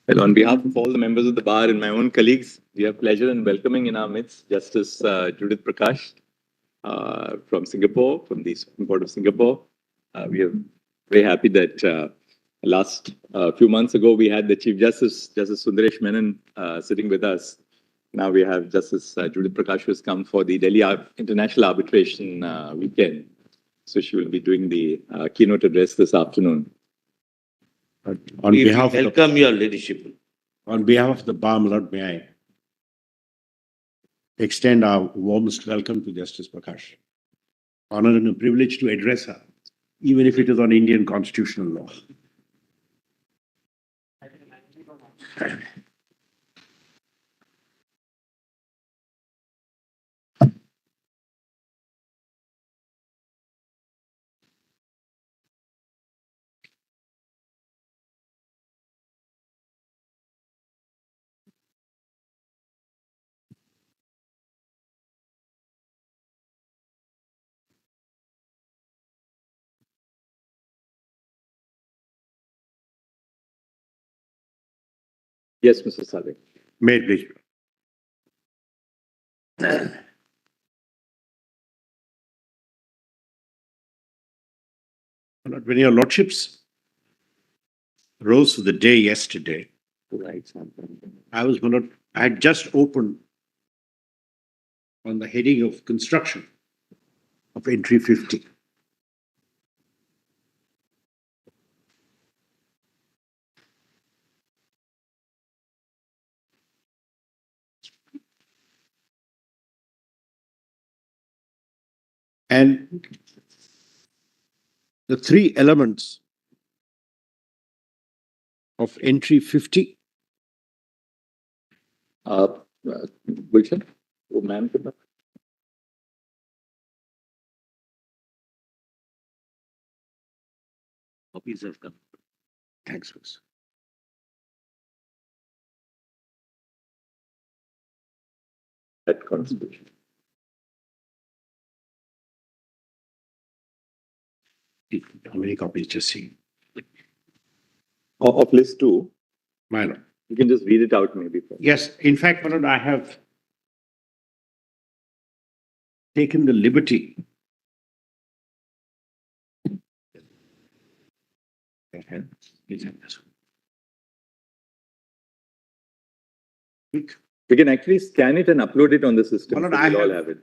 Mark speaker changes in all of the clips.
Speaker 1: Well, on behalf of all the members of the bar and my own colleagues, we have pleasure in welcoming in our midst Justice Judith Prakash from Singapore, from the Supreme Court of Singapore. We are very happy that last few months ago we had the Chief Justice, Justice Sundaresh Menon, sitting with us. Now we have Justice Judith Prakash, who has come for the Delhi International Arbitration weekend. So she will be doing the keynote address this afternoon.
Speaker 2: On behalf
Speaker 3: welcome your leadership.
Speaker 2: On behalf of the bar, my lord, may I extend our warmest welcome to Justice Prakash. Honor and a privilege to address her, even if it is on Indian constitutional law.
Speaker 1: Yes, Mr. Sadiq.
Speaker 2: May it please. When your lordships rose for the day yesterday, I had just opened on the heading of construction of entry 50. And the three elements of entry 50.
Speaker 1: Gulshan? Oh, ma'am.
Speaker 2: Copies have come. Thanks, Chris.
Speaker 1: That constitution.
Speaker 2: How many copies just see?
Speaker 1: Of list 2.
Speaker 2: My lord.
Speaker 1: You can just read it out maybe.
Speaker 2: Yes, in fact, my lord, I have taken the liberty
Speaker 1: We can actually scan it and upload it on the system.
Speaker 2: Well,
Speaker 1: so
Speaker 2: I
Speaker 1: we'll all
Speaker 2: have
Speaker 1: have it.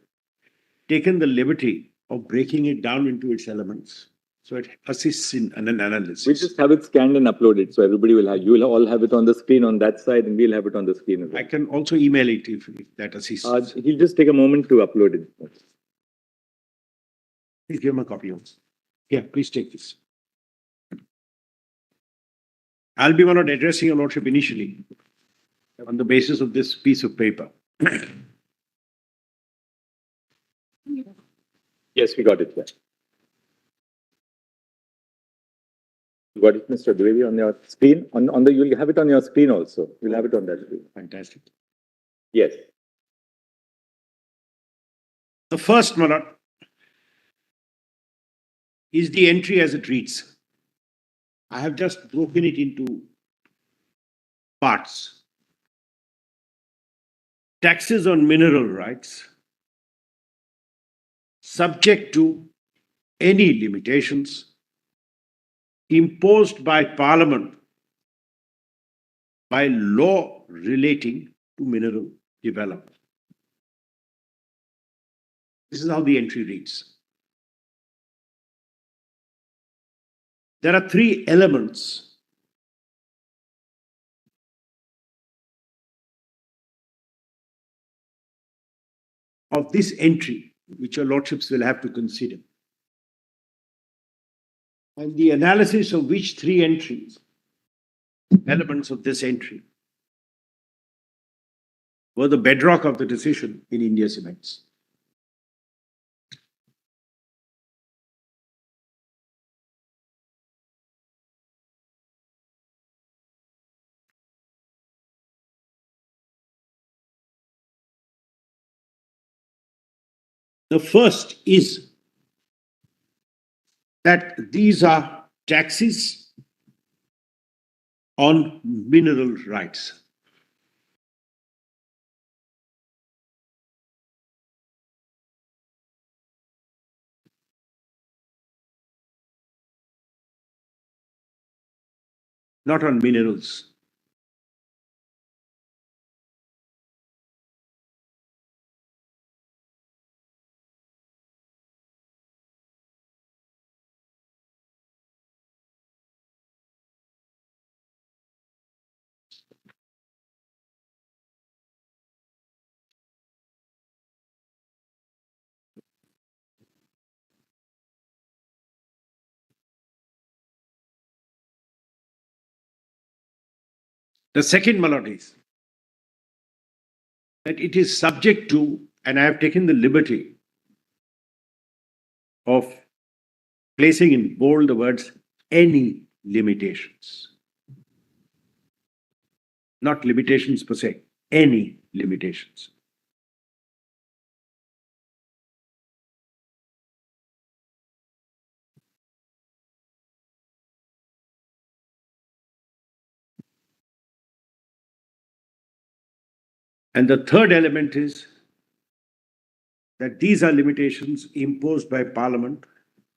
Speaker 2: taken the liberty of breaking it down into its elements. So it assists in an analysis.
Speaker 1: We just have it scanned and uploaded. So everybody will have, you will all have it on the screen on that side and we'll have it on the screen as well.
Speaker 2: I can also email it if that assists.
Speaker 1: He'll just take a moment to upload it.
Speaker 2: Please give him a copy also. Yeah, please take this. I'll be one addressing your lordship initially on the basis of this piece of paper.
Speaker 1: Yes, we got it. Yeah. You got it, Mr. Dwivedi, on your screen? On the, you'll have it on your screen also. You'll have it on that screen.
Speaker 2: Fantastic.
Speaker 1: Yes.
Speaker 2: The first, my lord, is the entry as it reads. I have just broken it into parts. Taxes on mineral rights, subject to any limitations imposed by Parliament by law relating to mineral development. This is how the entry reads. There are three elements of this entry which your lordships will have to consider. And the analysis of which three entries, elements of this entry, were the bedrock of the decision in India Cements. The first is that these are taxes on mineral rights. Not on minerals. The second malady is that it is subject to, and I have taken the liberty of placing in bold the words, any limitations. Not limitations per se, any limitations. And the third element is that these are limitations imposed by Parliament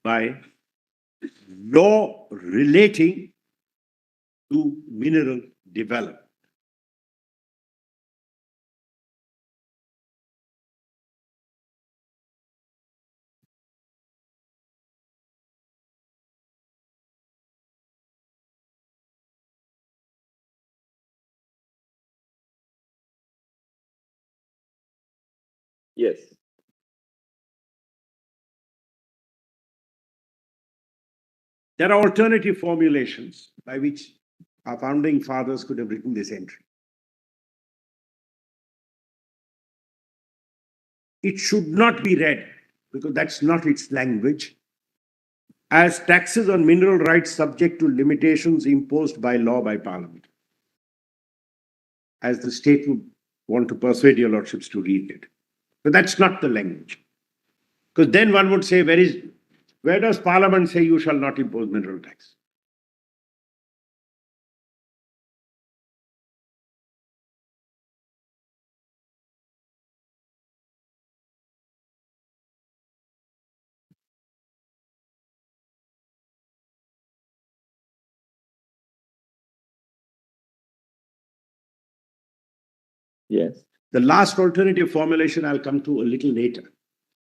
Speaker 2: by law relating to mineral development.
Speaker 1: Yes.
Speaker 2: There are alternative formulations by which our founding fathers could have written this entry. It should not be read, because that's not its language, as taxes on mineral rights subject to limitations imposed by law by Parliament, as the state would want to persuade your lordships to read it. But that's not the language. Because then one would say, where does Parliament say you shall not impose mineral tax?
Speaker 1: Yes.
Speaker 2: The last alternative formulation I'll come to a little later.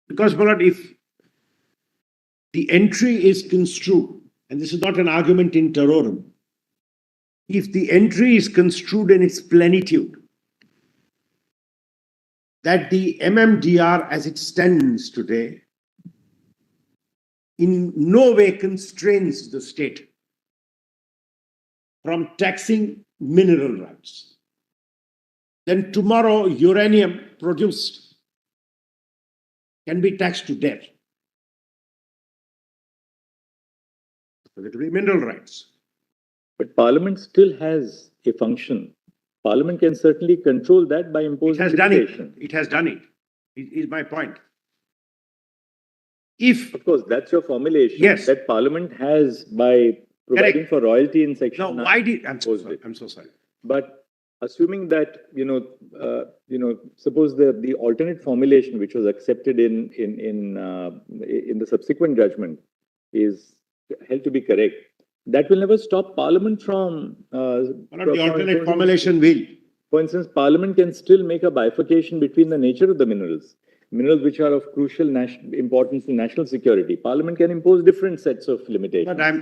Speaker 2: Because, my lord, if the entry is construed, and this is not an argument in terrorem, if the entry is construed in its plenitude, that the MMDR as it stands today in no way constrains the state from taxing mineral rights, then tomorrow uranium produced can be taxed to death. So it will be mineral rights.
Speaker 1: But Parliament still has a function. Parliament can certainly control that by imposing
Speaker 2: It has done it.
Speaker 1: limitation.
Speaker 2: It has done it. It is my point. If,
Speaker 1: Of course, that's your formulation.
Speaker 2: Yes.
Speaker 1: That Parliament has by providing
Speaker 2: Correct.
Speaker 1: for royalty in section.
Speaker 2: now,
Speaker 1: 9.
Speaker 2: why did, I'm so
Speaker 1: imposed
Speaker 2: sorry.
Speaker 1: it.
Speaker 2: I'm so sorry.
Speaker 1: But assuming that suppose the alternate formulation which was accepted in the subsequent judgment is held to be correct, that will never stop Parliament from.
Speaker 2: One of the alternate formulation will.
Speaker 1: For instance, Parliament can still make a bifurcation between the nature of the minerals which are of crucial importance to national security. Parliament can impose different sets of limitations.
Speaker 2: But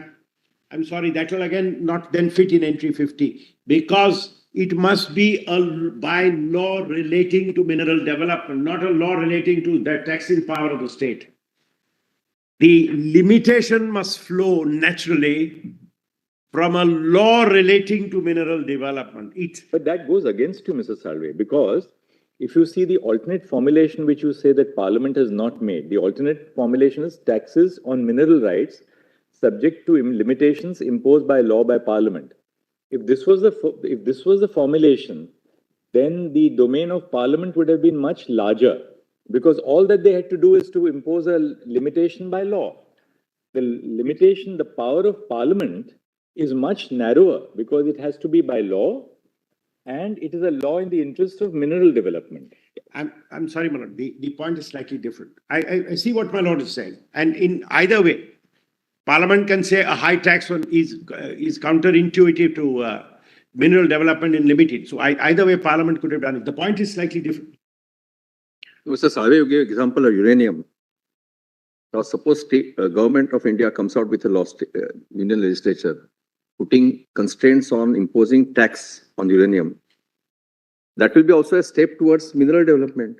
Speaker 2: I'm sorry, that will again not then fit in entry 50, because it must be a by law relating to mineral development, not a law relating to the taxing power of the state. The limitation must flow naturally from a law relating to mineral development.
Speaker 1: But that goes against you, Mr. Salve, because if you see the alternate formulation which you say that Parliament has not made, the alternate formulation is taxes on mineral rights subject to limitations imposed by law by Parliament. If this was the formulation, then the domain of Parliament would have been much larger, because all that they had to do is to impose a limitation by law. The limitation, the power of Parliament is much narrower because it has to be by law, and it is a law in the interest of mineral development.
Speaker 2: I'm sorry, my lord. The point is slightly different. I see what my lord is saying, and in either way, Parliament can say a high tax on is counterintuitive to mineral development and limited. So either way, Parliament could have done it. The point is slightly different.
Speaker 3: Mr. Salve, you gave example of uranium. Now, suppose government of India comes out with a law, Union legislature, putting constraints on imposing tax on uranium. That will be also a step towards mineral development.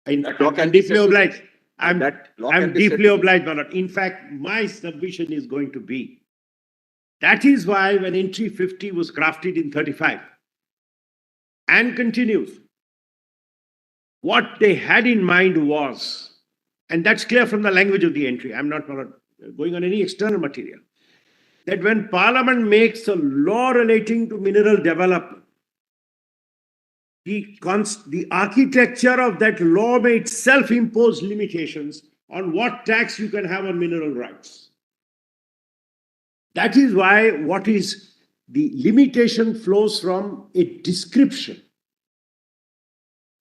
Speaker 2: I'm deeply obliged. I'm deeply obliged, my lord. In fact, my submission is going to be, that is why when entry 50 was crafted in 35 and continues, what they had in mind was, and that's clear from the language of the entry, I'm not going on any external material, that when Parliament makes a law relating to mineral development, the architecture of that law may itself impose limitations on what tax you can have on mineral rights. That is why what is the limitation flows from a description.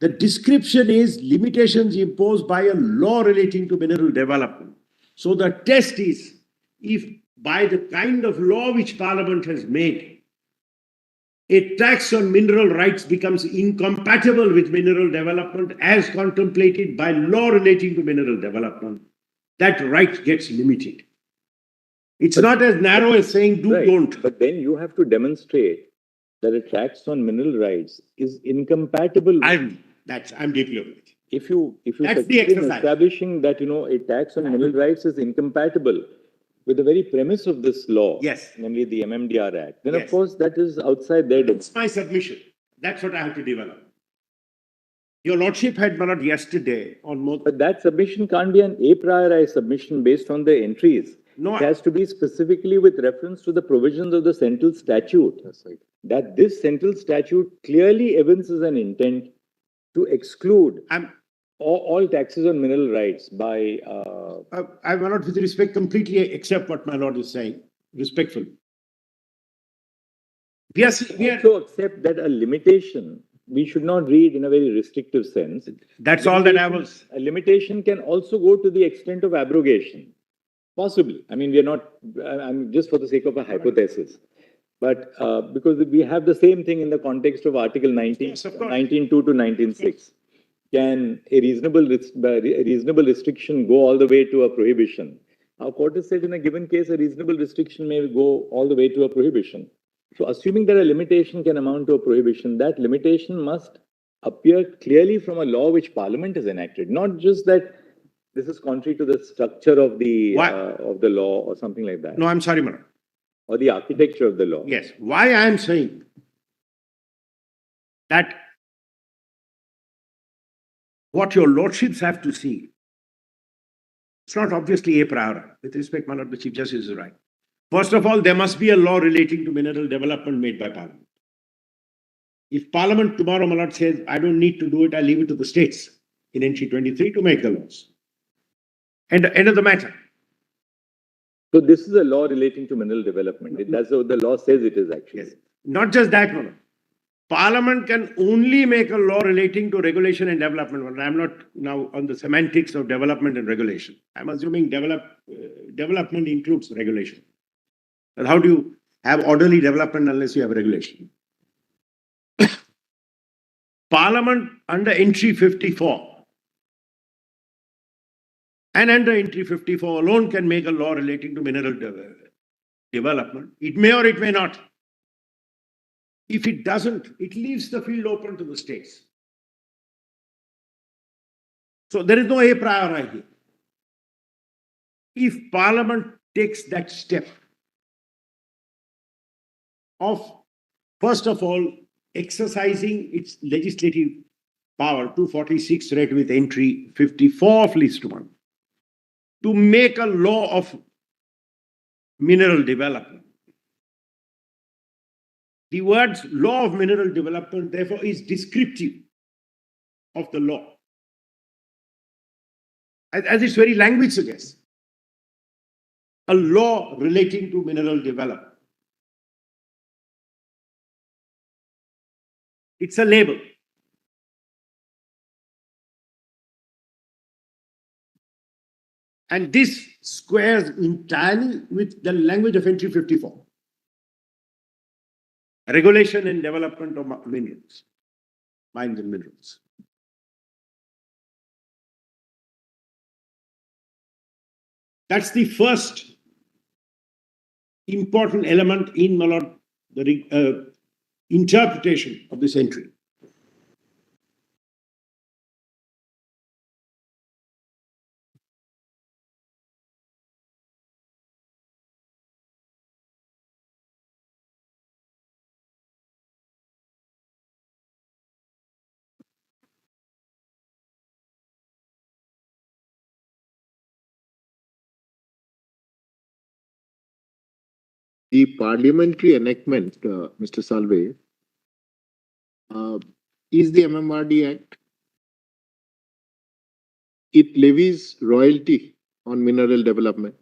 Speaker 2: The description is limitations imposed by a law relating to mineral development. So the test is, if by the kind of law which Parliament has made, a tax on mineral rights becomes incompatible with mineral development as contemplated by law relating to mineral development, that right gets limited. It's not as narrow as saying do, don't.
Speaker 1: But then you have to demonstrate that a tax on mineral rights is incompatible.
Speaker 2: I'm deeply obliged.
Speaker 1: If you
Speaker 2: That's the
Speaker 1: succeed in
Speaker 2: exercise.
Speaker 1: establishing that a tax on mineral rights is incompatible with the very premise of this law,
Speaker 2: yes,
Speaker 1: namely the MMDR Act, then
Speaker 2: yes,
Speaker 1: of course that is outside their domain.
Speaker 2: That's my submission. That's what I have to develop. Your Lordship had brought yesterday on more.
Speaker 1: But that submission can't be an a priori submission based on the entries.
Speaker 2: No,
Speaker 1: it has to be specifically with reference to the provisions of the central statute. That's right. That this central statute clearly evinces an intent to exclude all taxes on mineral rights by...
Speaker 2: I will not, with respect, completely accept what my lord is saying, respectfully. Yes, we
Speaker 1: also accept that a limitation, we should not read in a very restrictive sense.
Speaker 2: That's all that I was...
Speaker 1: A limitation can also go to the extent of abrogation. Possibly. I mean, we are not... I'm just for the sake of a hypothesis. But because we have the same thing in the context of Article 19,
Speaker 2: yes,
Speaker 1: 19.2 to 19.6. Can a reasonable restriction go all the way to a prohibition? Our court has said in a given case, a reasonable restriction may go all the way to a prohibition. So assuming that a limitation can amount to a prohibition, that limitation must appear clearly from a law which Parliament has enacted, not just that this is contrary to the structure of the law or something like that.
Speaker 2: No, I'm sorry, madam.
Speaker 1: Or the architecture of the law.
Speaker 2: Yes. Why I am saying that what your lordships have to see, it's not obviously a priori. With respect, my lord, the Chief Justice is right. First of all, there must be a law relating to mineral development made by Parliament. If Parliament tomorrow, my lord, says, I don't need to do it, I leave it to the states in NC 23 to make the laws. And the end of the matter.
Speaker 1: So this is a law relating to mineral development. That's what the law says it is actually.
Speaker 2: Yes. Not just that, my lord. Parliament can only make a law relating to regulation and development. I'm not now on the semantics of development and regulation. I'm assuming development includes regulation. But how do you have orderly development unless you have regulation? Parliament under entry 54 and under entry 54 alone can make a law relating to mineral development. It may or it may not. If it doesn't, it leaves the field open to the states. So there is no a priori here. If Parliament takes that step of, first of all, exercising its legislative power, 246 read with entry 54 of list 1, to make a law of mineral development. The words law of mineral development, therefore, is descriptive of the law, as its very language suggests. A law relating to mineral development. It's a label. And this squares entirely with the language of entry 54. Regulation and development of minerals, mines and minerals. That's the first important element in the interpretation of this entry.
Speaker 4: The parliamentary enactment, Mr. Salve, is the MMRD Act. It levies royalty on mineral development.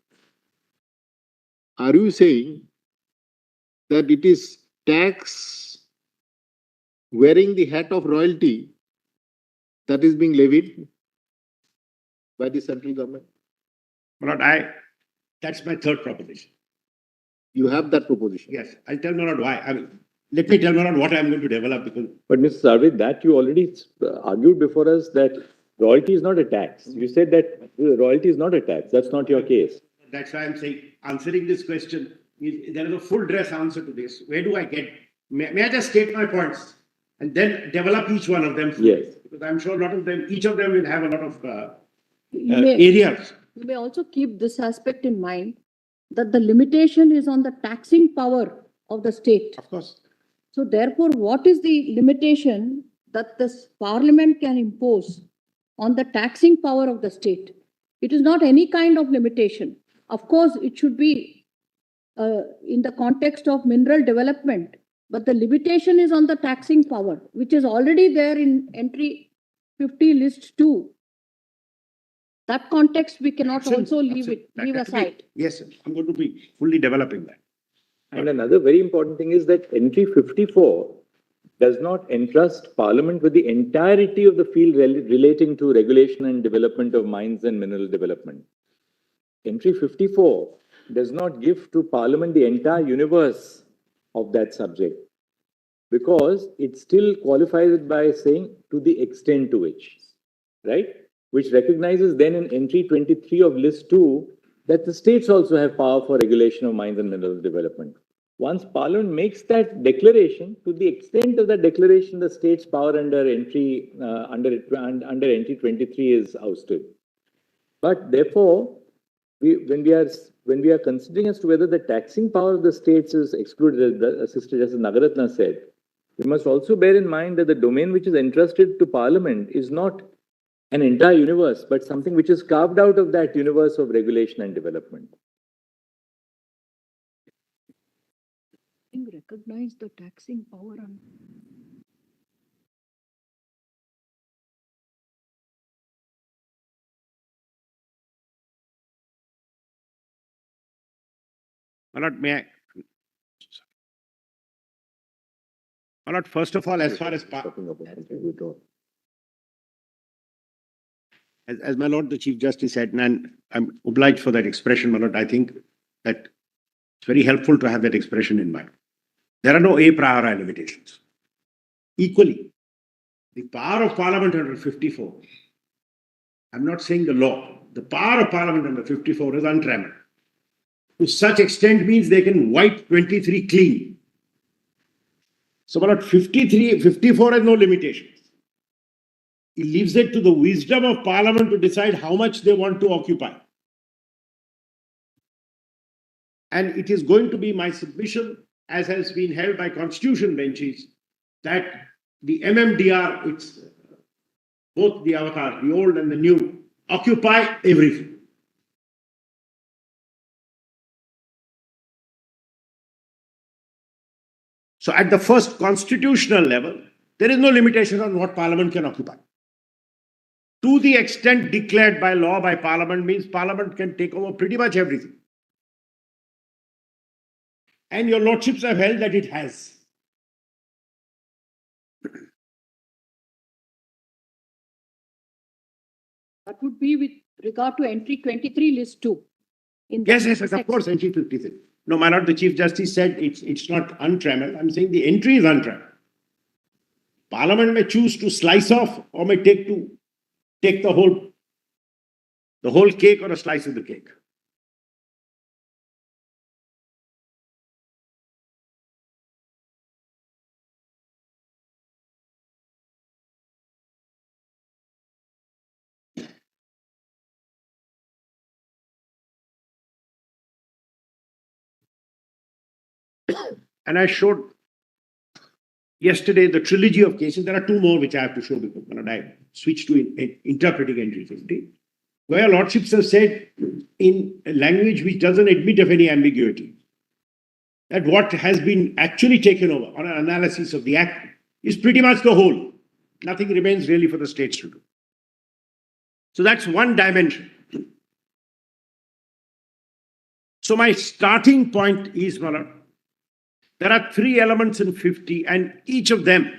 Speaker 4: Are you saying that it is tax wearing the hat of royalty that is being levied by the central government?
Speaker 2: But that's my third proposition.
Speaker 4: You have that proposition.
Speaker 2: Yes, I'll tell Manoj why. Let me tell Manoj what I'm going to develop, because
Speaker 1: But Mr. Sarve, that you already argued before us that royalty is not a tax. You said that royalty is not a tax. That's not your case.
Speaker 2: that's why I'm saying answering this question, there is a full dress answer to this. Where do I get? May I just state my points and then develop each one of them?
Speaker 1: Yes.
Speaker 2: Because I'm sure a lot of them, each of them will have a lot of
Speaker 5: areas.
Speaker 2: areas.
Speaker 5: You may also keep this aspect in mind, that the limitation is on the taxing power of the state.
Speaker 2: Of course.
Speaker 5: So therefore, what is the limitation that this parliament can impose on the taxing power of the state? It is not any kind of limitation. Of course, it should be in the context of mineral development, but the limitation is on the taxing power, which is already there in entry 50 list 2. That context we cannot
Speaker 2: Absolutely,
Speaker 5: also leave
Speaker 2: absolutely.
Speaker 5: it, leave
Speaker 2: That will be-
Speaker 5: aside.
Speaker 2: Yes, sir. I'm going to be fully developing that.
Speaker 1: And another very important thing is that entry 54 does not entrust Parliament with the entirety of the field relating to regulation and development of mines and mineral development. Entry 54 does not give to Parliament the entire universe of that subject, because it still qualifies it by saying to the extent to which, right? Which recognizes then in entry 23 of list 2 that the states also have power for regulation of mines and mineral development. Once Parliament makes that declaration, to the extent of that declaration, the state's power under entry under entry 23 is ousted. But therefore, when we are considering as to whether the taxing power of the states is excluded, as Sister Justice Nagaratna said, we must also bear in mind that the domain which is entrusted to Parliament is not an entire universe, but something which is carved out of that universe of regulation and development.
Speaker 5: Recognize the taxing power on.
Speaker 2: Manoj, may I? Manoj, first of all, as far as as my Lord the Chief Justice said, and I'm obliged for that expression, my Lord, I think that it's very helpful to have that expression in mind. There are no a priori limitations. Equally, the power of Parliament under 54, I'm not saying the law, the power of Parliament under 54 is untrammeled. To such extent means they can wipe 23 clean. So about 53, 54 has no limitations. He leaves it to the wisdom of Parliament to decide how much they want to occupy. And it is going to be my submission, as has been held by constitution benches, that the MMDR, it's both the avatar, the old and the new, occupy everything. So at the first constitutional level, there is no limitation on what Parliament can occupy. To the extent declared by law by Parliament means Parliament can take over pretty much everything. And your lordships have held that it has.
Speaker 5: That would be with regard to entry 23 list 2.
Speaker 2: Yes, of course, entry 53. No, my lord, the Chief Justice said it's not untrammeled. I'm saying the entry is untrammeled. Parliament may choose to slice off or may take the whole cake or a slice of the cake. And I showed yesterday the trilogy of cases. There are two more which I have to show because I switched to interpreting entry 50, where lordships have said in a language which doesn't admit of any ambiguity that what has been actually taken over on an analysis of the act is pretty much the whole. Nothing remains really for the states to do. So that's one dimension. So my starting point is, Malad, there are three elements in 50 and each of them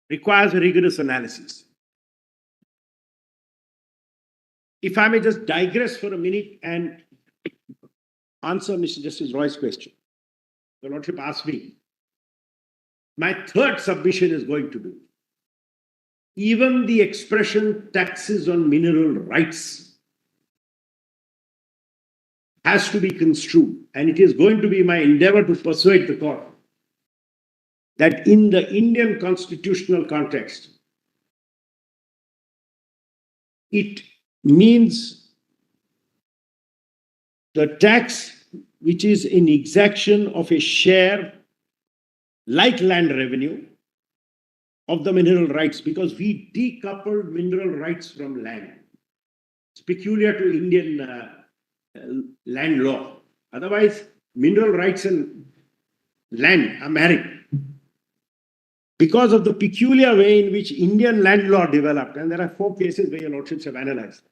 Speaker 2: requires a rigorous analysis. If I may just digress for a minute and answer Mr. Justice Roy's question. The Lordship asked me. My third submission is going to be, even the expression taxes on mineral rights has to be construed, and it is going to be my endeavor to persuade the court that in the Indian constitutional context, it means the tax which is in exaction of a share like land revenue of the mineral rights, because we decoupled mineral rights from land. It's peculiar to Indian land law. Otherwise, mineral rights and land are married. Because of the peculiar way in which Indian land law developed, and there are 4 cases where your lordships have analyzed,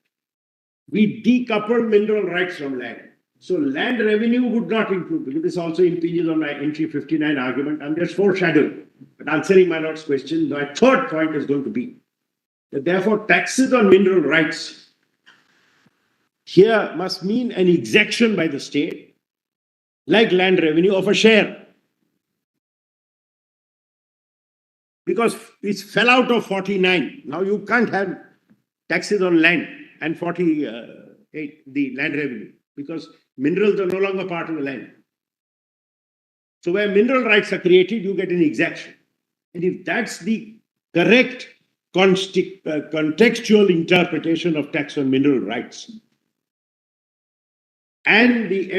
Speaker 2: we decoupled mineral rights from land. So land revenue would not include, because this also impinges on my entry 59 argument, and there's foreshadowing. But answering my lord's question, my third point is going to be that therefore taxes on mineral rights here must mean an exaction by the state, like land revenue, of a share. Because it fell out of 49. Now you can't have taxes on land and 48, the land revenue, because minerals are no longer part of the land. So where mineral rights are created, you get an exaction. And if that's the correct contextual interpretation of tax on mineral rights, and the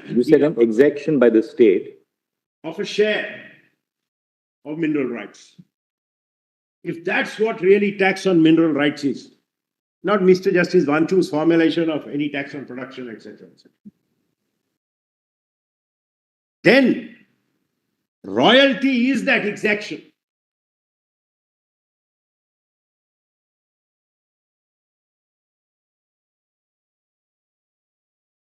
Speaker 1: You said an exaction by the state
Speaker 2: of a share of mineral rights. If that's what really tax on mineral rights is, not Mr. Justice Vanchu's formulation of any tax on production, etc., etc., then royalty is that exaction.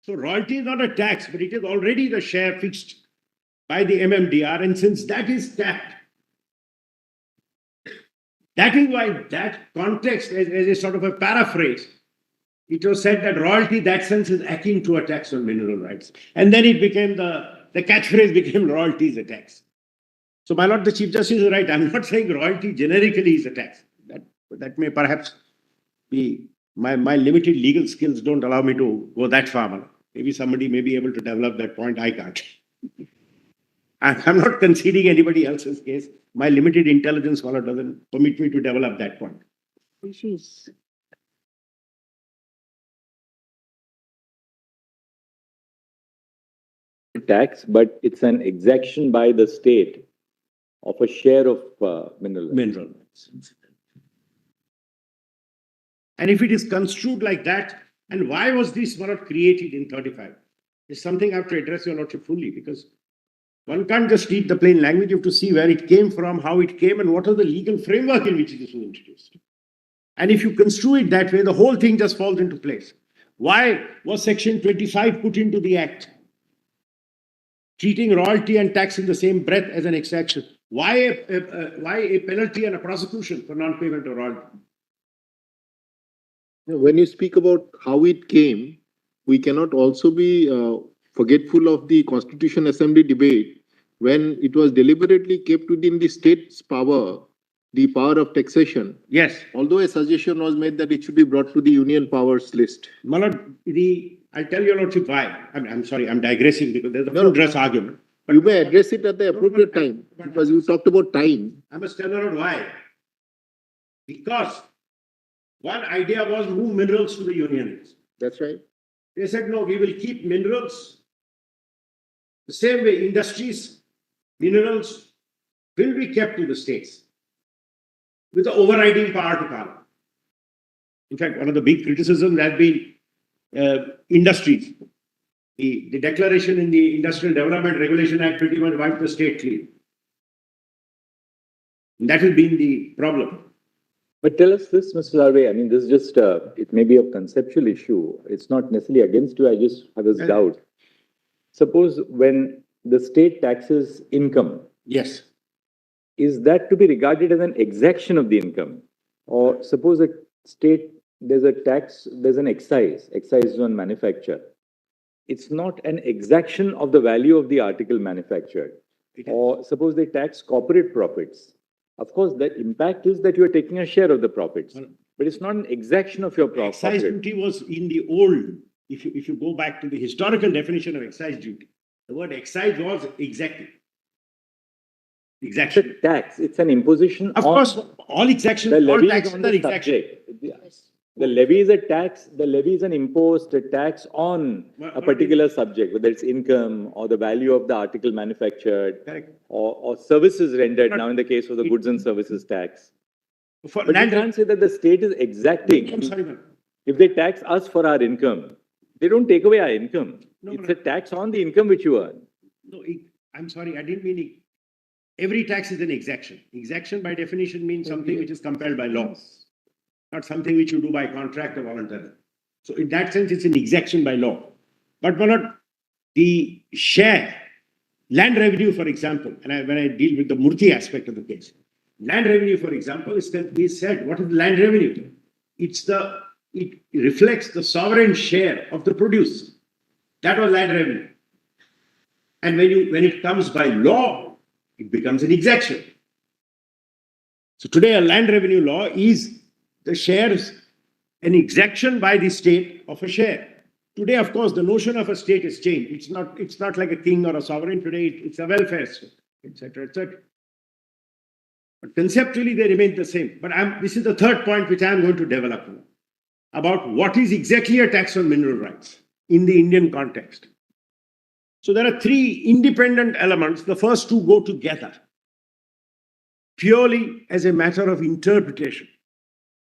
Speaker 2: So royalty is not a tax, but it is already the share fixed by the MMDR, and since that is tapped, that is why that context, as a sort of a paraphrase, it was said that royalty, in that sense, is akin to a tax on mineral rights. And then it became the catchphrase became royalty is a tax. So, my lord, the Chief Justice is right. I'm not saying royalty generically is a tax. That may perhaps be, my limited legal skills don't allow me to go that far. Maybe somebody may be able to develop that point. I can't. I'm not conceding anybody else's case. My limited intelligence doesn't permit me to develop that point.
Speaker 1: Tax, but it's an exaction by the state of a share of mineral.
Speaker 2: Mineral. And if it is construed like that, and why was this not created in 35? It's something I have to address your lordship fully, because one can't just read the plain language. You have to see where it came from, how it came, and what are the legal framework in which this was introduced. And if you construe it that way, the whole thing just falls into place. Why was Section 25 put into the Act? Treating royalty and tax in the same breath as an exaction. Why a penalty and a prosecution for non-payment of royalty?
Speaker 4: When you speak about how it came, we cannot also be forgetful of the Constitution Assembly debate when it was deliberately kept within the state's power, the power of taxation.
Speaker 2: Yes.
Speaker 4: Although a suggestion was made that it should be brought to the union powers list.
Speaker 2: My lord, I'll tell your lordship why. I'm sorry, I'm digressing because there's a full dress argument. But
Speaker 4: You may address it at the appropriate time, because you talked about time.
Speaker 2: I must tell you Lord why. Because one idea was move minerals to the unions.
Speaker 4: That's right.
Speaker 2: They said, no, we will keep minerals. The same way industries, minerals will be kept to the states with the overriding power to Parliament. In fact, one of the big criticisms has been industries. The declaration in the Industrial Development Regulation Act pretty much wiped the state clean. And that has been the problem.
Speaker 1: But tell us this, Mr. Larve, I mean, this is just, it may be a conceptual issue. It's not necessarily against you, I just have this doubt. Suppose when the state taxes income,
Speaker 2: Yes.
Speaker 1: is that to be regarded as an exaction of the income? Or suppose a state, there's a tax, there's an excise on manufacture. It's not an exaction of the value of the article manufactured. Or suppose they tax corporate profits. Of course, the impact is that you are taking a share of the profits, but it's not an exaction of your profit.
Speaker 2: Excise duty was in the old, if you go back to the historical definition of excise duty, the word excise was exacting.
Speaker 1: It's
Speaker 2: Exaction.
Speaker 1: a tax, it's an imposition.
Speaker 2: Of
Speaker 1: on
Speaker 2: course, all exactions,
Speaker 1: the
Speaker 2: all
Speaker 1: levy is
Speaker 2: taxes
Speaker 1: on
Speaker 2: are
Speaker 1: the
Speaker 2: exaction.
Speaker 1: subject. The levy is a tax, the levy is an imposed tax on a particular subject, whether it's income or the value of the article manufactured.
Speaker 2: Correct.
Speaker 1: Or services rendered, now in the case of the goods and services tax.
Speaker 2: For
Speaker 1: But you
Speaker 2: land,
Speaker 1: can't say that the state is exacting.
Speaker 2: I'm sorry, ma'am.
Speaker 1: If they tax us for our income, they don't take away our income.
Speaker 2: No,
Speaker 1: It's
Speaker 2: no.
Speaker 1: a tax on the income which you earn.
Speaker 2: No, I'm sorry, I didn't mean it. Every tax is an exaction. Exaction by definition means something which is compelled by law, not something which you do by contract or voluntarily. So in that sense, it's an exaction by law. But the share, land revenue, for example, and when I deal with the Murthy aspect of the case, land revenue, for example, is said, what is land revenue? It reflects the sovereign share of the produce. That was land revenue. And when it comes by law, it becomes an exaction. So today, a land revenue law is the shares, an exaction by the state of a share. Today, of course, the notion of a state has changed. It's not like a king or a sovereign. Today, it's a welfare state, etc., etc. But conceptually, they remain the same. But this is the third point which I'm going to develop now, about what is exactly a tax on mineral rights in the Indian context. So there are three independent elements. The first two go together purely as a matter of interpretation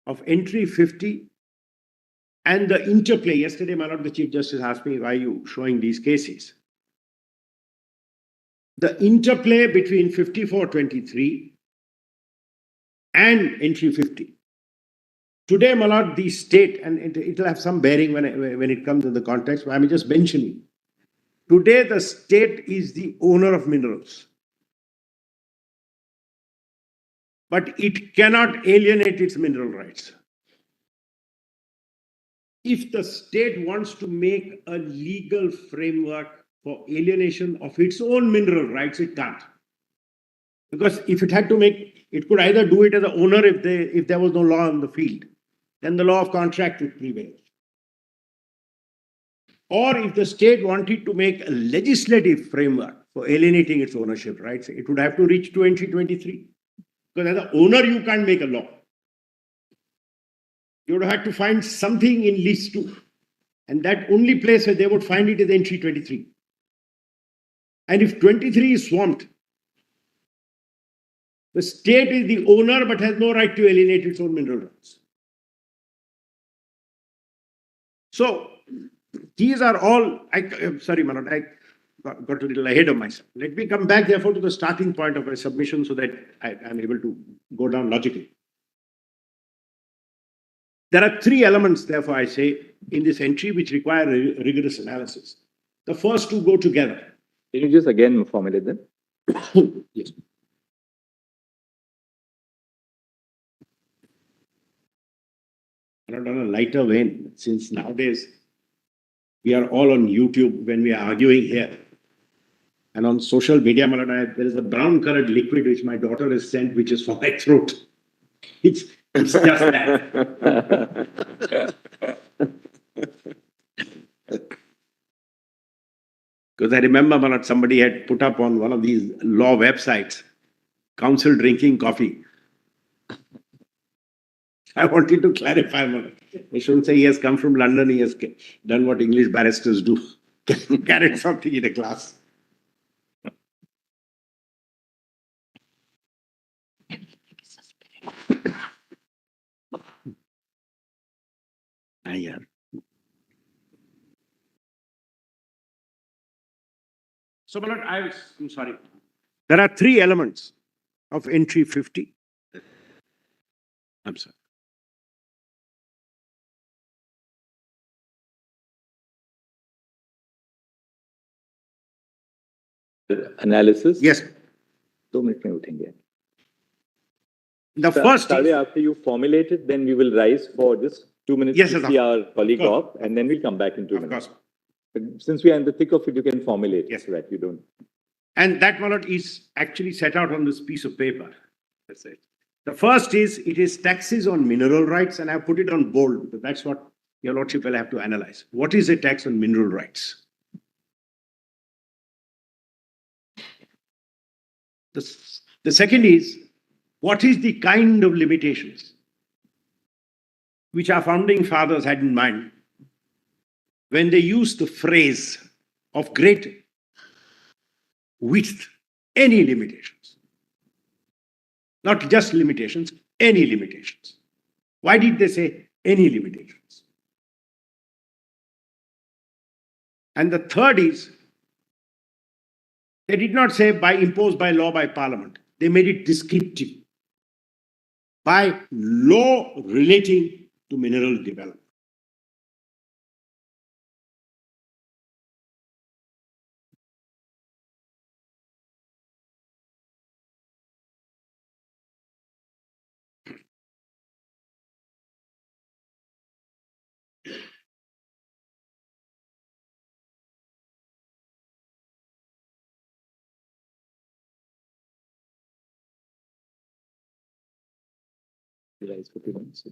Speaker 2: of entry 50 and the interplay. Yesterday, my Lord the Chief Justice asked me, why are you showing these cases? The interplay between 5423 and entry 50. Today, my Lord, the state, and it will have some bearing when it comes in the context, but I'm just mentioning. Today, the state is the owner of minerals. But it cannot alienate its mineral rights. If the state wants to make a legal framework for alienation of its own mineral rights, it can't. Because if it had to make, it could either do it as an owner if there was no law in the field, then the law of contract would prevail. Or if the state wanted to make a legislative framework for alienating its ownership rights, it would have to reach to entry 23. Because as an owner, you can't make a law. You would have to find something in lease 2. And that only place where they would find it is entry 23. And if 23 is swamped, the state is the owner but has no right to alienate its own mineral rights. So these are all, sorry, Manoj, I got a little ahead of myself. Let me come back, therefore, to the starting point of my submission so that I'm able to go down logically. There are 3 elements, therefore, I say, in this entry which require rigorous analysis. The first 2 go together.
Speaker 1: Can you just again formulate them?
Speaker 2: Yes. Not on a lighter vein, since nowadays we are all on YouTube when we are arguing here. And on social media, Malana, there is a brown colored liquid which my daughter has sent, which is for my throat. It's just that. Because I remember, Malad, somebody had put up on one of these law websites, counsel drinking coffee. I wanted to clarify, Malad. I shouldn't say he has come from London, he has done what English barristers do, carried something in a glass. Yeah. So, Malad, I'm sorry. There are 3 elements of entry 50. I'm sorry.
Speaker 1: Analysis?
Speaker 2: Yes.
Speaker 1: 2 minutes mein uthenge.
Speaker 2: The first
Speaker 1: Sade, after you formulate it, then we will rise for just 2 minutes
Speaker 2: Yes,
Speaker 1: to
Speaker 2: yes,
Speaker 1: see our colleague
Speaker 2: of
Speaker 1: off, and then we'll come back in 2
Speaker 2: Of
Speaker 1: minutes.
Speaker 2: course.
Speaker 1: But since we are in the thick of it, you can formulate
Speaker 2: Yes.
Speaker 1: so that you don't.
Speaker 2: And that, Malad, is actually set out on this piece of paper. That's it. The first is, it is taxes on mineral rights, and I've put it on bold, because that's what your Lordship will have to analyze. What is a tax on mineral rights? The second is, what is the kind of limitations which our founding fathers had in mind when they used the phrase of great width, any limitations? Not just limitations, any limitations. Why did they say any limitations? And the third is, they did not say imposed by law by parliament. They made it descriptive. By law relating to mineral development.
Speaker 1: Rise for 2 minutes.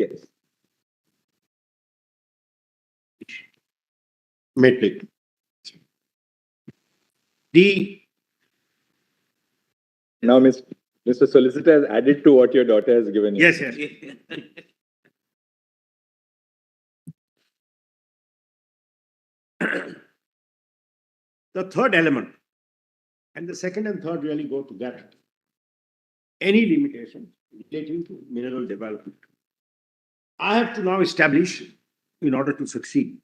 Speaker 1: Yes.
Speaker 2: Metric. The
Speaker 1: Now, Mr. Solicitor has added to what your daughter has given you.
Speaker 2: yes, yes. The third element, and the second and third really go together. Any limitation relating to mineral development. I have to now establish, in order to succeed,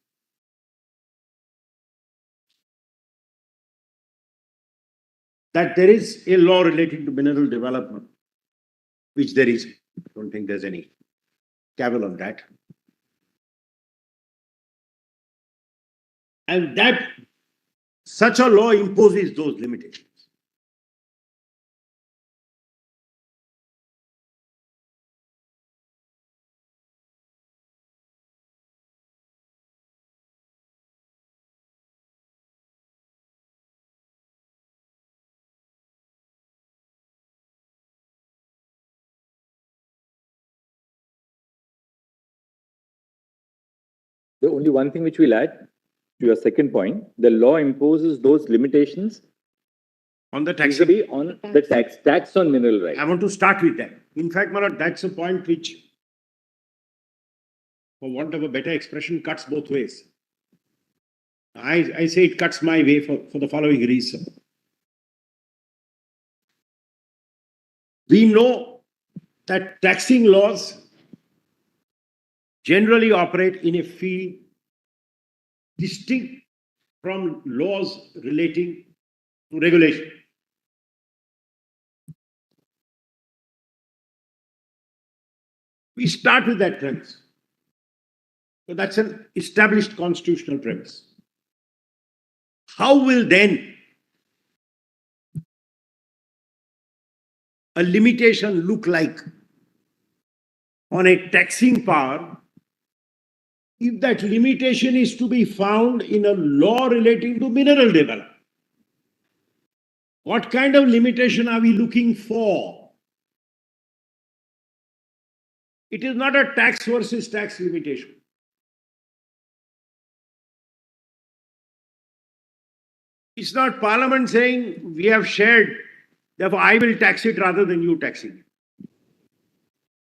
Speaker 2: that there is a law relating to mineral development, which there is. I don't think there's any cavil on that. And that such a law imposes those limitations.
Speaker 1: The only one thing which we'll add to your second point, the law imposes those limitations
Speaker 2: On the
Speaker 1: vis-a-vis
Speaker 2: taxation,
Speaker 1: on the tax on mineral rights.
Speaker 2: I want to start with that. In fact, Manoj, that's a point which, for want of a better expression, cuts both ways. I say it cuts my way for the following reason. We know that taxing laws generally operate in a field distinct from laws relating to regulation. We start with that premise. So that's an established constitutional premise. How will then a limitation look like on a taxing power if that limitation is to be found in a law relating to mineral development? What kind of limitation are we looking for? It is not a tax versus tax limitation. It's not Parliament saying we have shared, therefore I will tax it rather than you taxing it.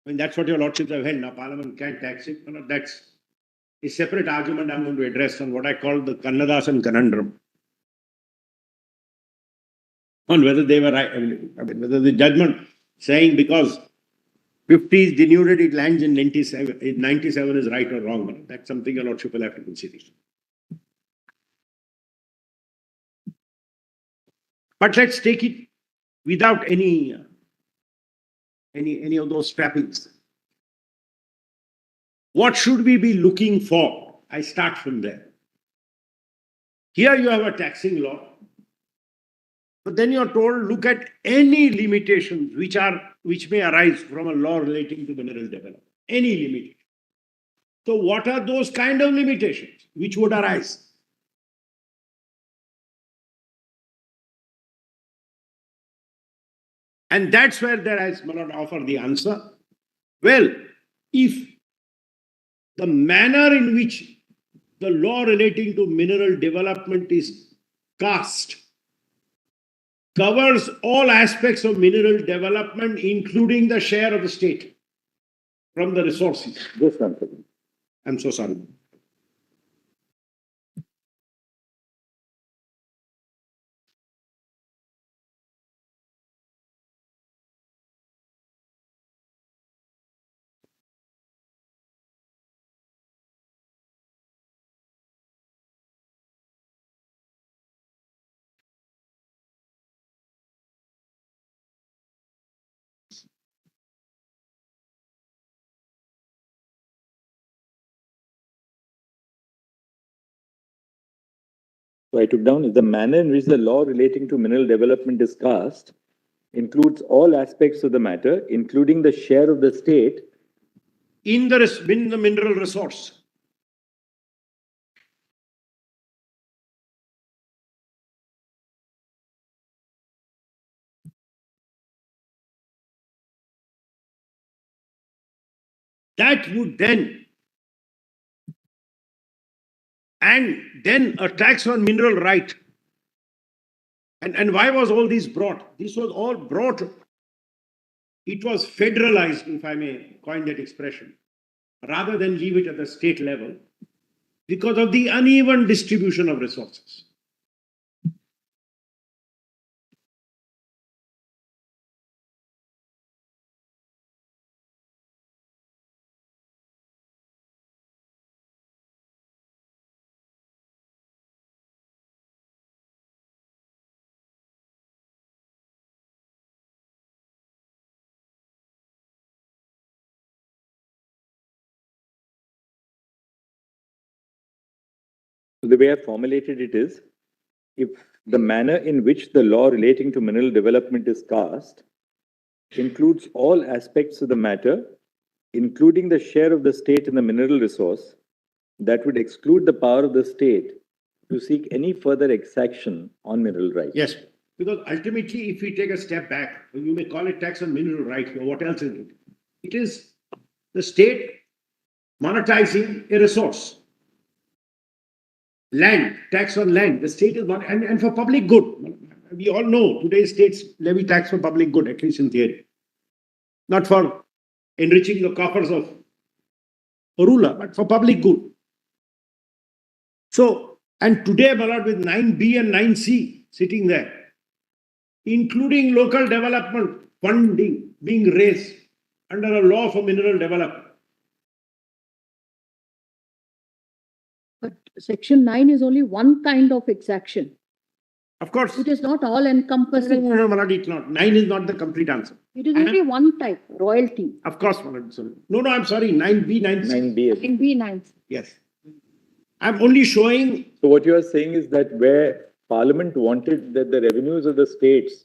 Speaker 2: I mean, that's what your lordships have held. Now, Parliament can't tax it. No, that's a separate argument I'm going to address on what I call the Kannadasan conundrum. On whether they were right, I mean, whether the judgment saying because 50 is denuded, it lands in 97, 97 is right or wrong. That's something your lordship will have to consider. But let's take it without any of those trappings. What should we be looking for? I start from there. Here you have a taxing law, but then you're told look at any limitations which may arise from a law relating to mineral development. Any limitation. So what are those kind of limitations which would arise? And that's where there I will not offer the answer. Well, if the manner in which the law relating to mineral development is cast covers all aspects of mineral development, including the share of the state from the resources.
Speaker 1: Yes, Mr.
Speaker 2: I'm so sorry.
Speaker 1: So I took down is the manner in which the law relating to mineral development is cast includes all aspects of the matter, including the share of the state
Speaker 2: In the mineral resource. That would then, and then a tax on mineral right. And why was all this brought? This was all brought, it was federalized, if I may coin that expression, rather than leave it at the state level, because of the uneven distribution of resources.
Speaker 1: The way I formulated it is, if the manner in which the law relating to mineral development is cast includes all aspects of the matter, including the share of the state in the mineral resource, that would exclude the power of the state to seek any further exaction on mineral rights.
Speaker 2: Yes, because ultimately, if we take a step back, you may call it tax on mineral rights, or what else is it? It is the state monetizing a resource. Land, tax on land, the state is not, and for public good. We all know today's states levy tax for public good, at least in theory. Not for enriching the coffers of a ruler, but for public good. So, and today, my lord, with 9B and 9C sitting there, including local development funding being raised under a law for mineral development.
Speaker 5: But Section 9 is only one kind of exaction.
Speaker 2: Of course.
Speaker 5: It is not all encompassing.
Speaker 2: No, Malad, it's not. 9 is not the complete answer.
Speaker 5: It is only one type, royalty.
Speaker 2: Of course, Malad. No, I'm sorry. 9B, 9C.
Speaker 1: 9B.
Speaker 5: 9B, 9C.
Speaker 2: Yes. I'm only showing.
Speaker 1: So what you are saying is that where Parliament wanted that the revenues of the states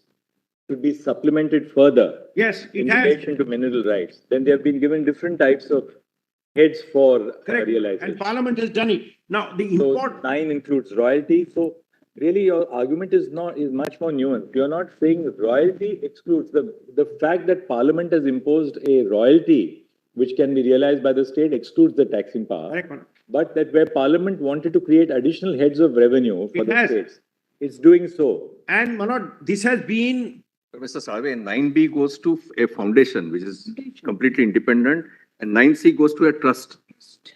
Speaker 1: should be supplemented further,
Speaker 2: Yes,
Speaker 1: in
Speaker 2: it has.
Speaker 1: relation to mineral rights, then they have been given different types of heads for
Speaker 2: Correct.
Speaker 1: realization.
Speaker 2: And Parliament has done it. Now, the
Speaker 1: So
Speaker 2: import.
Speaker 1: 9 includes royalty. So really your argument is much more nuanced. You're not saying royalty excludes the fact that Parliament has imposed a royalty which can be realized by the state excludes the taxing power.
Speaker 2: Correct, Malad.
Speaker 1: But that where Parliament wanted to create additional heads of revenue for
Speaker 2: It
Speaker 1: the
Speaker 2: has.
Speaker 1: states, it's doing so.
Speaker 2: And Malad, this has been.
Speaker 3: Mr. Salve, 9B goes to a foundation, which is completely independent, and 9C goes to a trust.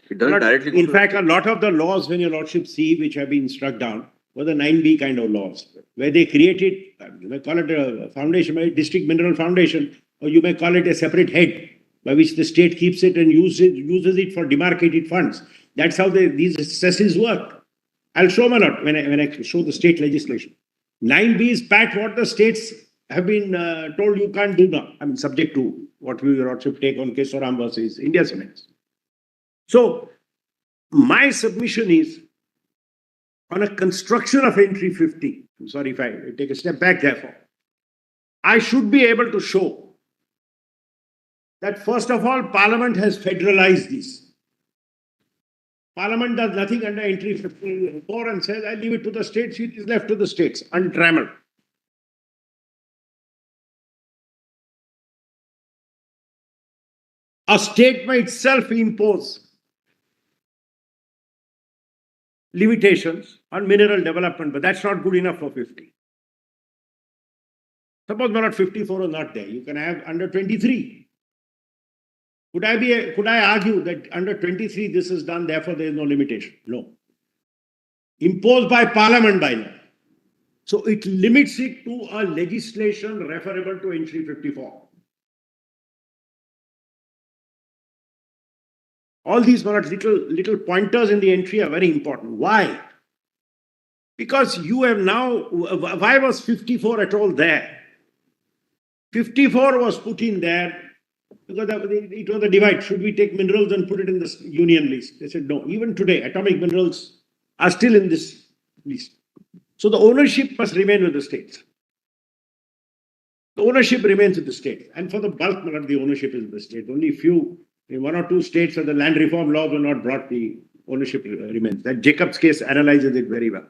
Speaker 3: It doesn't
Speaker 2: Malad,
Speaker 3: directly go
Speaker 2: in
Speaker 3: to
Speaker 2: fact, a lot of the laws, when your lordship see, which have been struck down, were the 9B kind of laws, where they created, you may call it a foundation, district mineral foundation, or you may call it a separate head, by which the state keeps it and uses it for demarcated funds. That's how these cesses work. I'll show my lot when I show the state legislation. 9B is pat what the states have been told you can't do now. I mean, subject to what your lordship take on Kesoram versus India Cements. So, my submission is on a construction of entry 50. I'm sorry if I take a step back, therefore. I should be able to show that, first of all, Parliament has federalized this. Parliament does nothing under entry 54 and says, I leave it to the states, it is left to the states, untrammeled. A state may itself impose limitations on mineral development, but that's not good enough for 50. Suppose not 54 or not there, you can have under 23. Could I argue that under 23 this is done, therefore there is no limitation? No. Imposed by Parliament by law. So it limits it to a legislation referable to entry 54. All these little pointers in the entry are very important. Why? Because you have now, why was 54 at all there? 54 was put in there because it was a divide. Should we take minerals and put it in this union list? They said no. Even today, atomic minerals are still in this list. So the ownership must remain with the states. The ownership remains with the states. And for the bulk, the ownership is with the state. Only few, in one or two states where the land reform laws were not brought, the ownership remains. That Jacob's case analyzes it very well.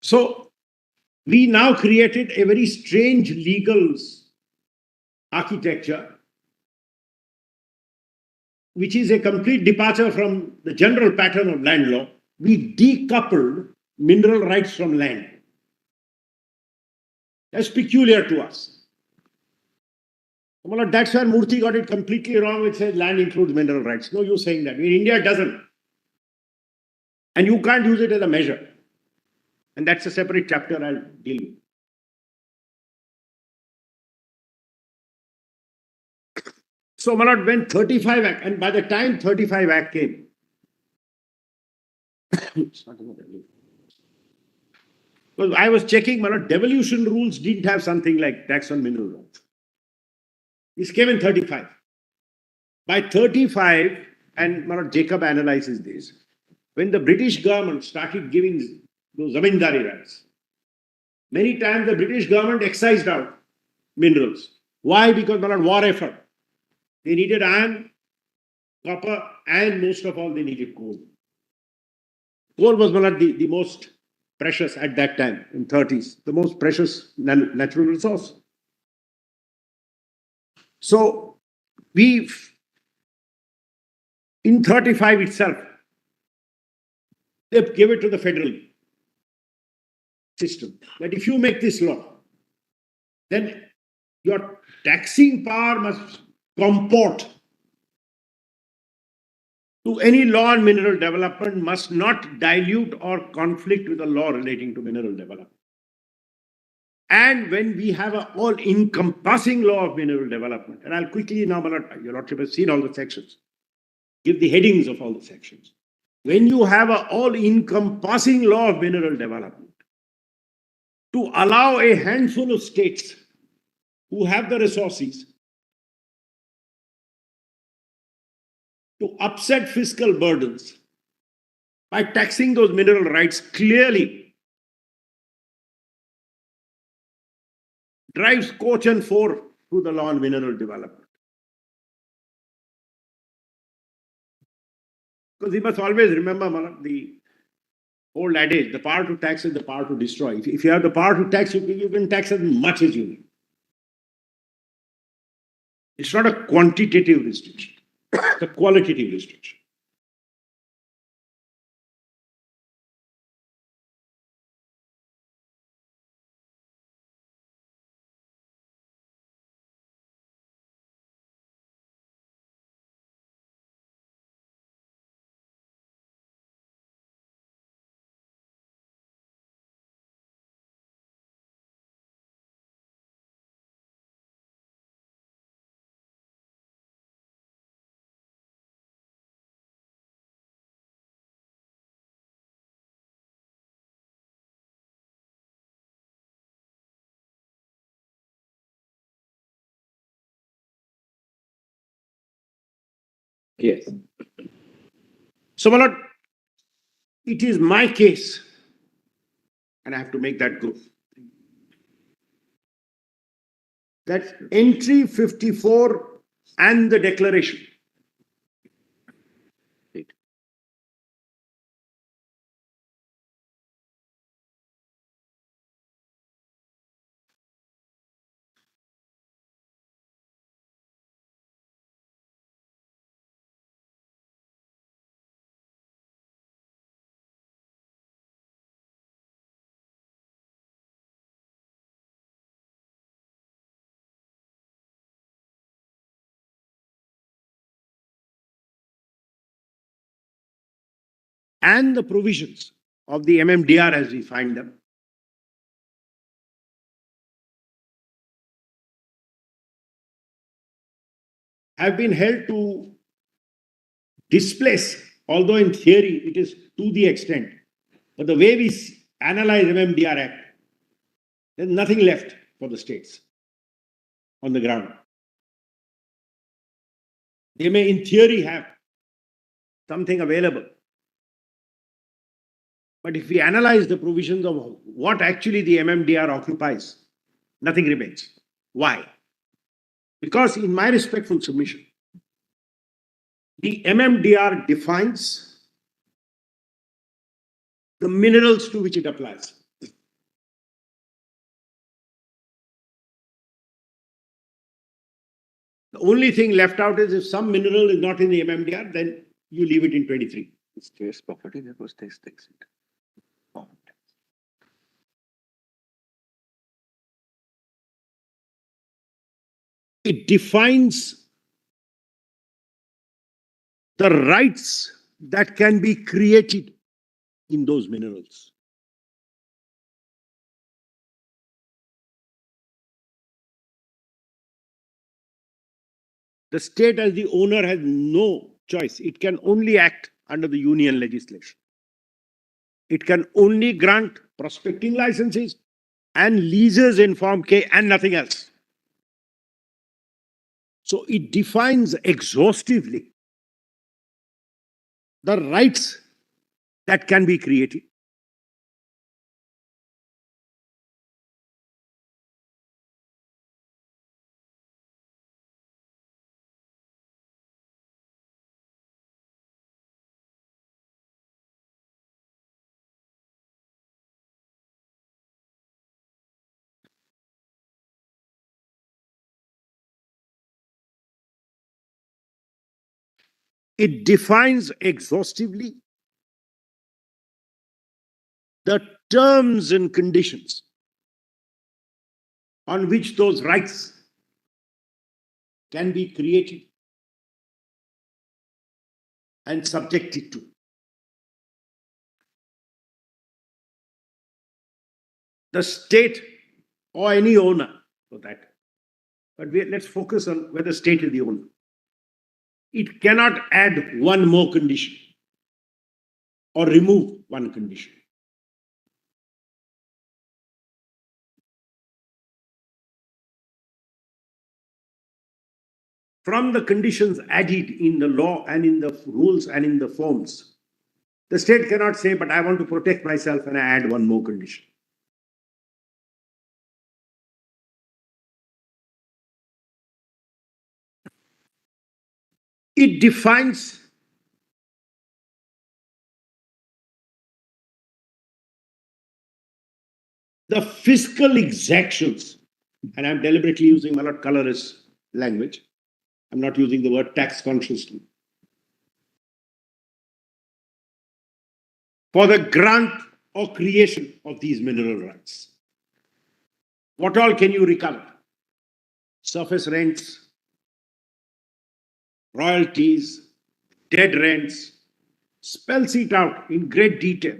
Speaker 2: So we now created a very strange legal architecture which is a complete departure from the general pattern of land law, we decoupled mineral rights from land. That's peculiar to us. Well, that's where Murthy got it completely wrong, which says land includes mineral rights. No use saying that. In India, it doesn't. And you can't use it as a measure. And that's a separate chapter I'll deal with. So, Malad, when 35 Act, and by the time 35 Act came, well, I was checking, Malad, devolution rules didn't have something like tax on mineral rights. This came in 35. By 35, and Malad, Jacob analyzes this, when the British government started giving those zamindari rights, many times the British government excised out minerals. Why? Because Malad, war effort. They needed iron, copper, and most of all, they needed coal. Coal was Malad, the most precious at that time, in 30s, the most precious natural resource. So, in 35 itself, they gave it to the federal system that if you make this law, then your taxing power must comport to any law on mineral development, must not dilute or conflict with the law relating to mineral development. And when we have an all-encompassing law of mineral development, and I'll quickly now, your Lordship has seen all the sections, give the headings of all the sections. When you have an all-encompassing law of mineral development, to allow a handful of states who have the resources to upset fiscal burdens by taxing those mineral rights clearly drives coach and four through the law on mineral development. Because we must always remember the old adage, the power to tax is the power to destroy. If you have the power to tax, you can tax as much as you need. It's not a quantitative restriction, it's a qualitative restriction.
Speaker 1: Yes.
Speaker 2: So, my lord, it is my case, and I have to make that go, that entry 54 and the declaration and the provisions of the MMDR as we find them have been held to displace, although in theory it is to the extent, but the way we analyze MMDR Act, there's nothing left for the states on the ground. They may in theory have something available, but if we analyze the provisions of what actually the MMDR occupies, nothing remains. Why? Because in my respectful submission, the MMDR defines the minerals to which it applies. The The only thing left out is if some mineral is not in the MMDR, then you leave it in 23.
Speaker 3: State's property, therefore states takes it.
Speaker 2: It defines the rights that can be created in those minerals. The state as the owner has no choice. It can only act under the union legislation. It can only grant prospecting licenses and leases in Form K and nothing else. So it defines exhaustively the rights that can be created. It defines exhaustively the terms and conditions on which those rights can be created and subjected to. The state or any owner for that. But let's focus on whether state is the owner. It cannot add one more condition or remove one condition. From the conditions added in the law and in the rules and in the forms, the state cannot say, but I want to protect myself and I add one more condition. It defines the fiscal exactions, and I'm deliberately using a lot colorless language. I'm not using the word tax consciously. For the grant or creation of these mineral rights. What all can you recover? Surface rents, royalties, dead rents, spells it out in great detail.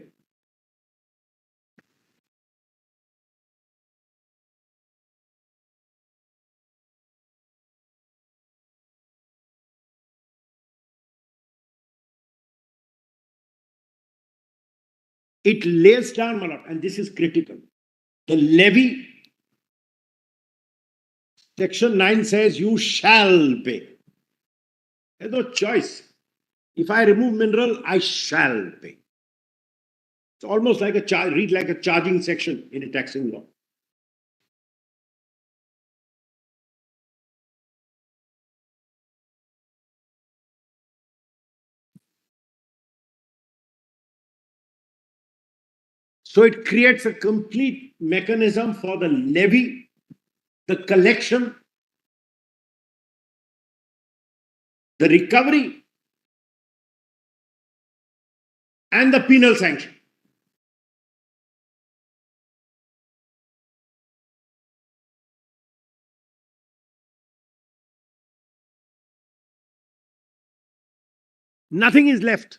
Speaker 2: It lays down, and this is critical, the levy. Section 9 says you shall pay. There's no choice. If I remove mineral, I shall pay. It's almost like read like a charging section in a taxing law. So it creates a complete mechanism for the levy, the collection, the recovery, and the penal sanction. Nothing is left.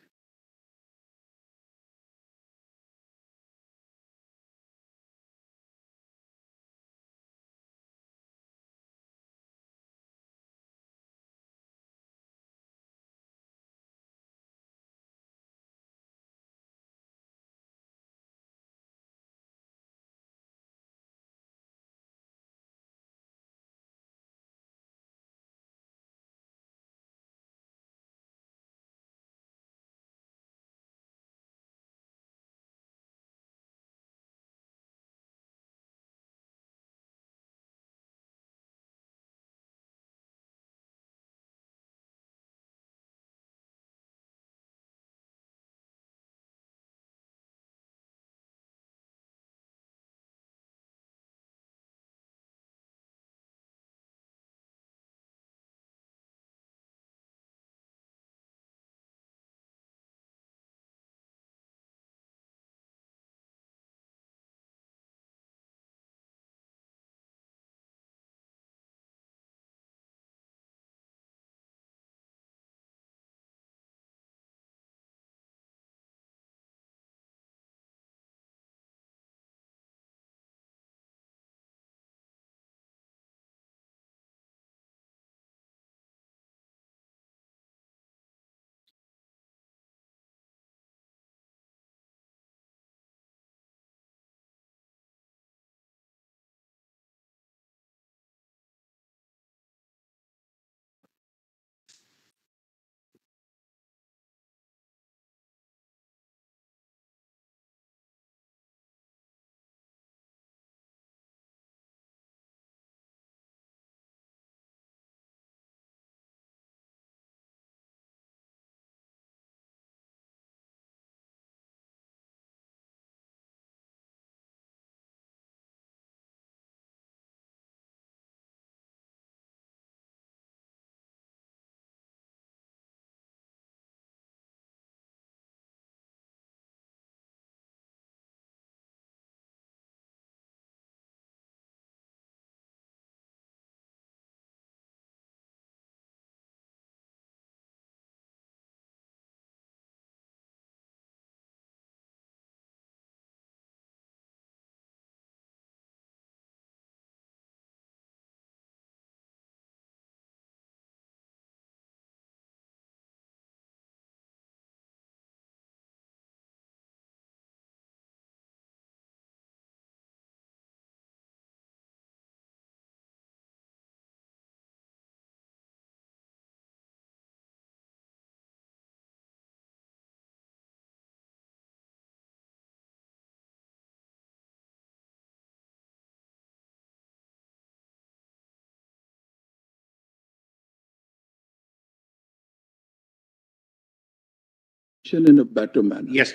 Speaker 6: in a better manner.
Speaker 2: Yes.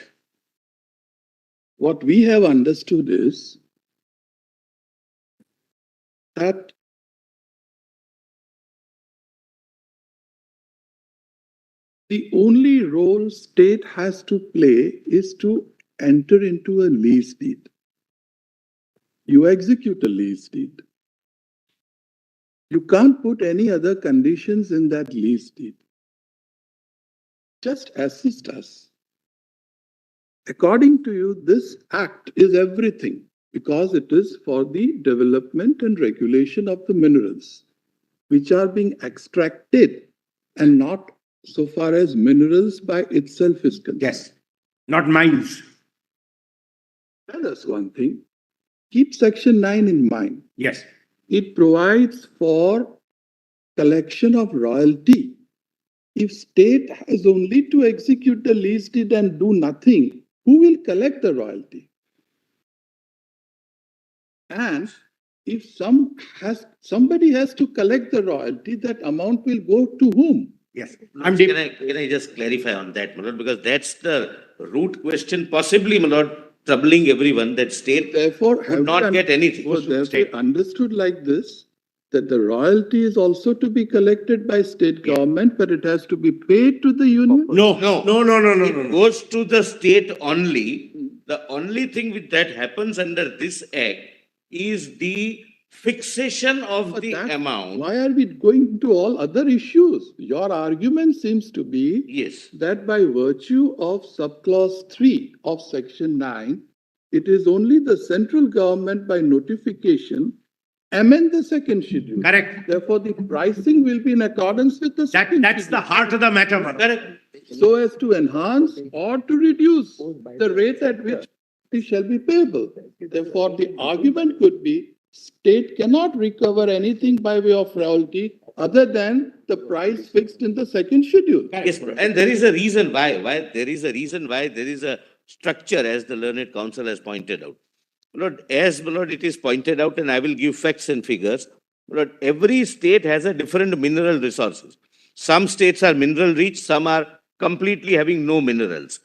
Speaker 6: What we have understood is that the only role state has to play is to enter into a lease deed. You execute a lease deed. You can't put any other conditions in that lease deed. Just assist us. According to you, this act is everything because it is for the development and regulation of the minerals which are being extracted and not so far as minerals by itself is concerned.
Speaker 2: Yes. Not mines.
Speaker 6: Tell us one thing. Keep Section 9 in mind.
Speaker 2: Yes.
Speaker 6: It provides for collection of royalty. If state has only to execute the lease deed and do nothing, who will collect the royalty? And if somebody has to collect the royalty, that amount will go to whom?
Speaker 2: Yes.
Speaker 7: Can I just clarify on that, my lord? Because that's the root question, possibly, my lord, troubling everyone, that state
Speaker 6: Therefore,
Speaker 7: would not get anything.
Speaker 6: So therefore, understood like this, that the royalty is also to be collected by state government, but it has to be paid to the union?
Speaker 2: No.
Speaker 7: It goes to the state only. The only thing with that happens under this act is the fixation of
Speaker 6: But
Speaker 7: the amount.
Speaker 6: Why are we going to all other issues? Your argument seems to be
Speaker 7: Yes.
Speaker 6: that by virtue of subclause 3 of section 9, it is only the central government by notification amend the second schedule.
Speaker 2: Correct.
Speaker 6: Therefore, the pricing will be in accordance with the second
Speaker 2: That's the
Speaker 6: schedule,
Speaker 2: heart of the matter. Madam.
Speaker 7: Correct.
Speaker 6: so as to enhance or to reduce the rate at which it shall be payable. Therefore, the argument could be state cannot recover anything by way of royalty other than the price fixed in the second schedule.
Speaker 7: Yes, and there is a reason why. There is a reason why there is a structure, as the learned counsel has pointed out. Lord, as Lord, it is pointed out, and I will give facts and figures. Lord, every state has a different mineral resources. Some states are mineral rich, some are completely having no minerals.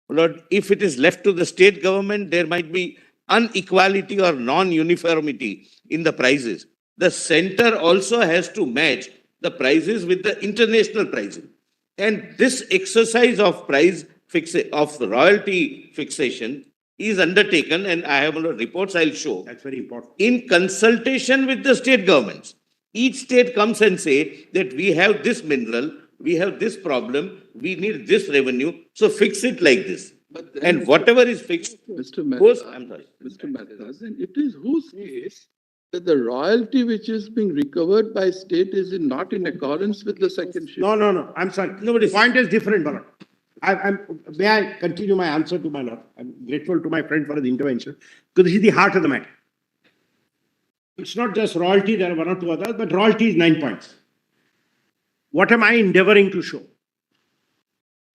Speaker 7: Lord, if it is left to the state government, there might be inequality or non-uniformity in the prices. The center also has to match the prices with the international pricing. And this exercise of royalty fixation is undertaken, and I have reports I'll show.
Speaker 2: That's very important.
Speaker 7: In consultation with the state governments. Each state comes and say that we have this mineral, we have this problem, we need this revenue, so fix it like this.
Speaker 6: But then,
Speaker 7: And whatever is fixed
Speaker 6: Mr.
Speaker 7: goes,
Speaker 6: Mehta,
Speaker 7: I'm sorry.
Speaker 6: Mr. Mehta, then it is whose case that the royalty which is being recovered by state is not in accordance with the second schedule?
Speaker 2: No. I'm sorry. The point is different, my lord. May I continue my answer to my lord? I'm grateful to my friend for his intervention because this is the heart of the matter. It's not just royalty, there are one or two others, but royalty is 9 points. What am I endeavoring to show?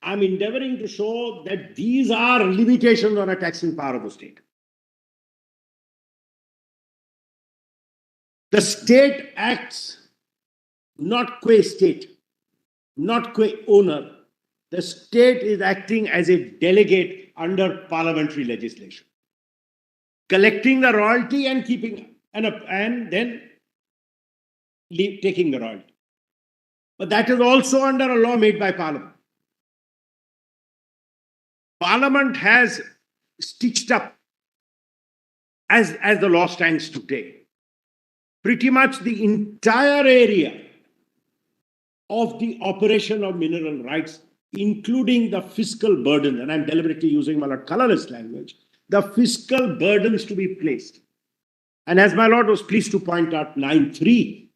Speaker 2: I'm endeavoring to show that these are limitations on a taxing power of the state. The state acts not qua state, not qua owner. The state is acting as a delegate under parliamentary legislation, collecting the royalty and keeping and then taking the royalty. But that is also under a law made by Parliament. Parliament has stitched up, as the law stands today, pretty much the entire area of the operation of mineral rights, including the fiscal burden, and I'm deliberately using my lord colorless language, the fiscal burdens to be placed. And as my lord was pleased to point out 9.3,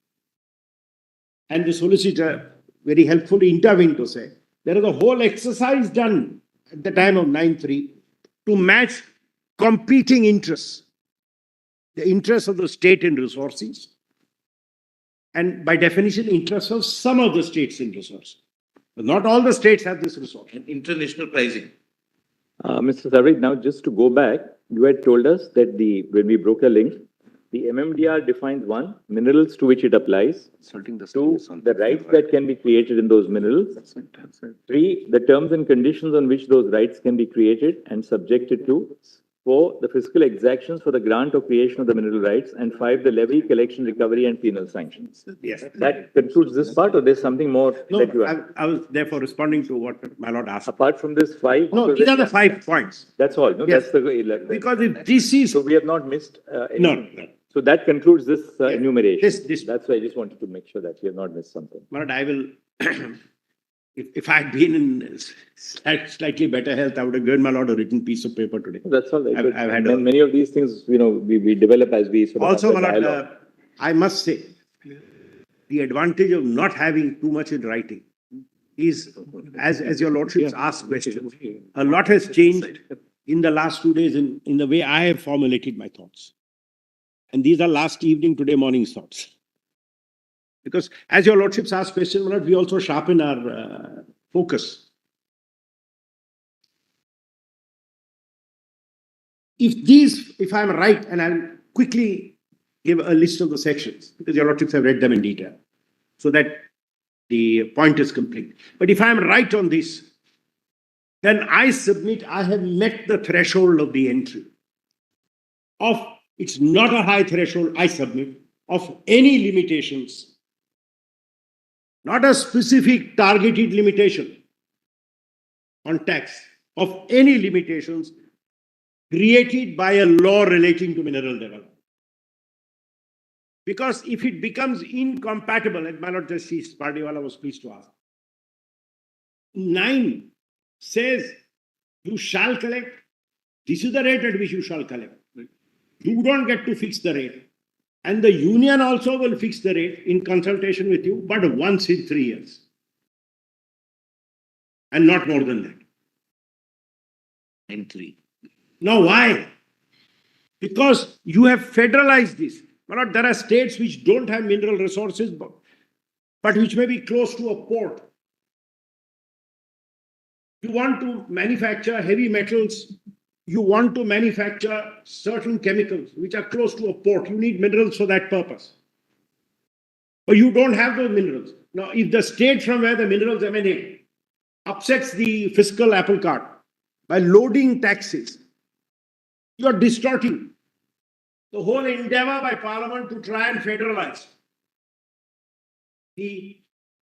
Speaker 2: and the solicitor very helpfully intervened to say, there is a whole exercise done at the time of 9.3 to match competing interests. The interests of the state in resources, and by definition, interests of some of the states in resources. But not all the states have this resource.
Speaker 7: And international pricing.
Speaker 1: Mr. Sarveet, now just to go back, you had told us that when we broke a link, The MMDR defines one, minerals to which it applies. Two, the rights that can be created in those minerals. Three, the terms and conditions on which those rights can be created and subjected to. Four, the fiscal exactions for the grant or creation of the mineral rights. And five, the levy, collection, recovery, and penal sanctions.
Speaker 2: Yes.
Speaker 1: That concludes this part, or there's something more that you have?
Speaker 2: I was therefore responding to what my lord asked.
Speaker 1: Apart from this five?
Speaker 2: No, these are the 5 points.
Speaker 1: That's all. No,
Speaker 2: Yes.
Speaker 1: that's the.
Speaker 2: Because if this is,
Speaker 1: So we have not missed anything.
Speaker 2: no.
Speaker 1: So that concludes this enumeration.
Speaker 2: This-
Speaker 1: That's why I just wanted to make sure that we have not missed something.
Speaker 2: My lord, I will, if I had been in slightly better health, I would have given my lord a written piece of paper today.
Speaker 1: That's all right.
Speaker 2: I've had a-
Speaker 1: Many of these things, we develop as we sort of
Speaker 2: Also,
Speaker 1: have
Speaker 2: my
Speaker 1: the
Speaker 2: lord,
Speaker 1: dialogue.
Speaker 2: I must say, the advantage of not having too much in writing is, as your lordships asked questions, a lot has changed in the last 2 days in the way I have formulated my thoughts. And these are last evening, today morning's thoughts. Because as your lordships ask questions, my lord, we also sharpen our focus. If I'm right, and I'll quickly give a list of the sections, because your lordships have read them in detail, so that the point is complete. But if I'm right on this, then I submit I have met the threshold of the entry. It's not a high threshold, I submit, of any limitations, not a specific targeted limitation on tax, of any limitations created by a law relating to mineral development. Because if it becomes incompatible, as my Lord Justice Pardiwala was pleased to ask, 9 says you shall collect, this is the rate at which you shall collect. You don't get to fix the rate. And the union also will fix the rate in consultation with you, but once in 3 years. And not more than that.
Speaker 7: Entry.
Speaker 2: Now, why? Because you have federalized this. My lord, there are states which don't have mineral resources, but which may be close to a port. You want to manufacture heavy metals, you want to manufacture certain chemicals which are close to a port. You need minerals for that purpose. But you don't have those minerals. Now, if the state from where the minerals emanate upsets the fiscal apple cart by loading taxes, you are distorting the whole endeavor by Parliament to try and federalize the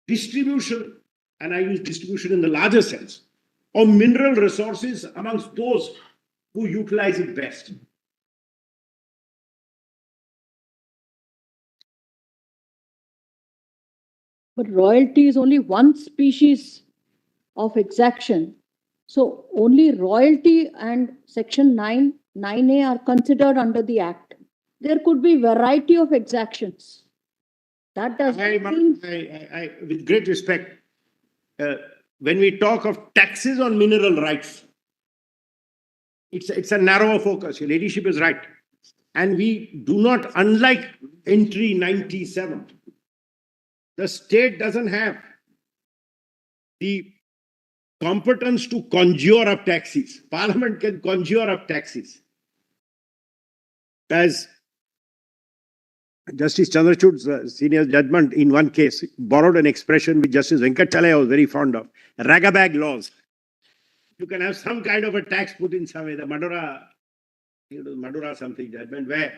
Speaker 2: distribution, and I use distribution in the larger sense, of mineral resources amongst those who utilize it best.
Speaker 5: But royalty is only one species of exaction. So only royalty and section 9A are considered under the Act. There could be variety of exactions. That does not mean
Speaker 2: With great respect, when we talk of taxes on mineral rights, it's a narrower focus. Your ladyship is right. And we do not, unlike entry 97, the state doesn't have the competence to conjure up taxes. Parliament can conjure up taxes. As Justice Chandrachud's senior judgment in one case borrowed an expression which Justice Venkatachalaya was very fond of, ragabag laws. You can have some kind of a tax put in some way. The Madura something judgment where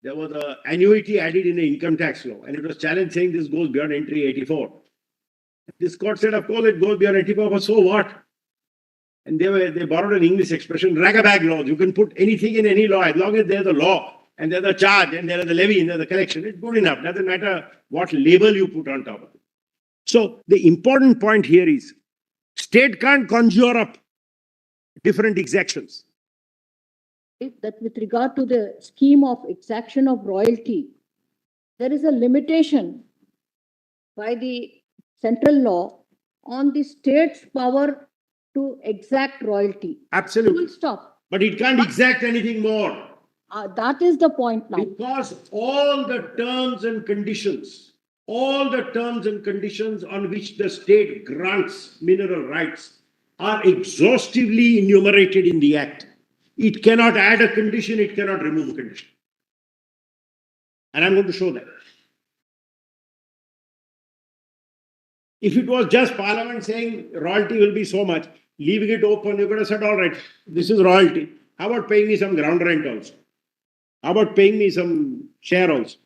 Speaker 2: there was an annuity added in the income tax law, and it was challenged saying this goes beyond entry 84. This court said, of course, it goes beyond 84, but so what? And they borrowed an English expression, ragabag laws. You can put anything in any law as long as there's a law and there's a charge and there's a levy and there's a collection. It's good enough. Doesn't matter what label you put on top of it. So the important point here is state can't conjure up different exactions.
Speaker 5: that with regard to the scheme of exaction of royalty, there is a limitation by the central law on the state's power to exact royalty.
Speaker 2: Absolutely.
Speaker 5: Full stop.
Speaker 2: But it can't exact anything more.
Speaker 5: That is the point now.
Speaker 2: Because all the terms and conditions on which the state grants mineral rights are exhaustively enumerated in the Act. It cannot add a condition, it cannot remove a condition. And I'm going to show that. If it was just Parliament saying royalty will be so much, leaving it open, you could have said, all right, this is royalty. How about paying me some ground rent also? How about paying me some share also?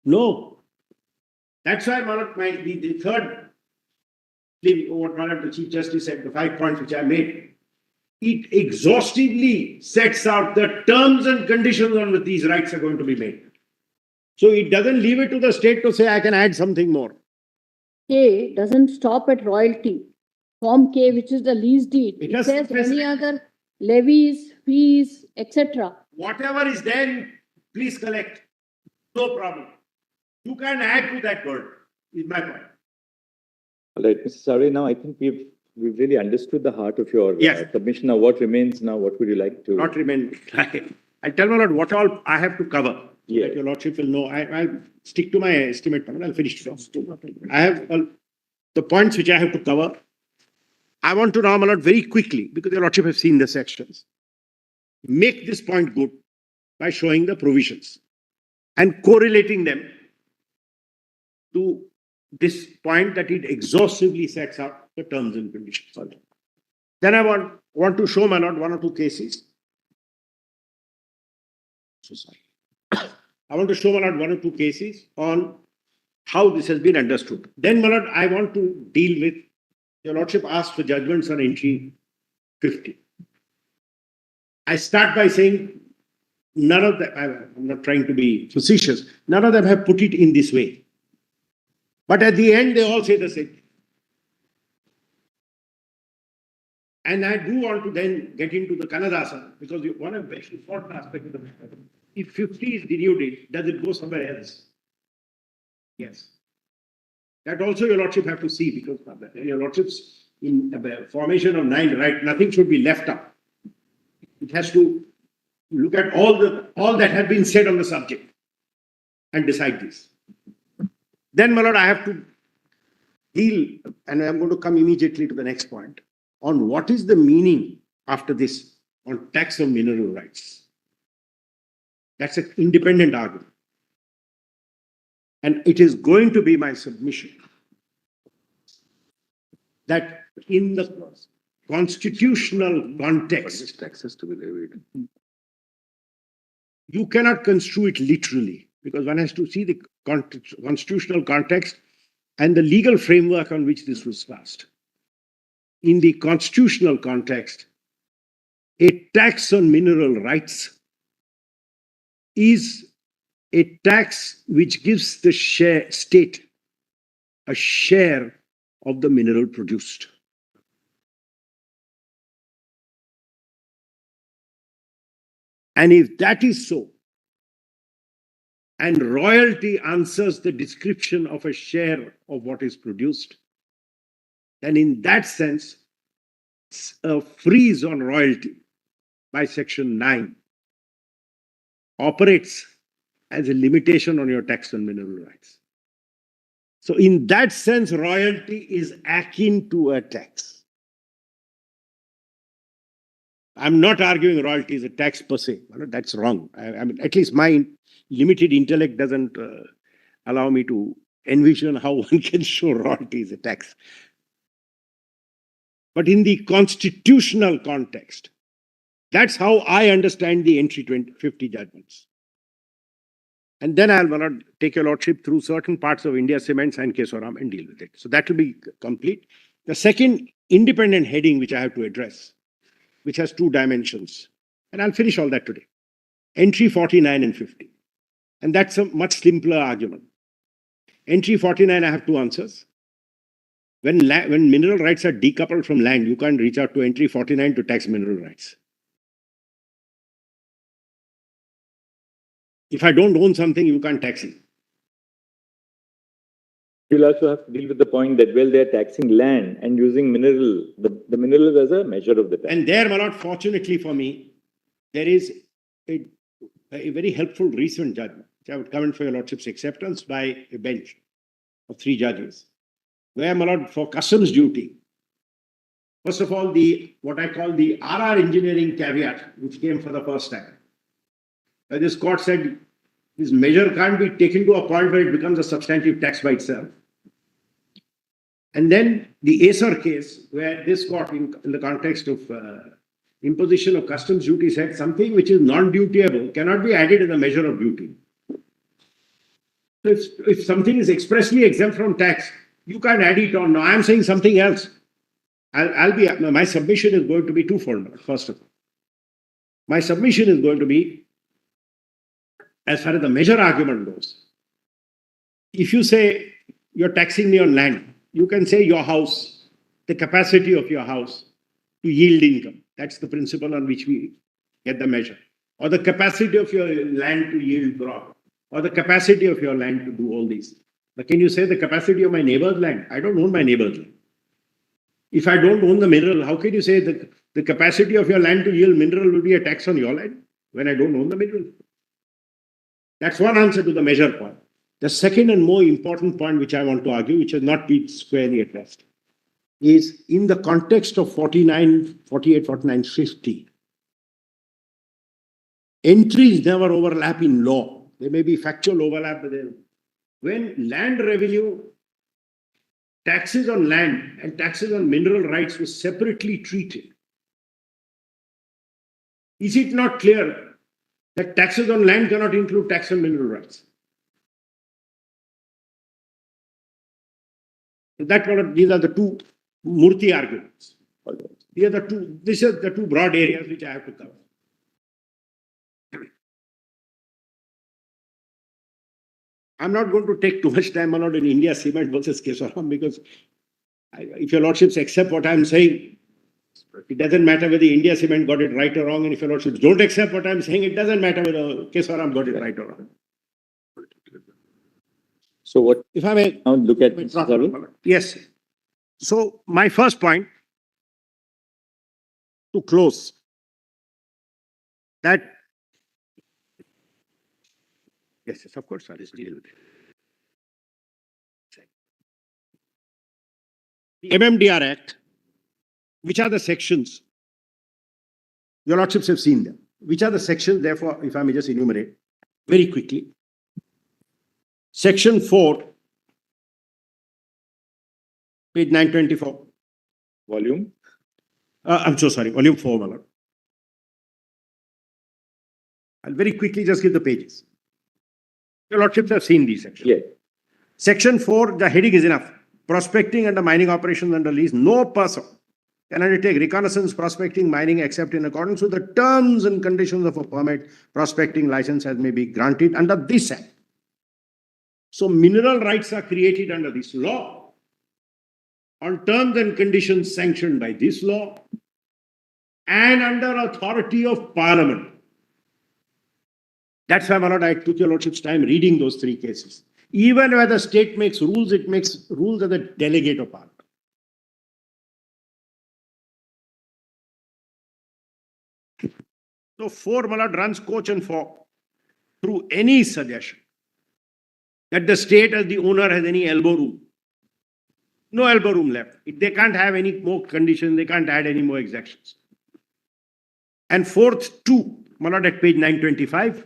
Speaker 2: No. That's why the third, what one of the Chief Justice said, the 5 points which I made, it exhaustively sets out the terms and conditions on which these rights are going to be made. So it doesn't leave it to the state to say, I can add something more.
Speaker 5: K doesn't stop at royalty. Form K, which is the lease deed,
Speaker 2: It
Speaker 5: it
Speaker 2: has
Speaker 5: says
Speaker 2: specific-
Speaker 5: any other levies, fees, etc.
Speaker 2: Whatever is there, please collect. No problem. You can add to that word, is my point.
Speaker 1: All right, Mr. Sare, now I think we've really understood the heart of your
Speaker 2: Yes.
Speaker 1: submission. Now, what remains now? What would you like to?
Speaker 2: Not remain. I tell my lord what all I have to cover. So
Speaker 1: Yeah.
Speaker 2: that your lordship will know. I'll stick to my estimate. I'll finish first. I have the points which I have to cover. I want to now, my lord, very quickly, because your lordship has seen the sections, make this point good by showing the provisions and correlating them to this point that it exhaustively sets out the terms and conditions. Then I want to show, my lord, 1 or 2 cases. So sorry. I want to show, my lord, 1 or 2 cases on how this has been understood. Then, my lord, I want to deal with, your lordship asked for judgments on entry 50. I start by saying none of them, I'm not trying to be facetious, none of them have put it in this way. But at the end, they all say the same. And I do want to then get into the Kannadasa, because one of the very important aspects of the matter, if 50 is denuded, does it go somewhere else? Yes. That also your lordship have to see, because your lordship's in the formation of 9, right, nothing should be left up. It has to look at all that has been said on the subject and decide this. Then, my lord, I have to deal, and I'm going to come immediately to the next point, on what is the meaning after this on tax on mineral rights. That's an independent argument. And it is going to be my submission that in the constitutional context,
Speaker 3: Taxes to be levied.
Speaker 2: you cannot construe it literally, because one has to see the constitutional context and the legal framework on which this was passed. In the constitutional context, a tax on mineral rights is a tax which gives the state a share of the mineral produced. And if that is so, and royalty answers the description of a share of what is produced, then in that sense, a freeze on royalty by Section 9 operates as a limitation on your tax on mineral rights. So in that sense, royalty is akin to a tax. I'm not arguing royalty is a tax per se. That's wrong. I mean, at least my limited intellect doesn't allow me to envision how one can show royalty is a tax. But in the constitutional context, that's how I understand the entry 50 judgments. And then I'll take your lordship through certain parts of India Cements and Kesoram and deal with it. So that will be complete. The second independent heading which I have to address, which has 2 dimensions, and I'll finish all that today. Entry 49 and 50. And that's a much simpler argument. Entry 49, I have 2 answers. When mineral rights are decoupled from land, you can't reach out to entry 49 to tax mineral rights. If I don't own something, you can't tax it.
Speaker 1: You'll also have to deal with the point that, well, they're taxing land and using the minerals as a measure of the tax.
Speaker 2: And there, my lord, fortunately for me, there is a very helpful recent judgment, which I would comment for your lordship's acceptance by a bench of 3 judges, where, my lord, for customs duty, first of all, what I call the RR engineering caveat, which came for the first time. This court said, This measure can't be taken to a point where it becomes a substantive tax by itself. And then the Acer case, where this court, in the context of imposition of customs duty, said something which is non-dutiable cannot be added as a measure of duty. So if something is expressly exempt from tax, you can't add it on. Now I'm saying something else. My submission is going to be twofold. First of all, my submission is going to be, as far as the measure argument goes, if you say you're taxing me on land, you can say your house, the capacity of your house to yield income. That's the principle on which we get the measure. Or the capacity of your land to yield crop. Or the capacity of your land to do all these. But can you say the capacity of my neighbor's land? I don't own my neighbor's land. If I don't own the mineral, how can you say that the capacity of your land to yield mineral will be a tax on your land when I don't own the mineral? That's one answer to the measure point. The second and more important point which I want to argue, which has not been squarely addressed, is in the context of 49, 48, 49, 50. Entries never overlap in law. There may be factual overlap, but when land revenue, taxes on land and taxes on mineral rights were separately treated, is it not clear that taxes on land cannot include tax on mineral rights? These are the two Murthy arguments. These are the two broad areas which I have to cover. I'm not going to take too much time on India Cement versus Kesoram, because if your lordships accept what I'm saying, it doesn't matter whether India Cement got it right or wrong, and if your lordships don't accept what I'm saying, it doesn't matter whether Kesoram got it right or wrong.
Speaker 1: So what,
Speaker 2: If I may
Speaker 1: now look at,
Speaker 2: yes. So my first point, to close, that yes, of course, I'll deal with it. The MMDR Act, which are the sections? Your lordships have seen them. Which are the sections, therefore, if I may just enumerate very quickly. Section 4, page 924.
Speaker 1: volume?
Speaker 2: I'm so sorry, volume 4, my lord. I'll very quickly just give the pages. Your lordships have seen these sections.
Speaker 1: Yeah.
Speaker 2: Section 4, the heading is enough. Prospecting and mining operations under lease. No person can undertake reconnaissance, prospecting, mining, except in accordance with the terms and conditions of a permit, prospecting license as may be granted under this act. So mineral rights are created under this law, on terms and conditions sanctioned by this law, and under authority of Parliament. That's why, my lord, I took your lordship's time reading those three cases. Even where the state makes rules, it makes rules as a delegate of Parliament. So 4, my lord, runs coach and 4 through any suggestion that the state as the owner has any elbow room. No elbow room left. They can't have any more conditions. They can't add any more exactions. And 4th, 2, my lord, at page 925.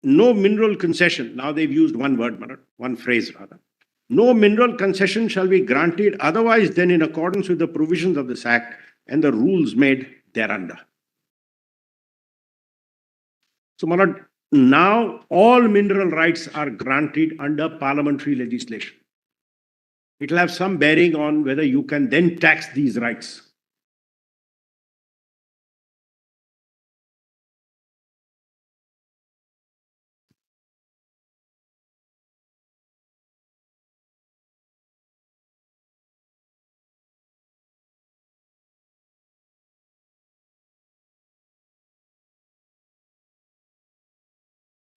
Speaker 2: No mineral concession. Now they've used one word, my lord, one phrase rather. No mineral concession shall be granted otherwise than in accordance with the provisions of this act and the rules made thereunder. So, my lord, now all mineral rights are granted under parliamentary legislation. It will have some bearing on whether you can then tax these rights.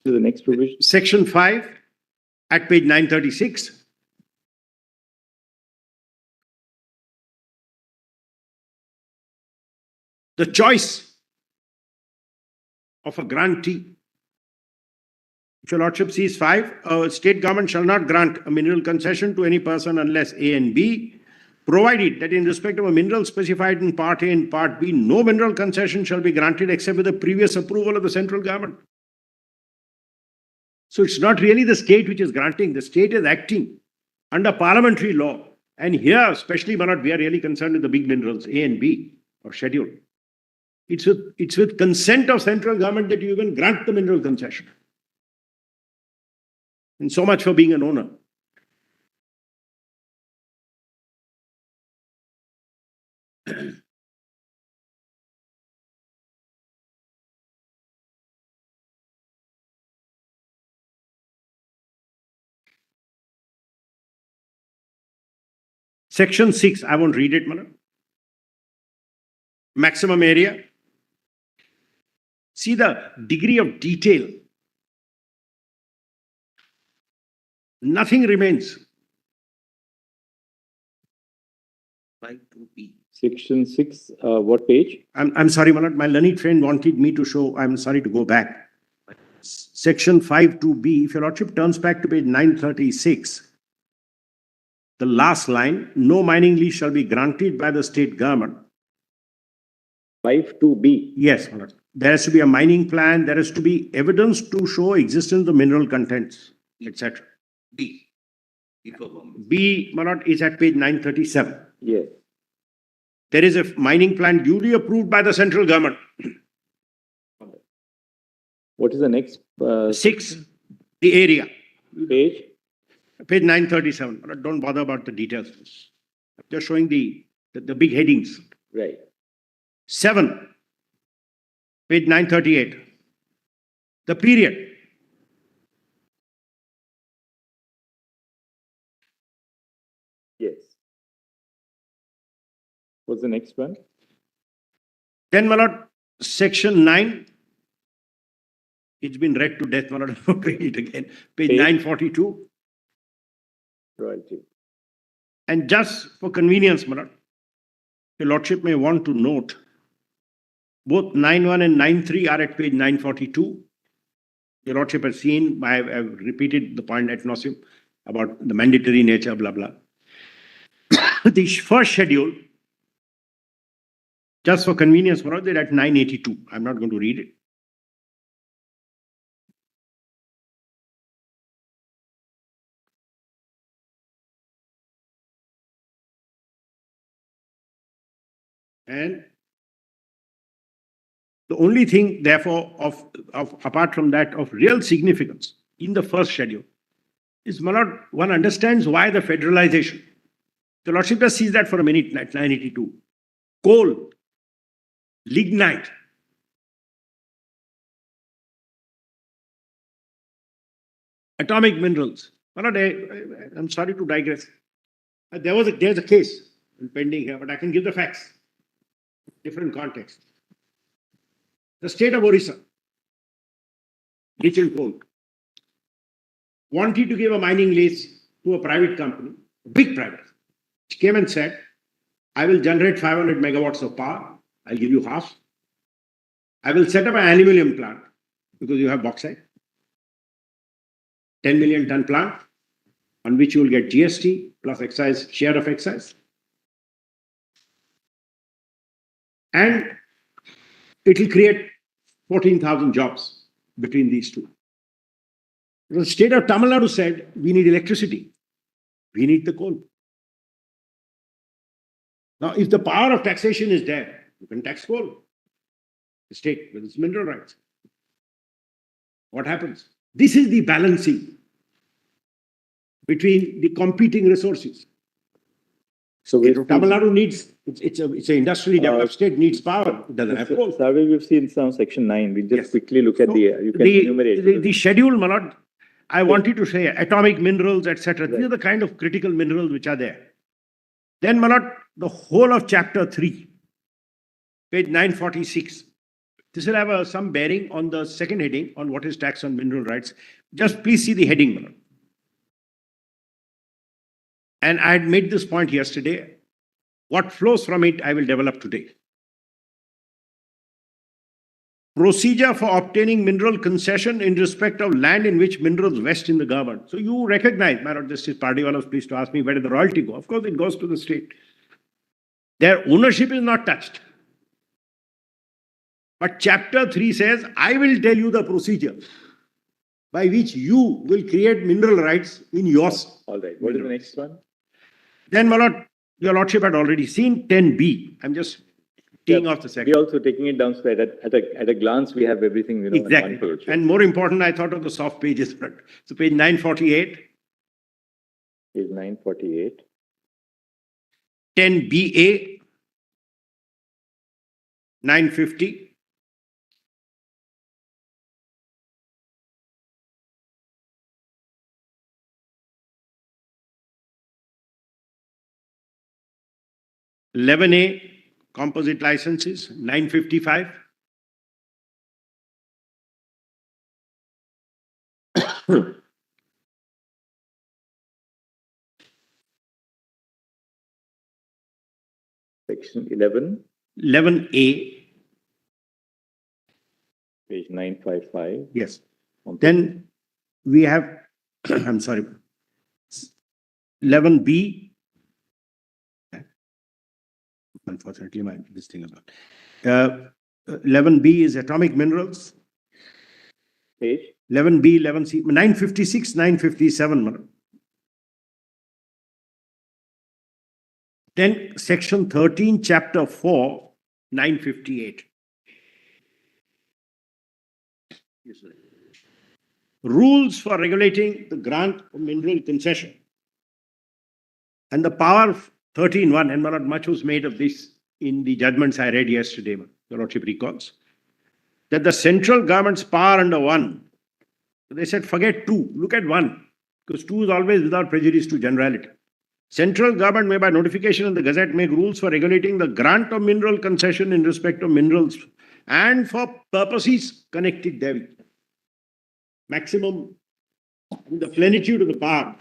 Speaker 1: To the next provision.
Speaker 2: Section 5 at page 936. The choice of a grantee If your lordship sees 5, a state government shall not grant a mineral concession to any person unless A and B, provided that in respect of a mineral specified in Part A and Part B, no mineral concession shall be granted except with the previous approval of the central government. So it's not really the state which is granting, the state is acting under parliamentary law. And here, especially, Manoj, we are really concerned with the big minerals, A and B, or schedule. It's with consent of central government that you even grant the mineral concession. And so much for being an owner. Section 6, I won't read it, Manoj. Maximum area. See the degree of detail. Nothing remains.
Speaker 7: 5(2)(b).
Speaker 1: Section 6, what page?
Speaker 2: I'm sorry, Manoj, my learned friend wanted me to show, I'm sorry to go back. Section 5(2)(b), if your lordship turns back to page 936, the last line, no mining lease shall be granted by the state government.
Speaker 1: 5(2)(b).
Speaker 2: Yes, Manoj. There has to be a mining plan, there has to be evidence to show existence of mineral contents, etc.
Speaker 7: B.
Speaker 2: B, Manoj, is at page 937.
Speaker 1: Yes.
Speaker 2: There is a mining plan duly approved by the central government.
Speaker 1: What is the next
Speaker 2: 6, the area.
Speaker 1: page?
Speaker 2: Page 937. Manoj, don't bother about the details. I'm just showing the big headings.
Speaker 1: Right.
Speaker 2: 7, page 938. The period.
Speaker 1: Yes. What's the next one?
Speaker 2: Then, Manoj, section 9. It's been read to death, Manoj. I won't read it again. Page 942.
Speaker 1: Royalty.
Speaker 2: And just for convenience, Manoj, your lordship may want to note both 9.1 and 9.3 are at page 942. Your lordship has seen, I've repeated the point ad nauseum about the mandatory nature, blah, blah. The first schedule, just for convenience, Manoj, they're at 982. I'm not going to read it. And the only thing, therefore, of apart from that, of real significance in the first schedule is one understands why the federalization. The lordship just sees that for a minute, 982. Coal, lignite, atomic minerals. I'm sorry to digress. There's a case pending here, but I can give the facts. Different context. The state of Orissa, rich in coal, wanted to give a mining lease to a private company, big private, which came and said, I will generate 500 megawatts of power. I'll give you half. I will set up an aluminum plant because you have bauxite. 10 million ton plant on which you will get GST plus excise, share of excise. And it will create 14,000 jobs between these two. The state of Tamil Nadu said, we need electricity. We need the coal. Now, if the power of taxation is there, you can tax coal. The state with its mineral rights. What happens? This is the balancing between the competing resources.
Speaker 1: So
Speaker 2: Tamil Nadu needs, it's an industrially developed state, needs power. It doesn't have coal.
Speaker 1: Survey we've seen some section 9. We just quickly look at you can
Speaker 2: the,
Speaker 1: enumerate.
Speaker 2: the schedule, Manoj, I wanted to say atomic minerals, etc. These are the kind of critical minerals which are there. Then, Manoj, the whole of chapter 3, page 946. This will have some bearing on the second heading on what is tax on mineral rights. Just please see the heading, Manoj. And I had made this point yesterday. What flows from it, I will develop today. procedure for obtaining mineral concession in respect of land in which minerals vest in the government. So you recognize, my Lord Justice Pardiwala was pleased to ask me, where did the royalty go? Of course, it goes to the state. Their ownership is not touched. But chapter 3 says, I will tell you the procedure by which you will create mineral rights in yours.
Speaker 1: All right. What is the next one?
Speaker 2: Then, my Lord, your Lordship had already seen 10B. I'm just teeing off the section.
Speaker 1: We're also taking it down so that at a glance, we have everything, you know,
Speaker 2: Exactly.
Speaker 1: in one page.
Speaker 2: And more important, I thought of the soft pages. So page 948,
Speaker 1: Page 948.
Speaker 2: 10BA, 950, (11A) composite licenses, 955.
Speaker 1: Section 11,
Speaker 2: 11A,
Speaker 1: page 955.
Speaker 2: yes. Then we have, I'm sorry, 11B. Unfortunately, this thing is not. 11B is atomic minerals.
Speaker 1: Page
Speaker 2: 11B, 11C, 956, 957. Madam. Then section 13, chapter 4, 958. Yes, sir. Rules for regulating the grant of mineral concession. And the power of 13.1, and not much was made of this in the judgments I read yesterday, Your Lordship recalls, that the central government's power under 1, they said forget 2, look at 1, because 2 is always without prejudice to generality. Central government may by notification in the Gazette make rules for regulating the grant of mineral concession in respect of minerals and for purposes connected therewith. Maximum, the plenitude of the power.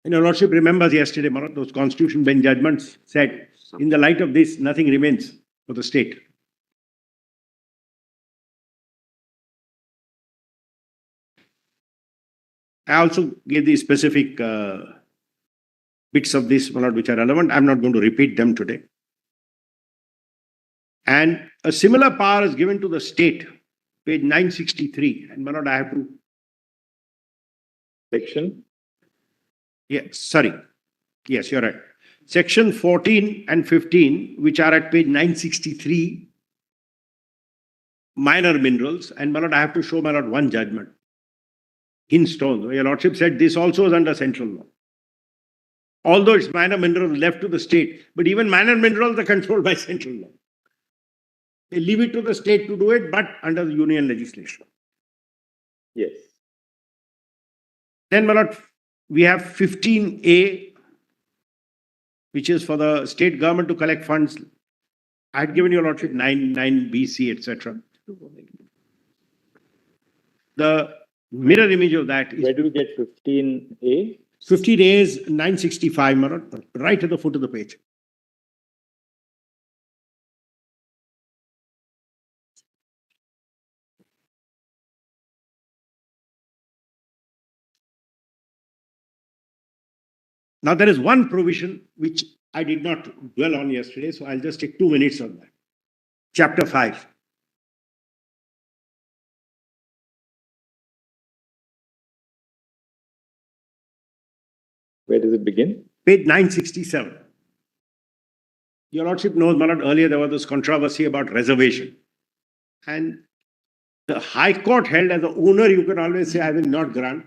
Speaker 2: And Your Lordship remembers yesterday, those Constitution Bench judgments said, in the light of this, nothing remains for the state. I also gave the specific bits of this, which are relevant. I'm not going to repeat them today. And a similar power is given to the state, page 963. And I have to.
Speaker 1: section.
Speaker 2: Yes, sorry. Yes, you're right. Section 14 and 15, which are at page 963, minor minerals. And I have to show one judgment in stone. Your Lordship said this also is under central law. Although it's minor minerals left to the state, but even minor minerals are controlled by central law. They leave it to the state to do it, but under the union legislation.
Speaker 1: Yes.
Speaker 2: Then, we have 15A, which is for the state government to collect funds. I had given Your Lordship 9BC, etc. The mirror image of that is.
Speaker 1: Where do we get 15A?
Speaker 2: 15A is 965, right at the foot of the page. Now, there is one provision which I did not dwell on yesterday, so I'll just take 2 minutes on that. Chapter 5.
Speaker 1: Where does it begin?
Speaker 2: Page 967. Your Lordship knows, earlier there was this controversy about reservation. And the High Court held as an owner, you can always say, I will not grant.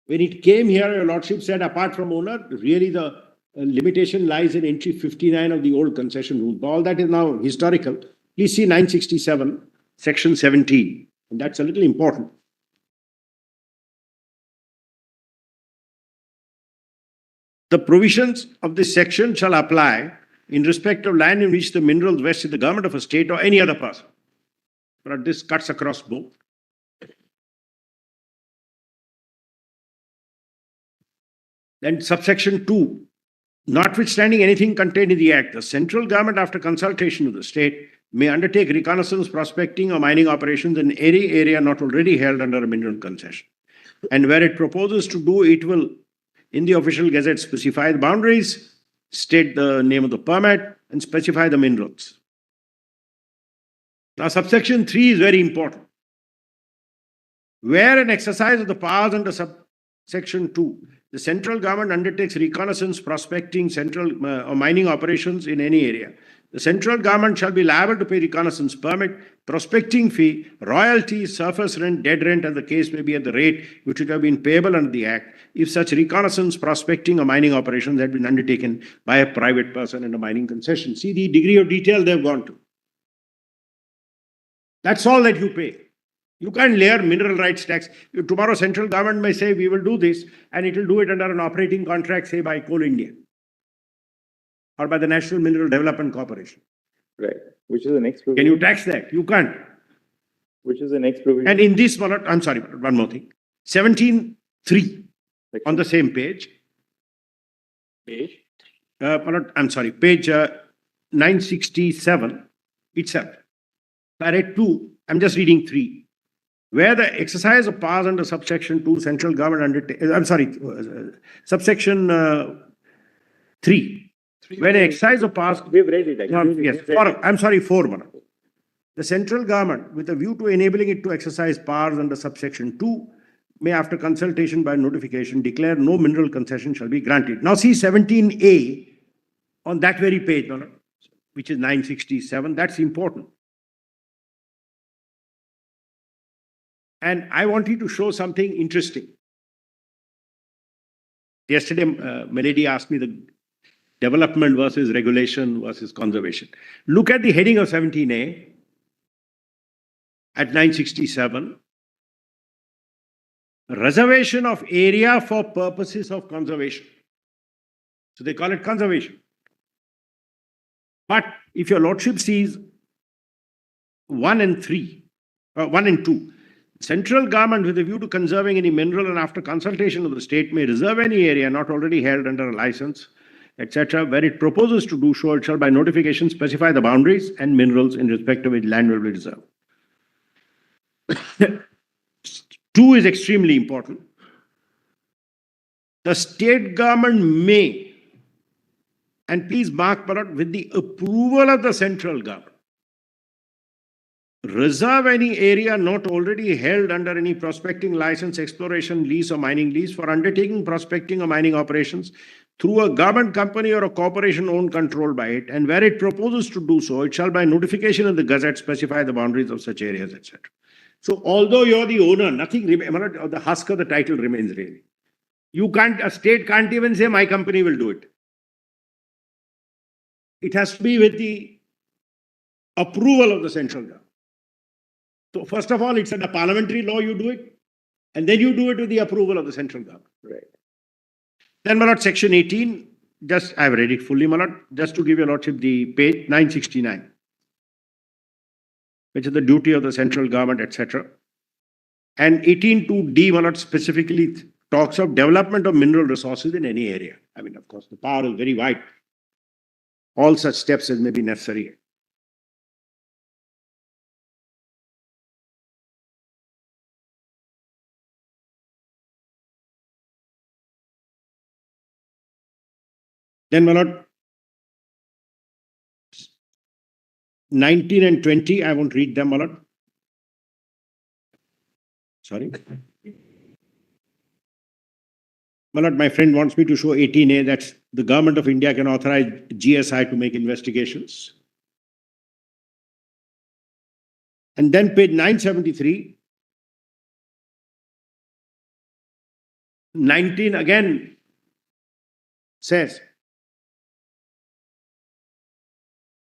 Speaker 2: When it came here, Your Lordship said, apart from owner, really the limitation lies in entry 59 of the old concession rule. But all that is now historical. Please see 967, section 17. And that's a little important. The provisions of this section shall apply in respect of land in which the minerals vest in the government of a state or any other person. But this cuts across both. Then subsection 2, notwithstanding anything contained in the Act, the central government, after consultation with the state, may undertake reconnaissance, prospecting, or mining operations in any area not already held under a mineral concession. And where it proposes to do, it will, in the official gazette, specify the boundaries, state the name of the permit, and specify the minerals. Now, subsection 3 is very important. Where an exercise of the powers under subsection 2, the central government undertakes reconnaissance, prospecting, or mining operations in any area, the central government shall be liable to pay reconnaissance permit, prospecting fee, royalties, surface rent, dead rent, as the case may be, at the rate which would have been payable under the Act if such reconnaissance, prospecting, or mining operations had been undertaken by a private person in a mining concession. See the degree of detail they've gone to. That's all that you pay. You can't layer mineral rights tax. Tomorrow, central government may say, we will do this, and it will do it under an operating contract, say, by Coal India or by the National Mineral Development Corporation.
Speaker 1: Right. Which is the next provision?
Speaker 2: Can you tax that? You can't.
Speaker 1: Which is the next provision?
Speaker 2: And in this, I'm sorry, one more thing. 17.3 on the same page.
Speaker 1: Page?
Speaker 2: I'm sorry, page 967 itself. Parrot 2, I'm just reading 3. Where the exercise of powers under subsection 2, central government subsection 3. When an exercise of powers...
Speaker 1: We've read it actually.
Speaker 2: Yes, 4. The central government, with a view to enabling it to exercise powers under subsection 2, may, after consultation by notification, declare no mineral concession shall be granted. Now see 17A on that very page, which is 967. That's important. And I want you to show something interesting. Yesterday, Melody asked me the development versus regulation versus conservation. Look at the heading of 17A at 967. Reservation of area for purposes of conservation. So they call it conservation. But if your lordship sees 1 and 2, central government, with a view to conserving any mineral and after consultation of the state, may reserve any area not already held under a license, etc. Where it proposes to do so, it shall by notification specify the boundaries and minerals in respect of which land will be reserved. 2 is extremely important. The state government may, and please mark, with the approval of the central government, reserve any area not already held under any prospecting license, exploration lease, or mining lease for undertaking prospecting or mining operations through a government company or a corporation owned, controlled by it, and where it proposes to do so, it shall by notification in the Gazette specify the boundaries of such areas, etc. So although you're the owner, nothing remains, the husk of the title remains really. You can't, a state can't even say my company will do it. It has to be with the approval of the central government. So first of all, it's under parliamentary law you do it, and then you do it with the approval of the central government.
Speaker 1: Right.
Speaker 2: Then, my lord, section 18, just I've read it fully, my lord, just to give your lordship the page 969, which is the duty of the central government, etc. And 18.2D, my lord, specifically talks of development of mineral resources in any area. I mean, of course, the power is very wide. All such steps as may be necessary. Then, my lord, 19 and 20, I won't read them, my lord. Sorry. My lord, my friend wants me to show 18A, that's the government of India can authorize GSI to make investigations. And then page 973, 19 again says,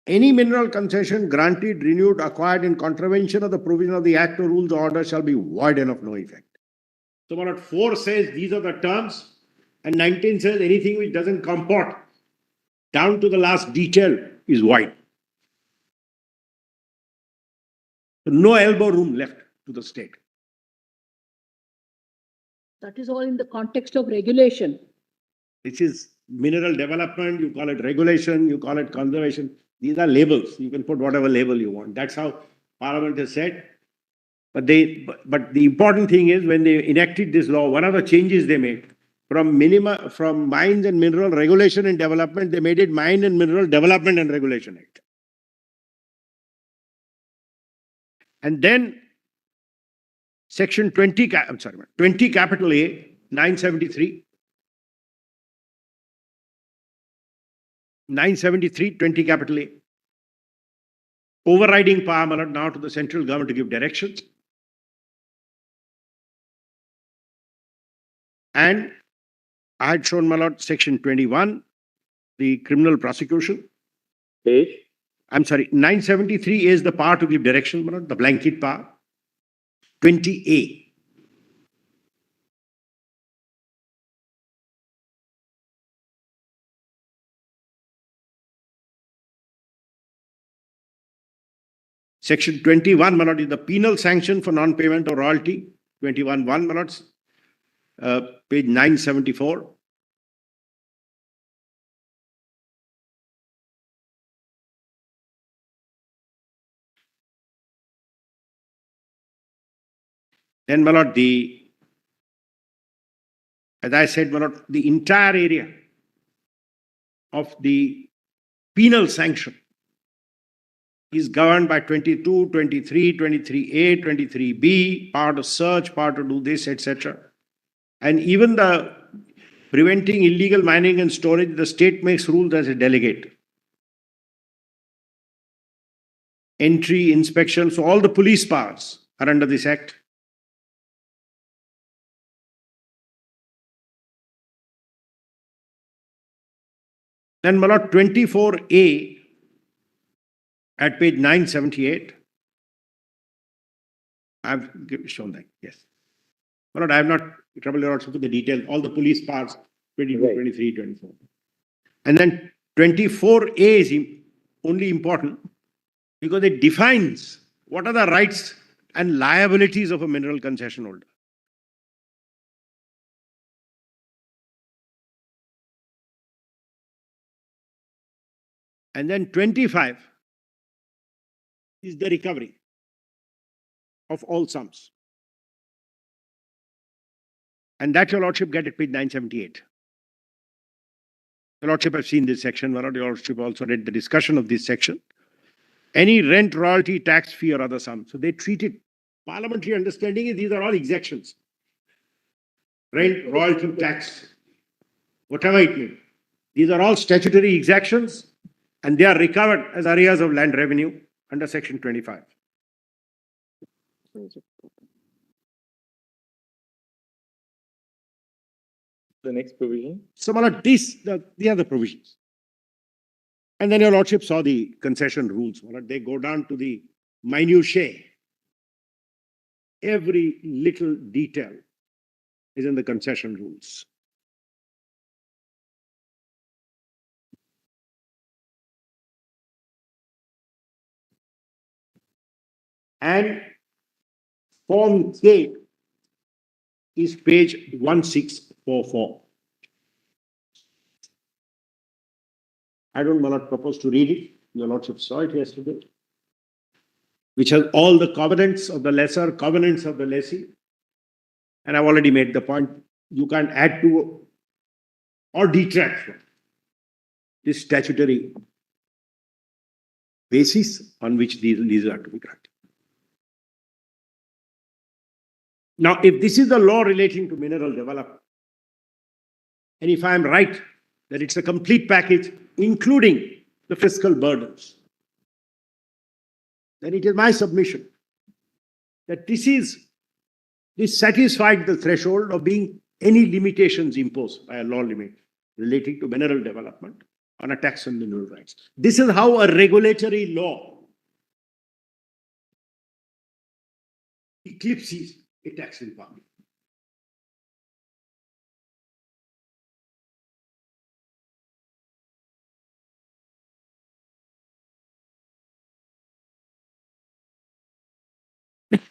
Speaker 2: any mineral concession granted, renewed, acquired in contravention of the provision of the Act or rules or order shall be void and of no effect. So, my lord, 4 says these are the terms, and 19 says anything which doesn't comport down to the last detail is void. So no elbow room left to the state.
Speaker 5: That is all in the context of regulation.
Speaker 2: This is mineral development, you call it regulation, you call it conservation. These are labels. You can put whatever label you want. That's how Parliament has said. But the important thing is when they enacted this law, one of the changes they made from Mines and Mineral Regulation and Development, they made it Mine and Mineral Development and Regulation Act. And then Section 20 capital A, 973. 973, 20 capital A. Overriding power now to the central government to give directions. And I had shown Section 21, the criminal prosecution.
Speaker 1: Page?
Speaker 2: I'm sorry, 973 is the power to give direction, the blanket power. 20A. Section 21 is the penal sanction for non-payment of royalty. 21(1) page 974. Then as I said, the entire area of the penal sanction is governed by 22, 23, 23A, 23B, power to search, power to do this, etc. And even the preventing illegal mining and storage, the state makes rules as a delegate. Entry, inspection, so all the police powers are under this act. Then 24A at page 978. I've shown that, yes. I have not troubled you also with the details, all the police powers, 22, right. 23, 24. And then 24A is only important because it defines what are the rights and liabilities of a mineral concession holder. And then 25 is the recovery of all sums. And that your Lordship get at page 978. Your Lordship have seen this section, your Lordship also read the discussion of this section. Any rent, royalty, tax, fee or other sum. So they treat it, parliamentary understanding is these are all exactions. Rent, royalty, tax, whatever it may. These are all statutory exactions and they are recovered as areas of land revenue under section 25.
Speaker 1: The next provision?
Speaker 2: So, these are the provisions. And then your Lordship saw the concession rules. They go down to the minutiae. Every little detail is in the concession rules. And Form K is page 1644. I don't propose to read it. Your Lordship saw it yesterday. Which has all the covenants of the lesser, covenants of the lessee. And I've already made the point. You can't add to or detract from this statutory basis on which these leases are to be granted. Now, if this is the law relating to mineral development, and if I am right that it's a complete package, including the fiscal burdens, then it is my submission that this satisfied the threshold of being any limitations imposed by a law limit relating to mineral development on a tax on mineral rights. This is how a regulatory law eclipses a taxing power.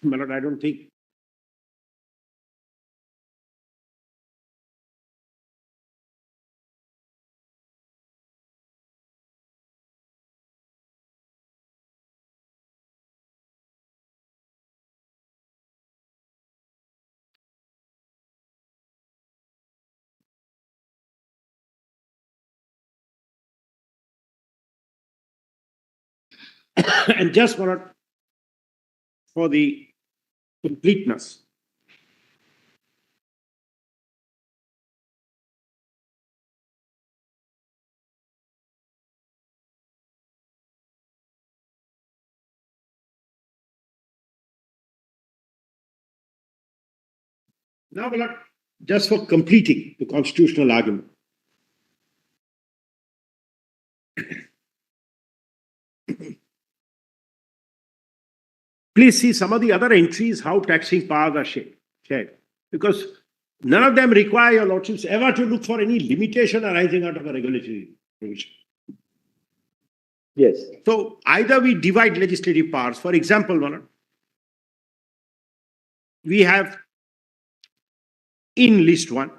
Speaker 2: My Lord, I don't think And just for the completeness, now, just for completing the constitutional argument, please see some of the other entries, how taxing powers are shared. Because none of them require your lordships ever to look for any limitation arising out of a regulatory provision.
Speaker 1: Yes.
Speaker 2: So either we divide legislative powers. For example, we have in list 1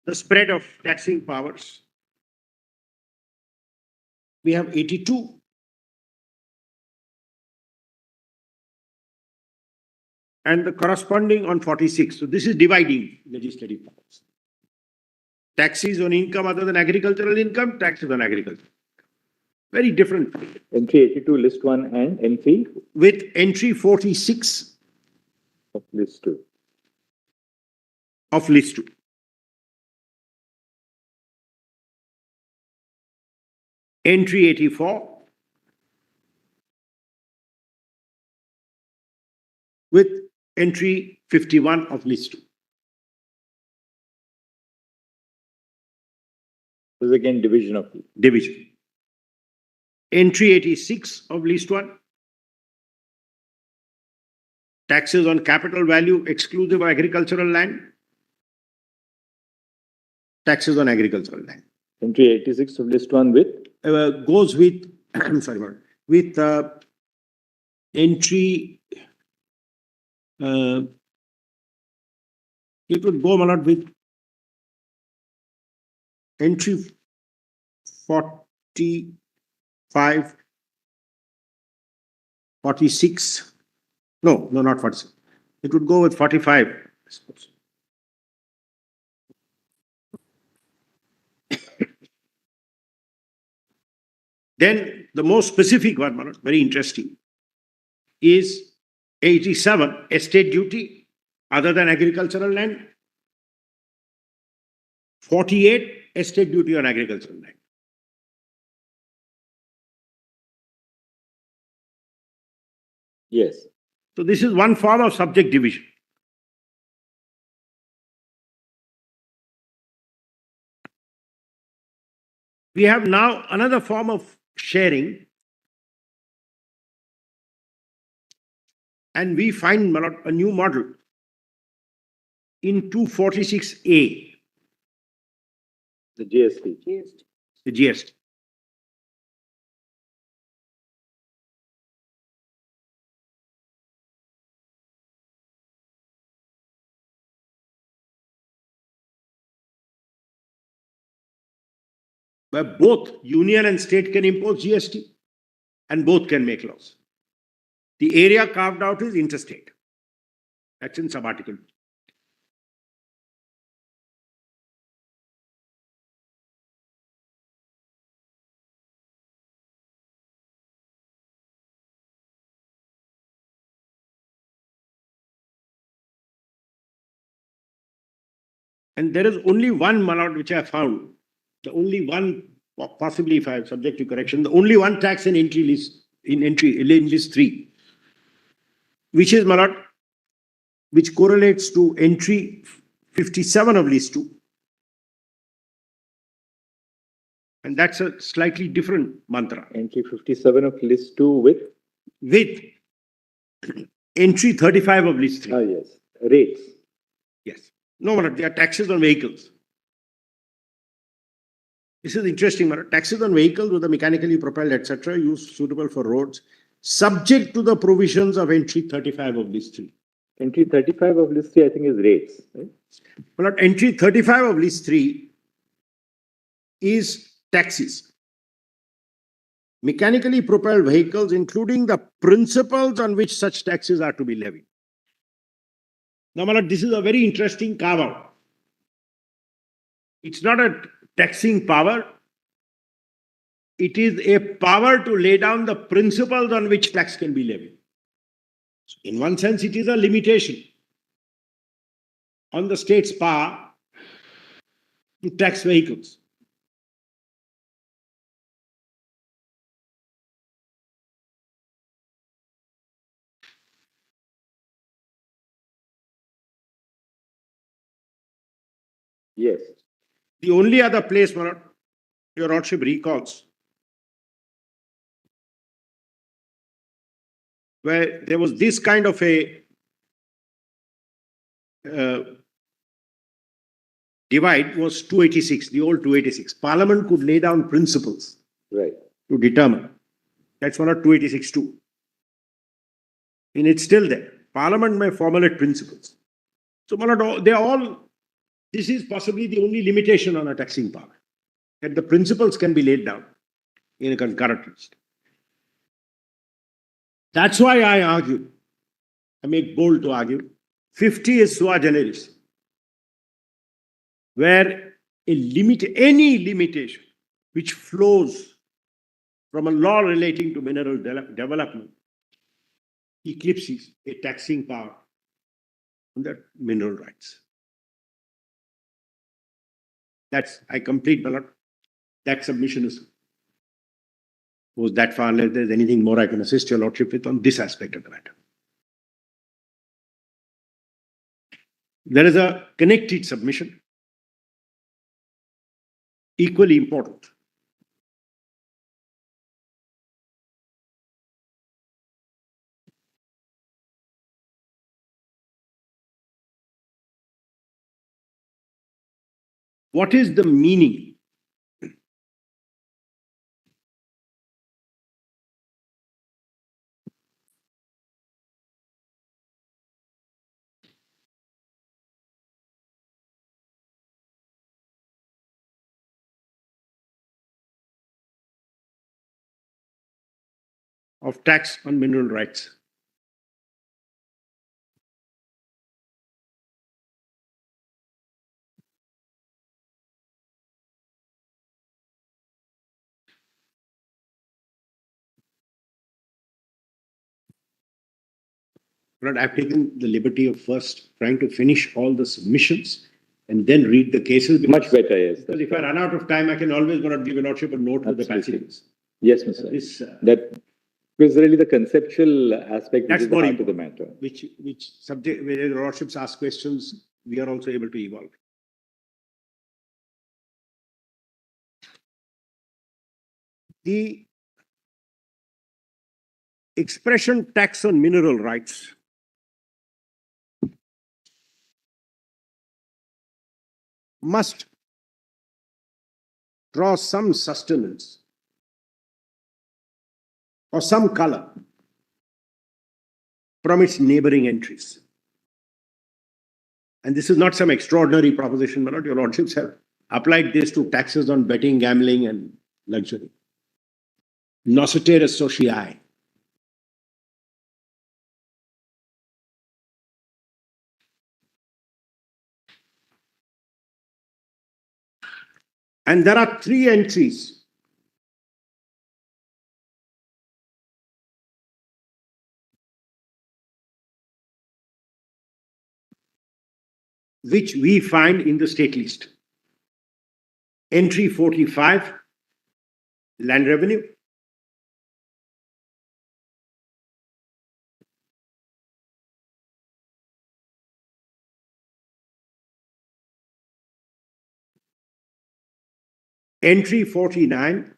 Speaker 2: the spread of taxing powers. We have 82. And the corresponding on 46. So this is dividing legislative powers. Taxes on income other than agricultural income, taxes on agriculture. Very different.
Speaker 1: Entry 82, list 1, and entry
Speaker 2: With entry 46
Speaker 1: of list 2.
Speaker 2: of list 2. Entry 84 with entry 51 of list 2.
Speaker 1: This is again division of
Speaker 2: Division. Entry 86 of list 1. Taxes on capital value exclusive of agricultural land. Taxes on agricultural land.
Speaker 1: entry 86 of list 1 with
Speaker 2: Goes with, I'm sorry, with entry, it would go a lot with entry 45, 46. No, not 46. It would go with 45, I suppose. Then the most specific one, very interesting, is 87, estate duty other than agricultural land. 48, estate duty on agricultural land.
Speaker 1: yes.
Speaker 2: So this is one form of subject division. We have now another form of sharing, and we find a new model in 246A,
Speaker 1: The GST.
Speaker 2: the GST. Where both union and state can impose GST and both can make laws. The area carved out is interstate. That's in subarticle. And there is only one malad which I found. The only one, possibly if I am subject to correction, the only one tax in entry list, in list 3, which is malad, which correlates to entry 57 of list 2. And that's a slightly different mantra.
Speaker 1: Entry 57 of list 2 with?
Speaker 2: With entry 35 of list 3.
Speaker 1: Yes. Rates.
Speaker 2: Yes. No, malad, they are taxes on vehicles. This is interesting, malad. Taxes on vehicles with the mechanically propelled, etc., used suitable for roads, subject to the provisions of entry 35 of list 3.
Speaker 1: Entry 35 of list 3, I think, is rates. Right?
Speaker 2: Malad, entry 35 of list 3 is taxes. Mechanically propelled vehicles, including the principles on which such taxes are to be levied. Now, malad, this is a very interesting carve-out. It's not a taxing power, it is a power to lay down the principles on which tax can be levied. So in one sense, it is a limitation on the state's power to tax vehicles.
Speaker 1: Yes.
Speaker 2: The only other place where your lordship recalls where there was this kind of a divide was 286, the old 286. Parliament could lay down principles
Speaker 1: Right.
Speaker 2: to determine. That's one of 286.2. And it's still there. Parliament may formulate principles. So, my lord, they are all, this is possibly the only limitation on a taxing power, that the principles can be laid down in a concurrent list. That's why I argue, I make bold to argue, 50 is sua generis, where any limitation which flows from a law relating to mineral development eclipses a taxing power on the mineral rights. I complete, my lord. That submission was that far, unless there's anything more I can assist your lordship with on this aspect of the matter. There is a connected submission, equally important. What is the meaning of tax on mineral rights? But I've taken the liberty of first trying to finish all the submissions and then read the cases.
Speaker 1: Much better, yes.
Speaker 2: Because if I run out of time, I can always go and give your lordship a note with the
Speaker 1: Absolutely.
Speaker 2: passages.
Speaker 1: Yes, Mr.
Speaker 2: This,
Speaker 1: That was really the conceptual aspect, which
Speaker 2: That's
Speaker 1: is the
Speaker 2: more
Speaker 1: heart of the
Speaker 2: important.
Speaker 1: matter.
Speaker 2: which subject, where your lordships ask questions, we are also able to evolve. The expression tax on mineral rights must draw some sustenance or some color from its neighboring entries. And this is not some extraordinary proposition, my lord. Your lordships have applied this to taxes on betting, gambling, and luxury. Nocere socii. And there are three entries which we find in the state list. Entry 45, land revenue. Entry 49,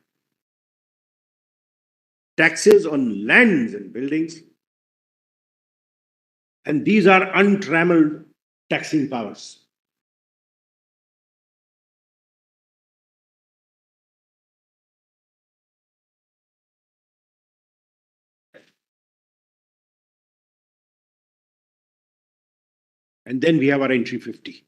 Speaker 2: taxes on lands and buildings. And these are untrammeled taxing powers. And then we have our entry 50.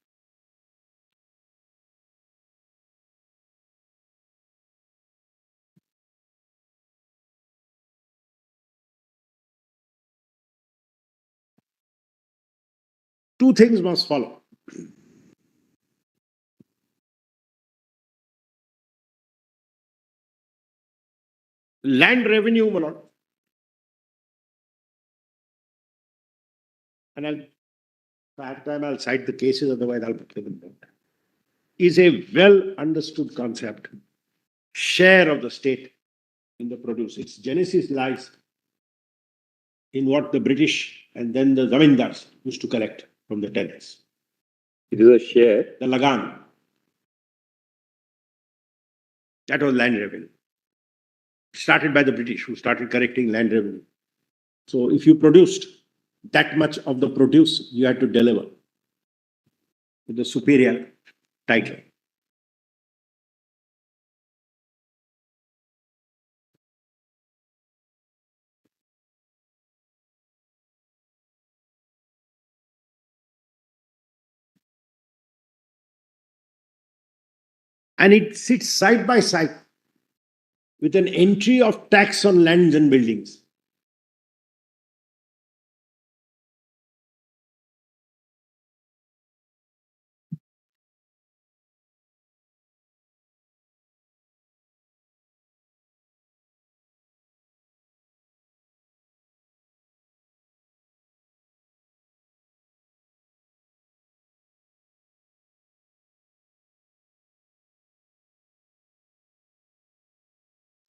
Speaker 2: Two things must follow. land revenue, my lord, and if I have time, I'll cite the cases, otherwise I'll put them in there, is a well understood concept. Share of the state in the produce. Its genesis lies in what the British and then the zamindars used to collect from the tenants.
Speaker 1: It is a share.
Speaker 2: The lagan. That was land revenue. Started by the British, who started collecting land revenue. So if you produced that much of the produce, you had to deliver with the superior title. And it sits side by side with an entry of tax on lands and buildings.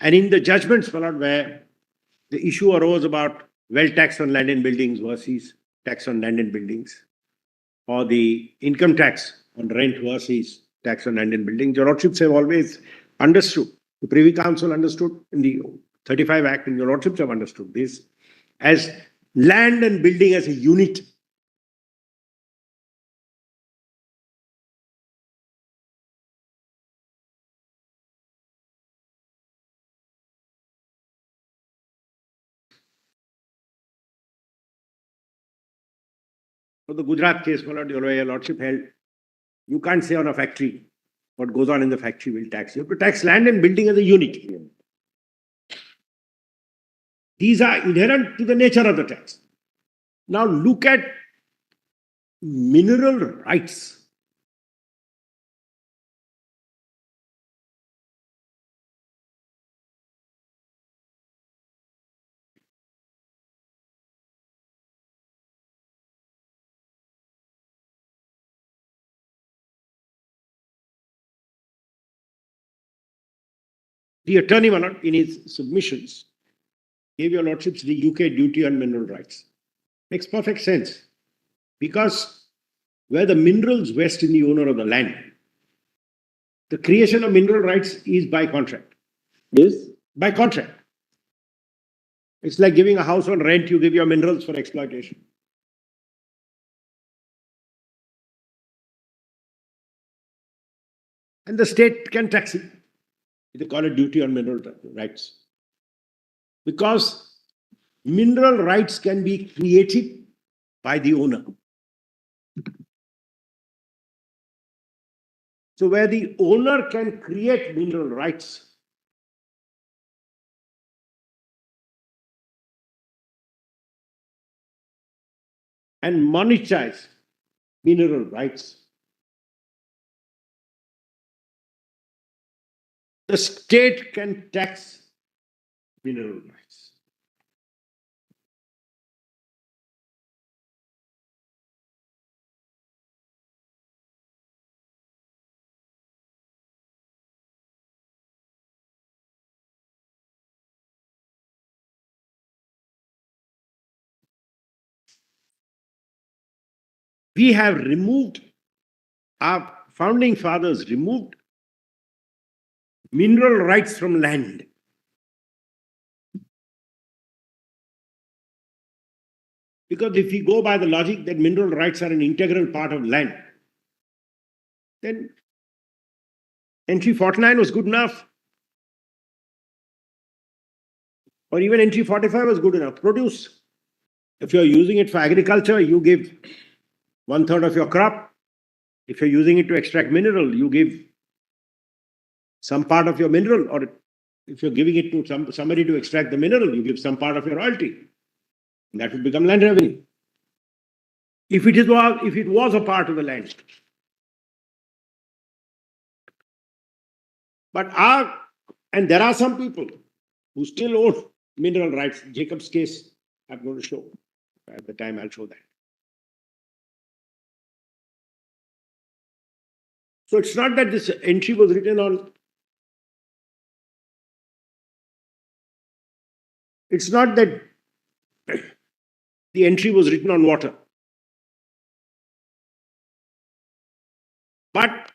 Speaker 2: And in the judgments, my lord, where the issue arose about wealth tax on land and buildings versus tax on land and buildings, or the income tax on rent versus tax on land and buildings, your lordships have always understood, the Privy Council understood in the 35 Act, and your lordships have understood this as land and building as a unit. For the Gujarat case, my lord, your lordship held, you can't say on a factory what goes on in the factory will tax. You have to tax land and building as a unit. These are inherent to the nature of the tax. Now look at mineral rights. The attorney, my lord, in his submissions, gave your lordships the UK duty on mineral rights. Makes perfect sense. Because where the minerals vest in the owner of the land, the creation of mineral rights is by contract.
Speaker 1: Yes.
Speaker 2: By contract. It's like giving a house on rent, you give your minerals for exploitation. And the state can tax it. They call it duty on mineral rights. Because mineral rights can be created by the owner. So where the owner can create mineral rights, and monetize mineral rights, the state can tax mineral rights. We have removed, our founding fathers removed mineral rights from land. Because if we go by the logic that mineral rights are an integral part of land, then entry 49 was good enough. Or even entry 45 was good enough. Produce. If you're using it for agriculture, you give 1/3 of your crop. If you're using it to extract mineral, you give some part of your mineral. Or if you're giving it to somebody to extract the mineral, you give some part of your royalty. And that would become land revenue. If it was a part of the land. And there are some people who still own mineral rights. Jacob's case, I'm going to show. At the time, I'll show that. So it's not that this entry was written on. It's not that the entry was written on water. But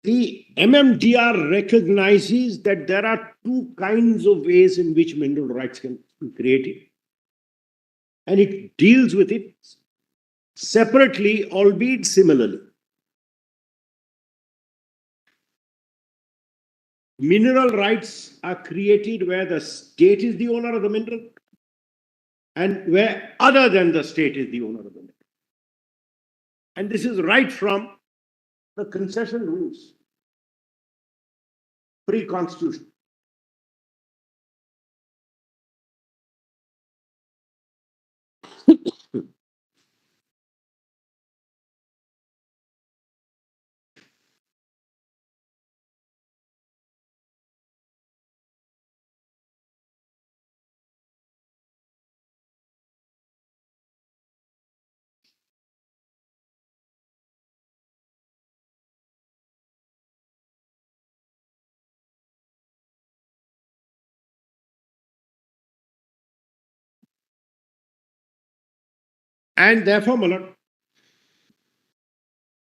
Speaker 2: the MMDR recognizes that there are two kinds of ways in which mineral rights can be created. And it deals with it separately, albeit similarly. Mineral rights are created where the state is the owner of the mineral and where other than the state is the owner of the mineral. And this is right from the concession rules, pre-constitution. And therefore, my lord,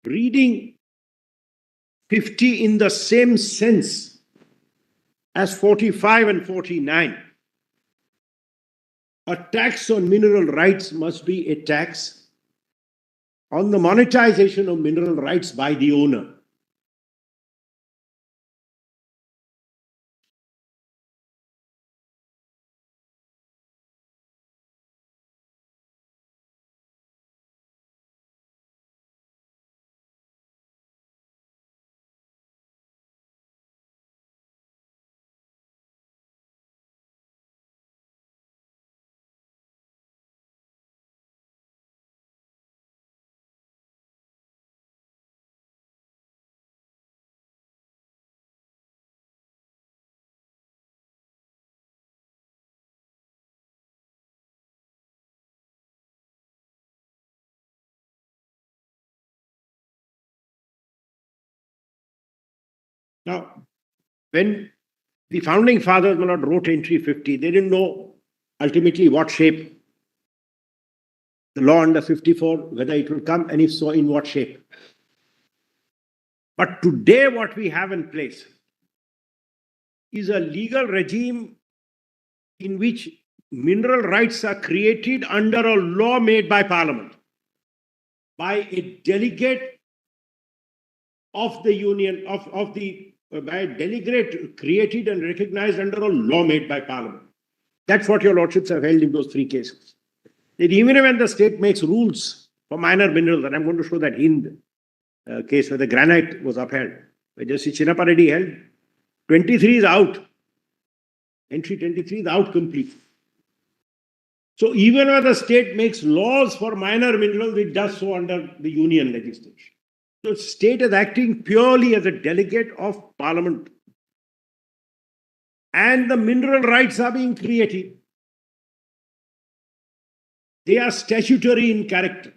Speaker 2: reading 50 in the same sense as 45 and 49, a tax on mineral rights must be a tax on the monetization of mineral rights by the owner. Now, when the founding fathers, my lord, wrote entry 50, they didn't know ultimately what shape the law under 54, whether it will come, and if so, in what shape. But today, what we have in place is a legal regime in which mineral rights are created under a law made by Parliament, by a delegate of the Union, by a delegate created and recognized under a law made by Parliament. That's what your lordships have held in those three cases. That even when the state makes rules for minor minerals, and I'm going to show that in the case where the granite was upheld, where Justice Chinnappa Reddy held, 23 is out. Entry 23 is out completely. So even when the state makes laws for minor minerals, it does so under the union legislation. So state is acting purely as a delegate of Parliament. And the mineral rights are being created. They are statutory in character.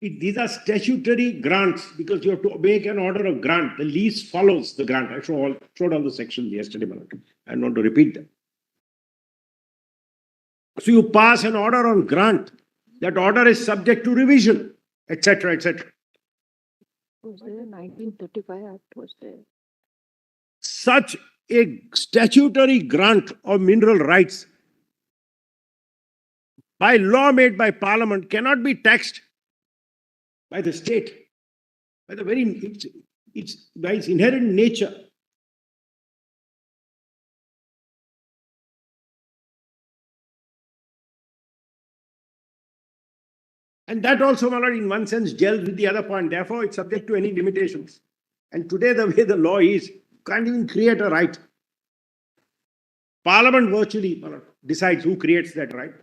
Speaker 2: These are statutory grants because you have to make an order of grant. The lease follows the grant. I showed all the sections yesterday, but I don't want to repeat them. So you pass an order on grant. That order is subject to revision, etc., etc.
Speaker 5: Was there 1935 Act was there?
Speaker 2: Such a statutory grant of mineral rights by law made by Parliament cannot be taxed by the state, by the very by its inherent nature. And that also, my lord, in one sense, gels with the other point. Therefore, it's subject to any limitations. And today, the way the law is, you can't even create a right. Parliament virtually, my lord, decides who creates that right.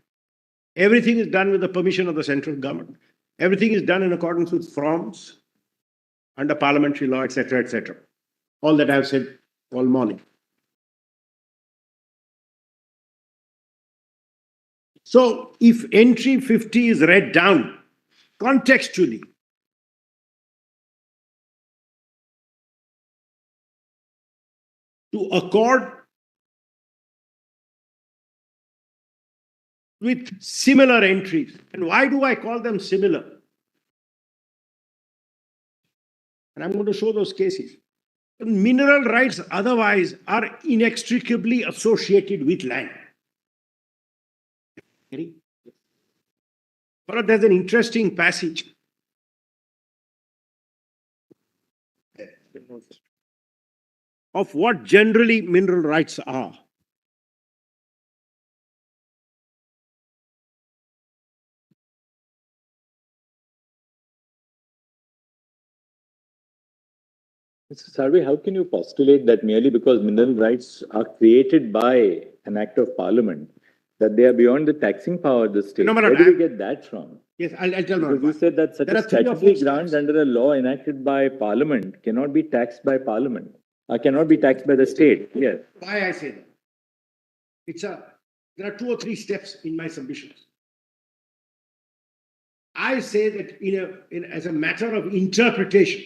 Speaker 2: Everything is done with the permission of the central government. Everything is done in accordance with forms. under parliamentary law, etc., etc. All that I've said all morning. So if entry 50 is read down contextually, to accord with similar entries. And why do I call them similar? And I'm going to show those cases. Mineral rights otherwise are inextricably associated with land. But there's an interesting passage of what generally mineral rights are.
Speaker 1: Mr. Sarve, how can you postulate that merely because mineral rights are created by an act of parliament, that they are beyond the taxing power of the state?
Speaker 2: No,
Speaker 1: Where do we get that from?
Speaker 2: Yes, I'll tell you.
Speaker 1: Because you said that such a statutory grant under a law enacted by parliament cannot be taxed by parliament, cannot be taxed by the state. Yes.
Speaker 2: Why I say that? There are 2 or 3 steps in my submissions. I say that as a matter of interpretation,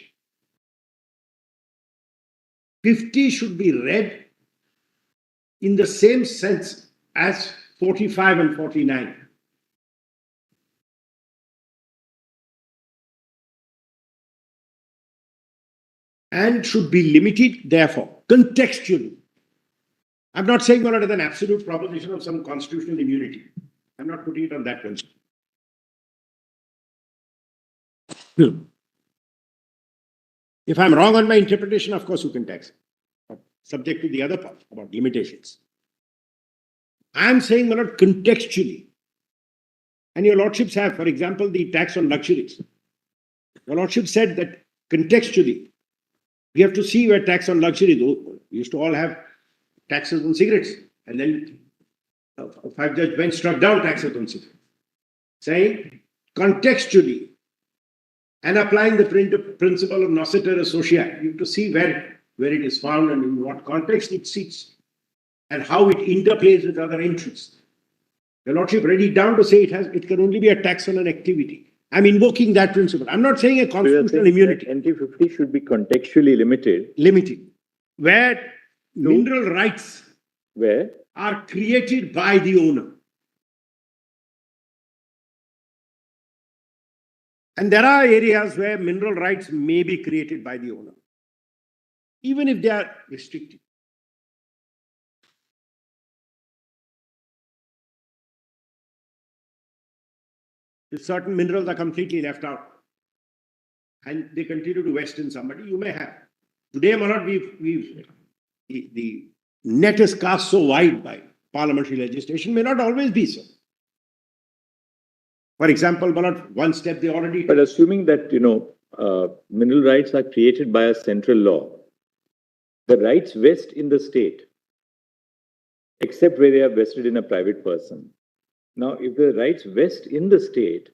Speaker 2: 50 should be read in the same sense as 45 and 49. And should be limited, therefore, contextually. I'm not saying that as an absolute proposition of some constitutional immunity. I'm not putting it on that principle. If I'm wrong on my interpretation, of course you can tax it, subject to the other part about limitations. I'm saying not contextually. And your lordships have, for example, the tax on luxuries. Your lordship said that contextually, we have to see where tax on luxuries. We used to all have taxes on cigarettes. And then a 5-judge bench struck down taxes on cigarettes, saying contextually, and applying the principle of nociter associat, you have to see where it is found and in what context it sits and how it interplays with other interests. The lordship read it down to say it can only be a tax on an activity. I'm invoking that principle. I'm not saying a constitutional immunity.
Speaker 1: NT50 should be contextually limited.
Speaker 2: Where mineral rights are created by the owner. And there are areas where mineral rights may be created by the owner, even if they are restricted. If certain minerals are completely left out and they continue to vest in somebody, you may have. Today, Malad, the net is cast so wide by parliamentary legislation, may not always be so. For example, Malad, one step they already...
Speaker 1: But assuming that, mineral rights are created by a central law, the rights vest in the state, except where they are vested in a private person. Now, if the rights vest in the state,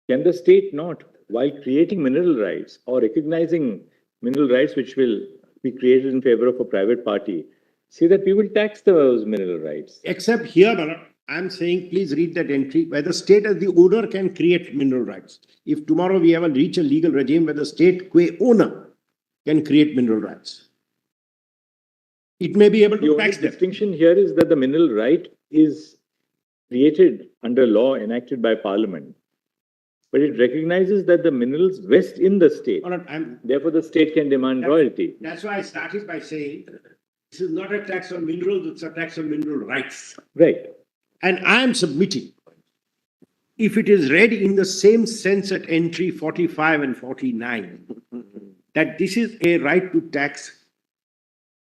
Speaker 1: can the state not, while creating mineral rights or recognizing mineral rights which will be created in favor of a private party, say that we will tax those mineral rights?
Speaker 2: Except here, Malad, I'm saying, please read that entry where the state as the owner can create mineral rights. If tomorrow we ever reach a legal regime where the state, qua owner, can create mineral rights, it may be able to tax them.
Speaker 1: The distinction here is that the mineral right is created under law enacted by parliament, but it recognizes that the minerals vest in the state. Therefore, the state can demand royalty.
Speaker 2: That's why I started by saying this is not a tax on minerals, it's a tax on mineral rights.
Speaker 1: Right.
Speaker 2: And I am submitting, if it is read in the same sense at entry 45 and 49, that this is a right to tax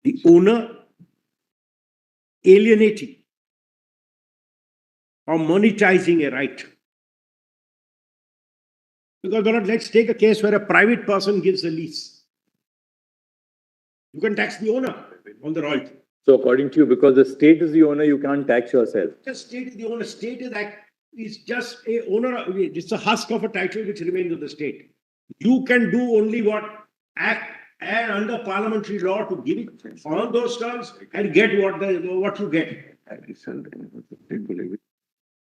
Speaker 2: the owner alienating or monetizing a right. Because let's take a case where a private person gives a lease. You can tax the owner on the royalty.
Speaker 1: So according to you, because the state is the owner, you can't tax yourself.
Speaker 2: The state is the owner. State is just a owner. It's a husk of a title which remains of the state. You can do only what act and under parliamentary law to give it on those terms and get what you get.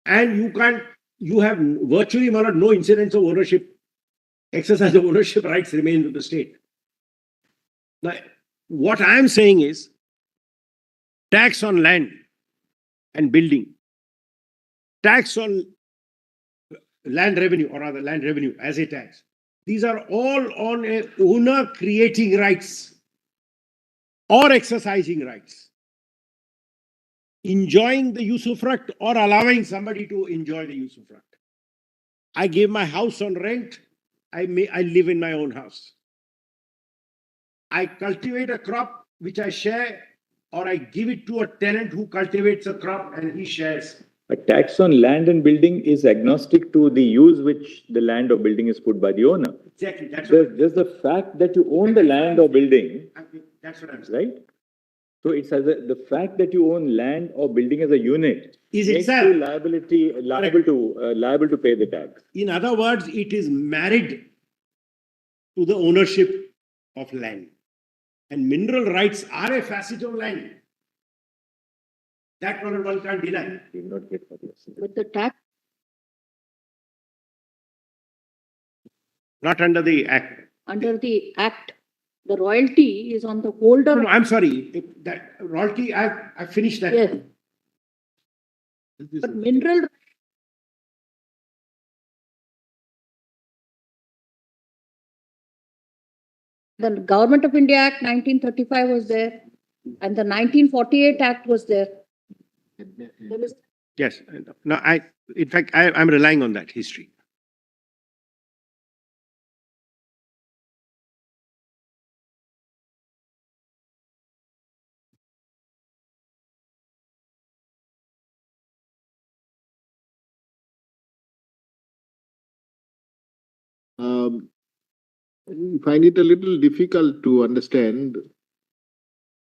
Speaker 2: And you have virtually no incidence of ownership. Exercise of ownership rights remain with the state. Now, what I am saying is tax on land and building, tax on land revenue, or rather land revenue as a tax. These are all on a owner creating rights or exercising rights, enjoying the usufruct or allowing somebody to enjoy the usufruct. I gave my house on rent. I live in my own house. I cultivate a crop which I share, or I give it to a tenant who cultivates a crop and he shares.
Speaker 1: A tax on land and building is agnostic to the use which the land or building is put by the owner.
Speaker 2: Exactly. That's
Speaker 1: Just the fact that you own the land or building,
Speaker 2: that's what I'm saying.
Speaker 1: right? So it's as the fact that you own land or building as a unit
Speaker 2: Is
Speaker 1: makes
Speaker 2: itself
Speaker 1: you liable to pay the tax.
Speaker 2: In other words, it is married to the ownership of land. And mineral rights are a facet of land. That one can't deny.
Speaker 1: You will not get what you're saying.
Speaker 5: But the tax,
Speaker 2: Not under the Act.
Speaker 5: under the Act, the royalty is on the holder.
Speaker 2: No, I'm sorry. That royalty, I finished that.
Speaker 5: Yes. But mineral, the Government of India Act 1935 was there, and the 1948 Act was there. There is-
Speaker 2: Yes. No, in fact, I'm relying on that history.
Speaker 4: I find it a little difficult to understand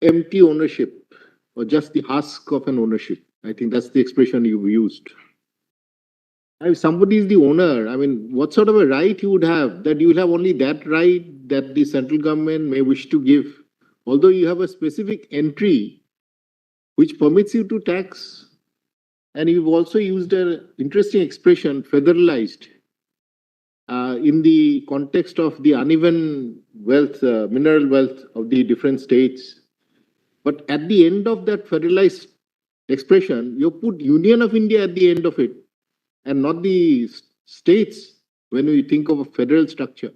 Speaker 4: empty ownership or just the husk of an ownership. I think that's the expression you used. If somebody is the owner, I mean, what sort of a right you would have? That you will have only that right that the central government may wish to give, although you have a specific entry which permits you to tax. And you've also used an interesting expression, federalized, in the context of the uneven wealth, mineral wealth of the different states. But at the end of that federalized expression, you put Union of India at the end of it, and not the states when we think of a federal structure.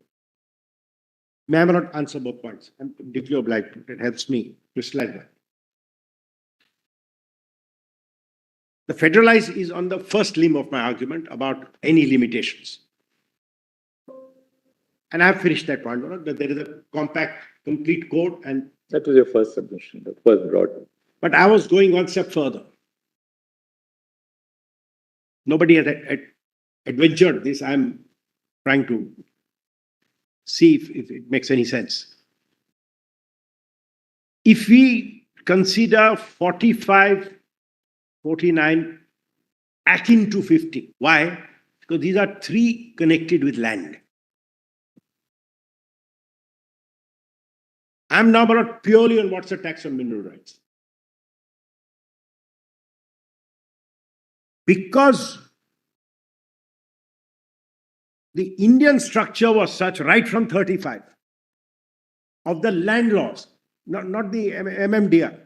Speaker 2: May I not answer both points? I'm deeply obliged. It helps me crystallize that. The federalized is on the first limb of my argument about any limitations. And I've finished that point, that there is a compact, complete code, and
Speaker 1: That was your first submission, the first broad.
Speaker 2: but I was going one step further. Nobody has adventured this. I'm trying to see if it makes any sense. If we consider 45, 49 akin to 50, why? Because these are three connected with land. I'm now not purely on what's the tax on mineral rights. Because the Indian structure was such right from 35 of the land laws, not the MMDR.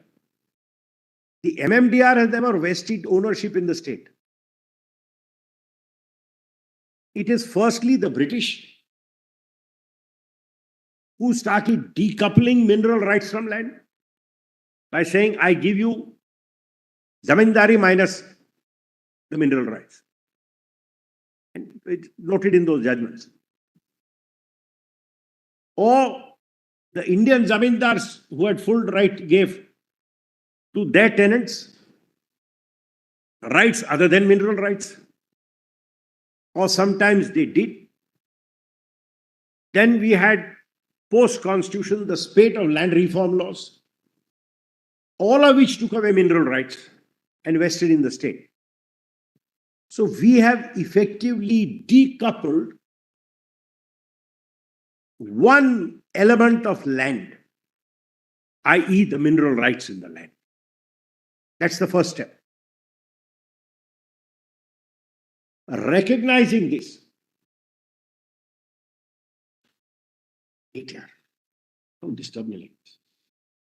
Speaker 2: The MMDR has never vested ownership in the state. It is firstly the British who started decoupling mineral rights from land by saying, I give you zamindari minus the mineral rights. And it's noted in those judgments. Or the Indian zamindars who had full right gave to their tenants rights other than mineral rights. Or sometimes they did. Then we had post-constitution, the spate of land reform laws, all of which took away mineral rights and vested in the state. So we have effectively decoupled one element of land, i.e. the mineral rights in the land. That's the first step. Recognizing this, don't disturb me like this.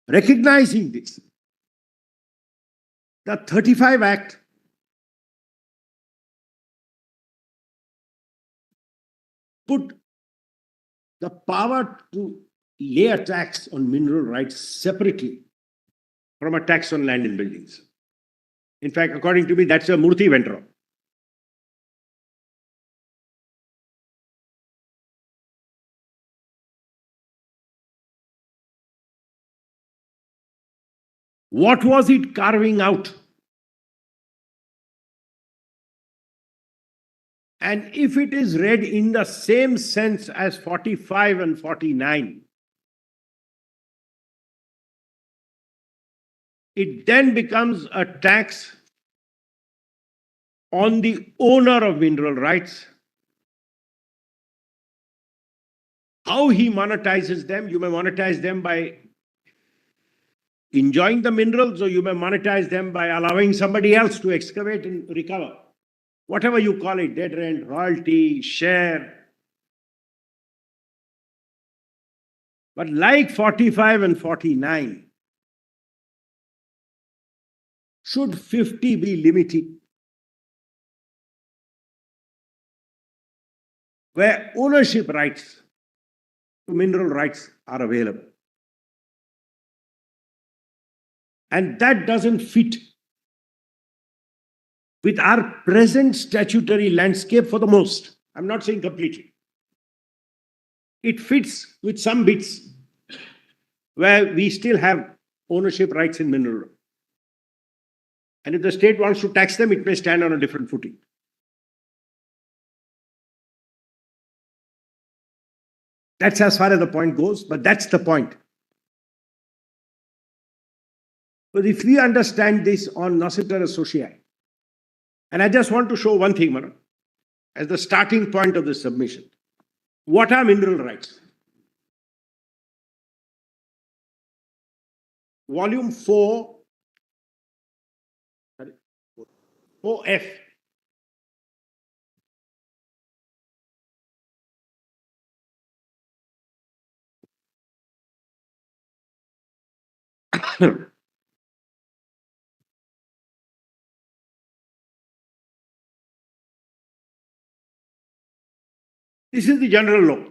Speaker 2: Recognizing this, the 35 Act put the power to lay a tax on mineral rights separately from a tax on land and buildings. In fact, according to me, that's a Murthy went wrong. What was it carving out? And if it is read in the same sense as 45 and 49, it then becomes a tax on the owner of mineral rights. How he monetizes them, you may monetize them by enjoying the minerals, or you may monetize them by allowing somebody else to excavate and recover. Whatever you call it, dead rent, royalty, share. But like 45 and 49, should 50 be limited, where ownership rights to mineral rights are available. And that doesn't fit with our present statutory landscape for the most. I'm not saying completely. It fits with some bits where we still have ownership rights in mineral. And if the state wants to tax them, it may stand on a different footing. That's as far as the point goes, but that's the point. But if we understand this on Nociter Associati, and I just want to show one thing, Mara, as the starting point of the submission. What are mineral rights? Volume 4, 4F. This is the general law.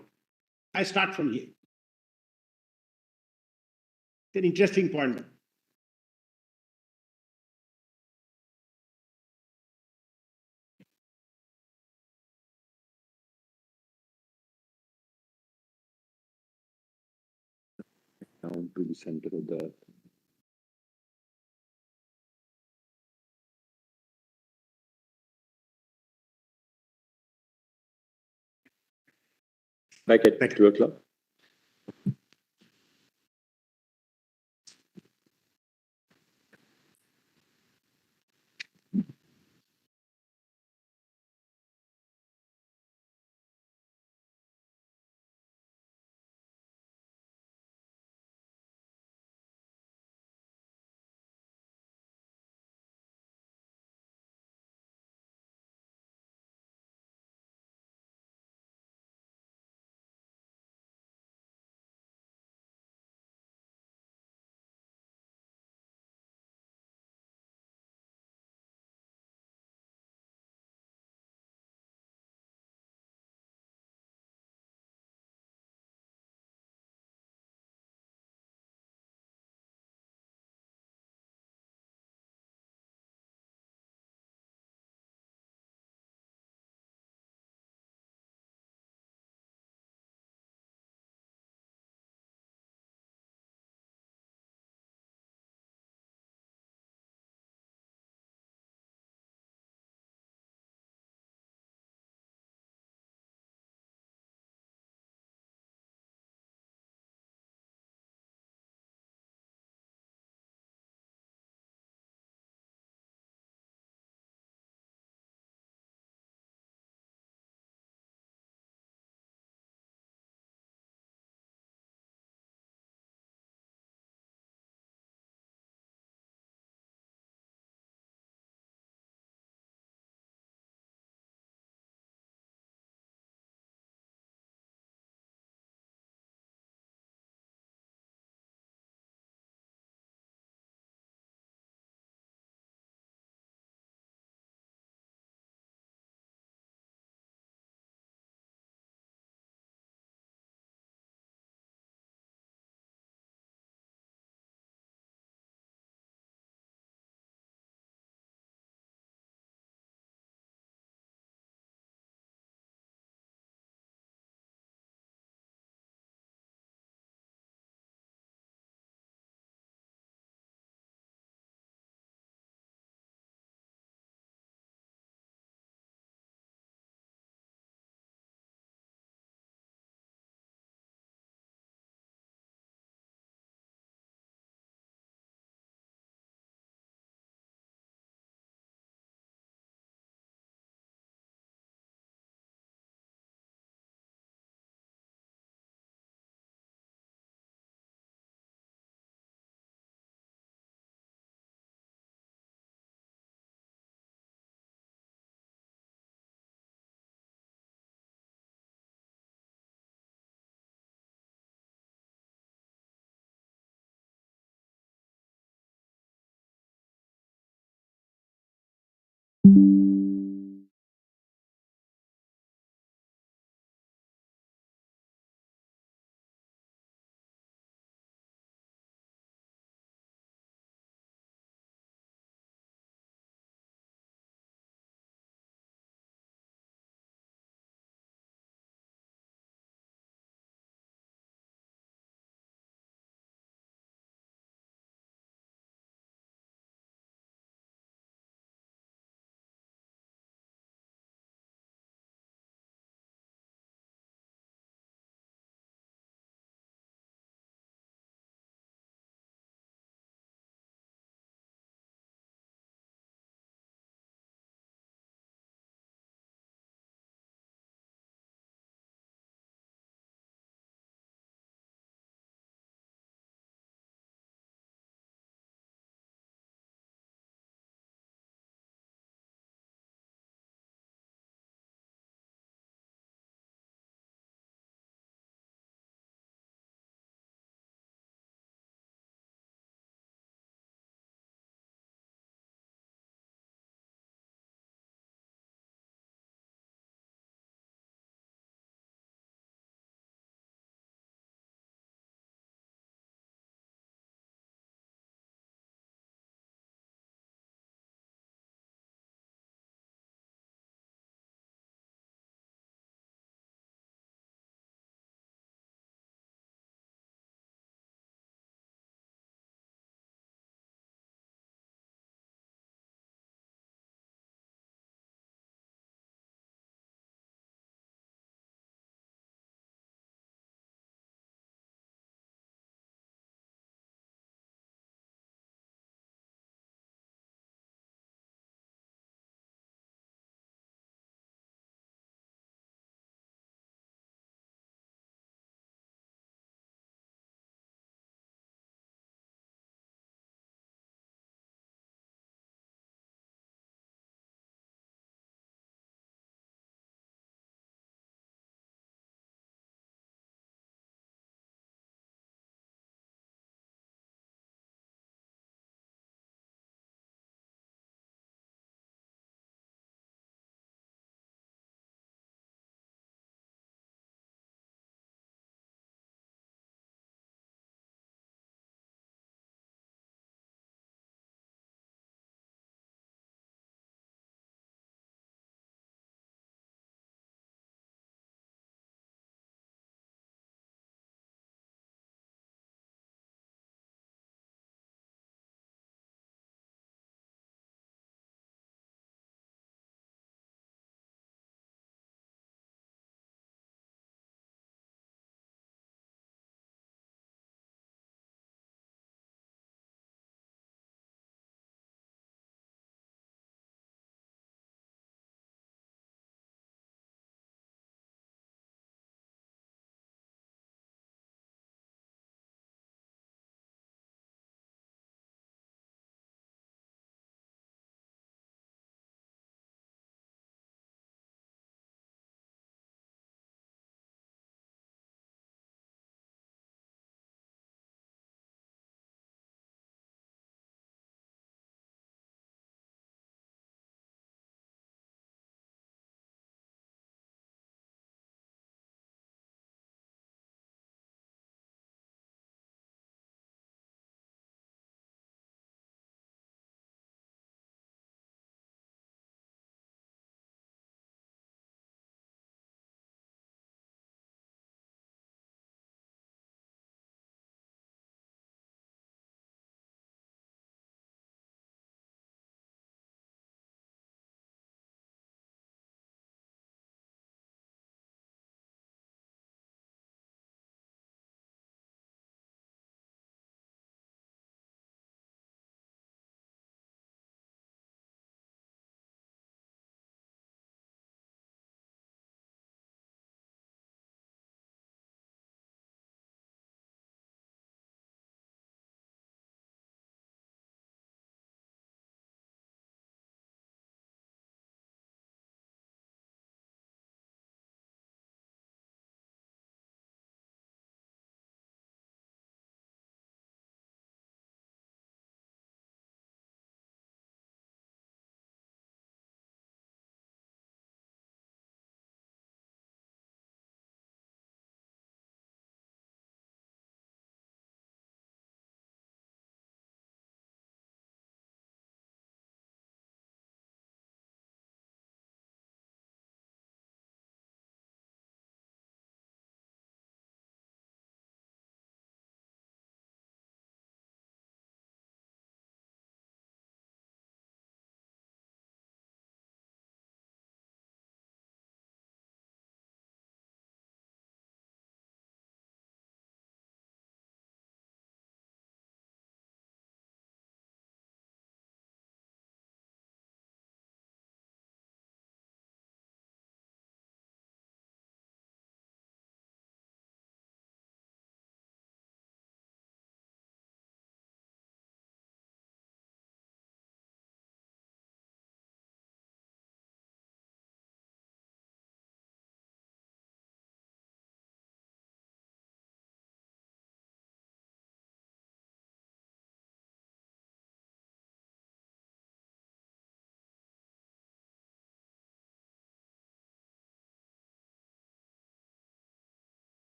Speaker 2: I start from here. It's an interesting point.
Speaker 3: Down to the center of the earth.
Speaker 1: Back at 2 o'clock.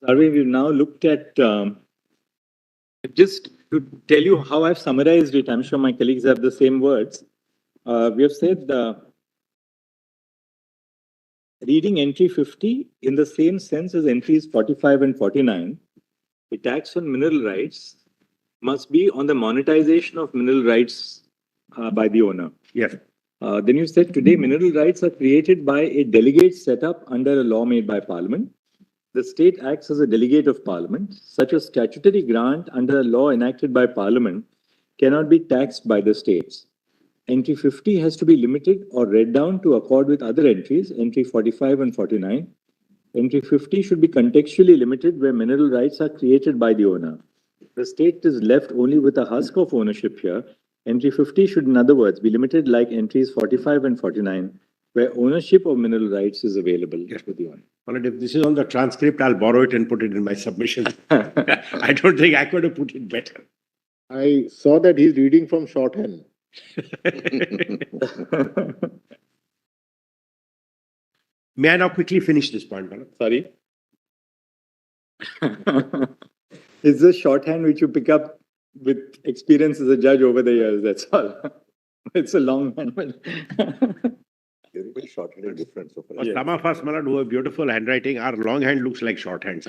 Speaker 1: Sarve, we've now looked at, just to tell you how I've summarized it, I'm sure my colleagues have the same words. We have said reading entry 50 in the same sense as entries 45 and 49, the tax on mineral rights must be on the monetization of mineral rights by the owner.
Speaker 2: Yes.
Speaker 1: Then you said today mineral rights are created by a delegate set up under a law made by Parliament. The state acts as a delegate of Parliament. Such a statutory grant under a law enacted by Parliament cannot be taxed by the states. Entry 50 has to be limited or read down to accord with other entries, entry 45 and 49. Entry 50 should be contextually limited where mineral rights are created by the owner. The state is left only with a husk of ownership here. Entry 50 should, in other words, be limited like entries 45 and 49, where ownership of mineral rights is available to the owner.
Speaker 2: Well, if this is on the transcript, I'll borrow it and put it in my submission. I don't think I could have put it better.
Speaker 4: I saw that he's reading from shorthand.
Speaker 2: May I now quickly finish this point, Bharat?
Speaker 1: Sorry? It's a shorthand which you pick up with experience as a judge over the years, that's all. It's a long hand.
Speaker 3: Very shorthand difference.
Speaker 2: Some of us, Malad, who have beautiful handwriting, our long hand looks like shorthand.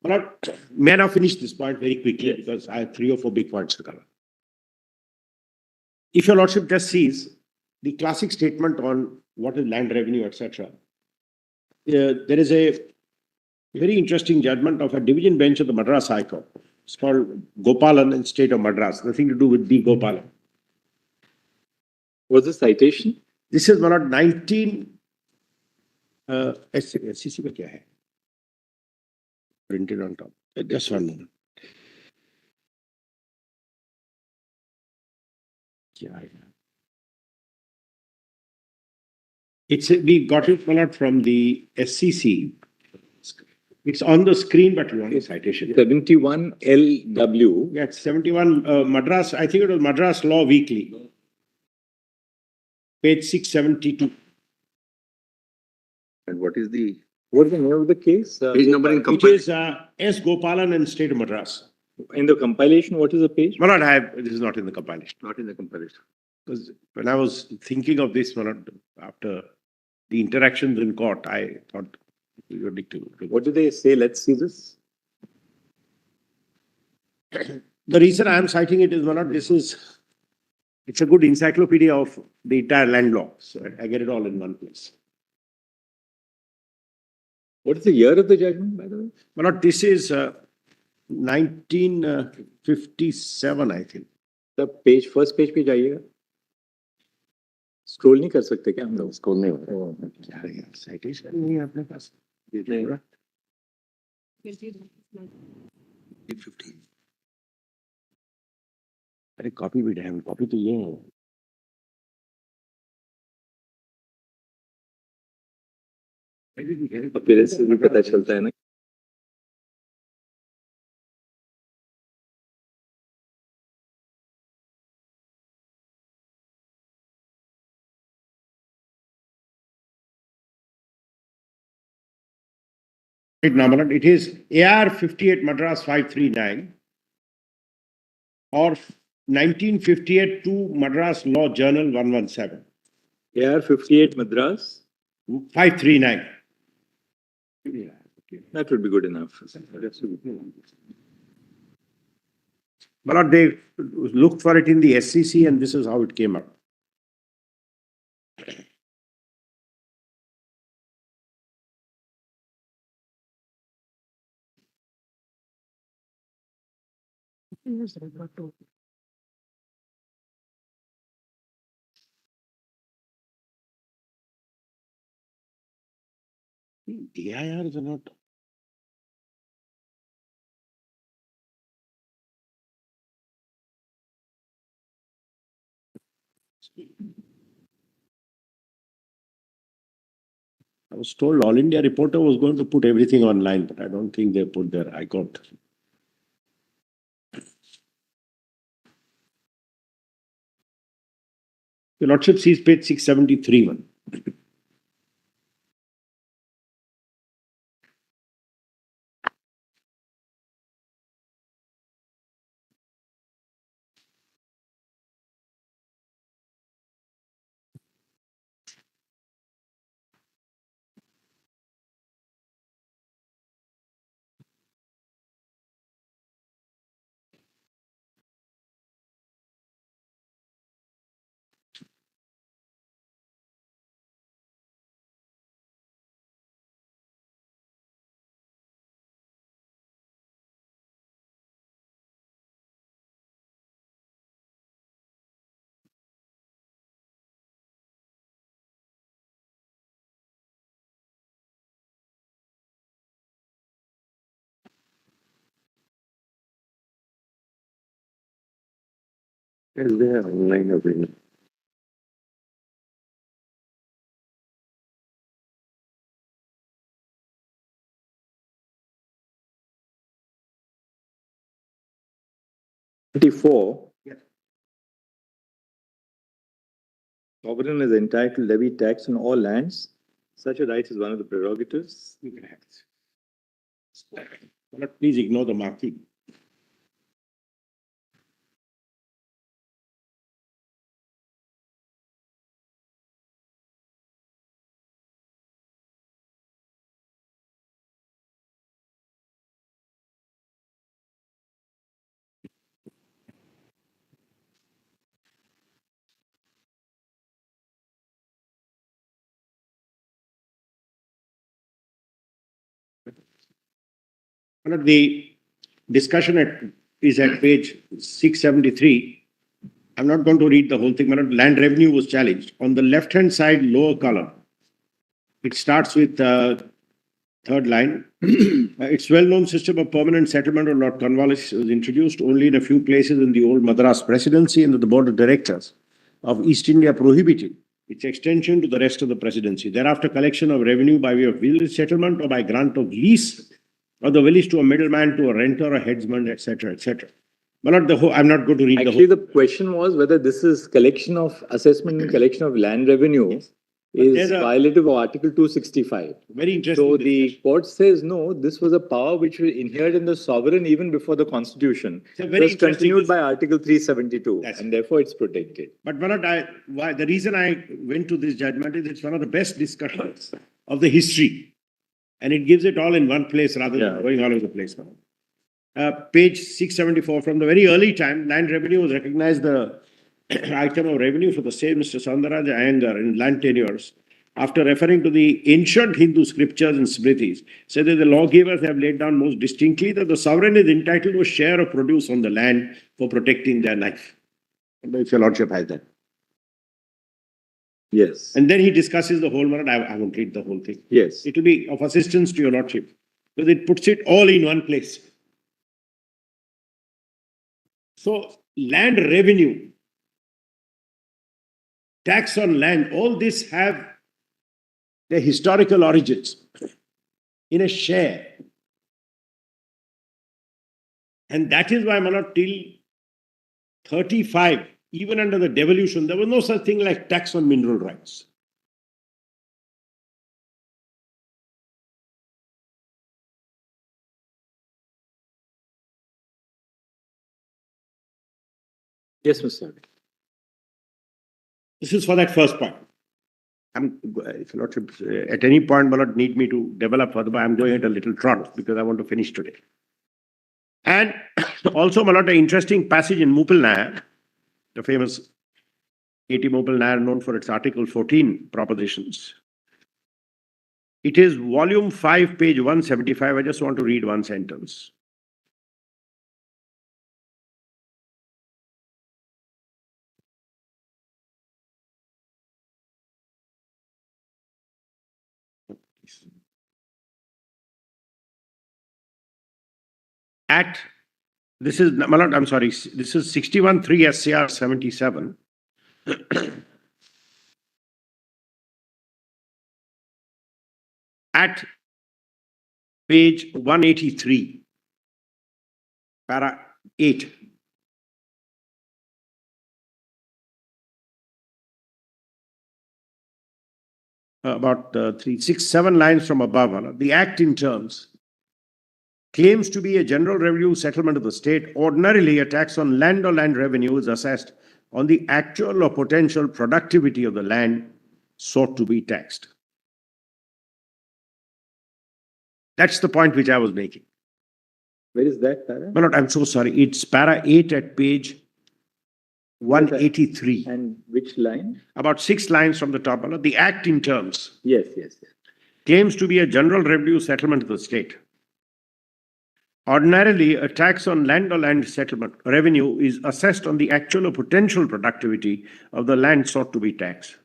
Speaker 2: Malad, may I now finish this point very quickly because I have 3 or 4 big points to cover. If your Lordship just sees the classic statement on what is land revenue, etc., there is a very interesting judgment of a division bench of the Madras High Court. It's called Gopalan and State of Madras, nothing to do with D. Gopalan.
Speaker 1: What's the citation?
Speaker 2: This is Malad 19. SCC में क्या है? Printed on top. Just one moment. We got it Malad from the SCC. It's on the screen, but you want the citation.
Speaker 1: 71 LW.
Speaker 2: Yeah, it's 71 Madras. I think it was Madras Law Weekly. Page 672.
Speaker 3: And what is the
Speaker 1: What's the name of the case?
Speaker 3: page number in
Speaker 2: It
Speaker 3: comparison?
Speaker 2: is S. Gopalan and State of Madras.
Speaker 1: In the compilation, what is the page?
Speaker 2: Malad, this is not in the compilation.
Speaker 3: Not in the comparison.
Speaker 2: Because when I was thinking of this, Malad, after the interactions in court, I thought we would need to.
Speaker 1: What do they say? Let's see this.
Speaker 2: The reason I am citing it is, Malad, it's a good encyclopedia of the entire land law. So I get it all in one place.
Speaker 1: What is the year of the judgment, by the way?
Speaker 2: Malad, this is 1957, I think.
Speaker 1: The page, first page पे जाइएगा. Scroll नहीं कर सकते क्या हम लोग?
Speaker 3: Scroll नहीं
Speaker 2: क्या है यार, citation नहीं है अपने पास.
Speaker 3: होगा.
Speaker 2: 15. अरे कॉपी भी है, कॉपी तो ये है.
Speaker 1: फिर इससे भी पता चलता है ना.
Speaker 2: It is AR 58 Madras 539 or 1958 to Madras Law Journal 117.
Speaker 1: AR 58 Madras.
Speaker 2: 539.
Speaker 1: That would be good enough.
Speaker 2: But they looked for it in the SCC and this is how it came up. DIRs are not. I was told All India Reporter was going to put everything online, but I don't think they put their High Court. Your Lordship sees page 673 one.
Speaker 3: Is there online available?
Speaker 1: Sovereign is entitled to levy tax on all lands. Such a right is one of the prerogatives.
Speaker 2: You can have it. But please ignore the marking. The discussion is at page 673. I'm not going to read the whole thing. Land revenue was challenged. On the left-hand side, lower column, it starts with third line. Its well-known system of permanent settlement or Lord Cornwallis was introduced only in a few places in the old Madras Presidency, and the board of directors of East India prohibited its extension to the rest of the presidency. Thereafter, collection of revenue by way of village settlement or by grant of lease or the village to a middleman, to a renter, a headsman, etc., etc. But not the whole. I'm not going to read
Speaker 1: Actually,
Speaker 2: the
Speaker 1: the question was whether this is collection of assessment and collection of land revenue is violative of Article 265.
Speaker 2: Very interesting.
Speaker 1: So the court says no, this was a power which was inherent in the sovereign even before the constitution. It was continued by Article 372 and therefore it's protected.
Speaker 2: But the reason I went to this judgment is it's one of the best discussions of the history. And it gives it all in one place rather than going all over the place. Page 674, from the very early time, land revenue was recognized the item of revenue for the same Mr. Soundaraj Iyengar in land tenures. After referring to the ancient Hindu scriptures and smritis, said that the lawgivers have laid down most distinctly that the sovereign is entitled to a share of produce on the land for protecting their life. If your lordship has that.
Speaker 1: Yes.
Speaker 2: And then he discusses the whole matter. I won't read the whole thing.
Speaker 1: Yes.
Speaker 2: It will be of assistance to your lordship because it puts it all in one place. So, land revenue, tax on land, all this have their historical origins in a share. And that is why, Manoj, till 35, even under the devolution, there was no such thing like tax on mineral rights.
Speaker 1: Yes, Mr.
Speaker 2: This is for that first point. If your lordship, at any point, will not need me to develop further, but I'm going at a little trot because I want to finish today. And also, my lord, an interesting passage in Mupal Nair, the famous A.T. Mupal Nair, known for its Article 14 propositions. It is volume 5, page 175. I just want to read one sentence. This is 61.3 SCR 77. At page 183, para 8. About 3, 6, 7 lines from above. The Act in terms claims to be a general revenue settlement of the state. Ordinarily, a tax on land or land revenue is assessed on the actual or potential productivity of the land sought to be taxed. That's the point which I was making.
Speaker 1: Where is that, para?
Speaker 2: No, I'm so sorry. It's para 8 at page 183.
Speaker 1: And which line?
Speaker 2: About 6 lines from the top. The Act in terms
Speaker 1: Yes.
Speaker 2: claims to be a general revenue settlement of the state. Ordinarily, a tax on land or land settlement revenue is assessed on the actual or potential productivity of the land sought to be taxed.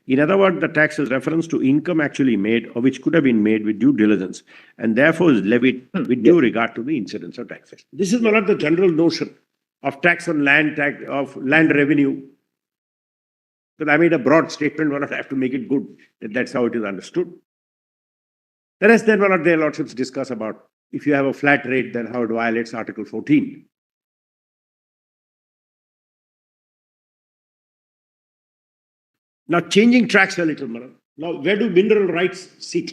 Speaker 2: In other words, the tax is reference to income actually made or which could have been made with due diligence and therefore is levied with due regard to the incidence of taxation. This is one of the general notion. of tax on land, of land revenue. But I made a broad statement, one I have to make it good. That's how it is understood. The rest then one of their lordships discuss about if you have a flat rate, then how it violates Article 14. Now changing tracks a little, Maran. Now where do mineral rights sit?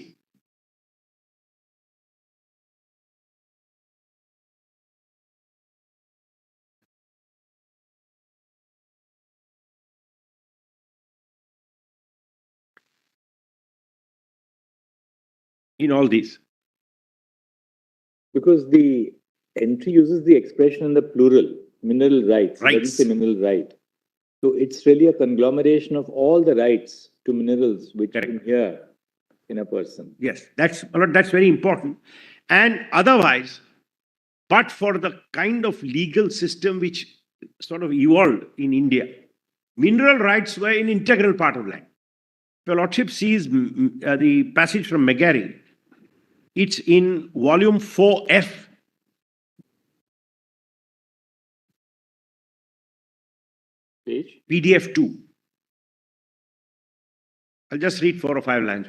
Speaker 2: In all these?
Speaker 1: Because the entry uses the expression in the plural, mineral rights. It doesn't
Speaker 2: Rights.
Speaker 1: say mineral right. So it's really a conglomeration of all the rights to minerals which
Speaker 2: Correct.
Speaker 1: in here in a person.
Speaker 2: Yes, that's very important. And otherwise, but for the kind of legal system which sort of evolved in India, mineral rights were an integral part of land. Your Lordship sees the passage from McGarry. It's in volume 4F.
Speaker 1: Page?
Speaker 2: PDF 2. I'll just read 4 or 5 lines.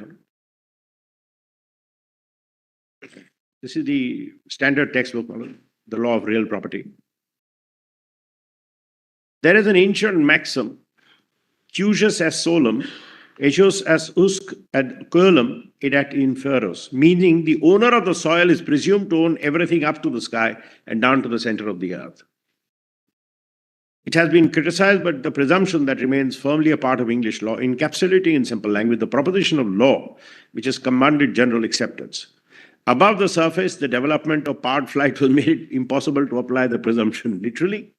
Speaker 2: This is the standard textbook, the law of real property. There is an ancient maxim, Cusius as solum, ejus as usque ad coelum edat inferos, meaning the owner of the soil is presumed to own everything up to the sky and down to the center of the earth. It has been criticized, but the presumption that remains firmly a part of English law, encapsulating in simple language the proposition of law, which has commanded general acceptance. Above the surface, the development of powered flight will make it impossible to apply the presumption literally.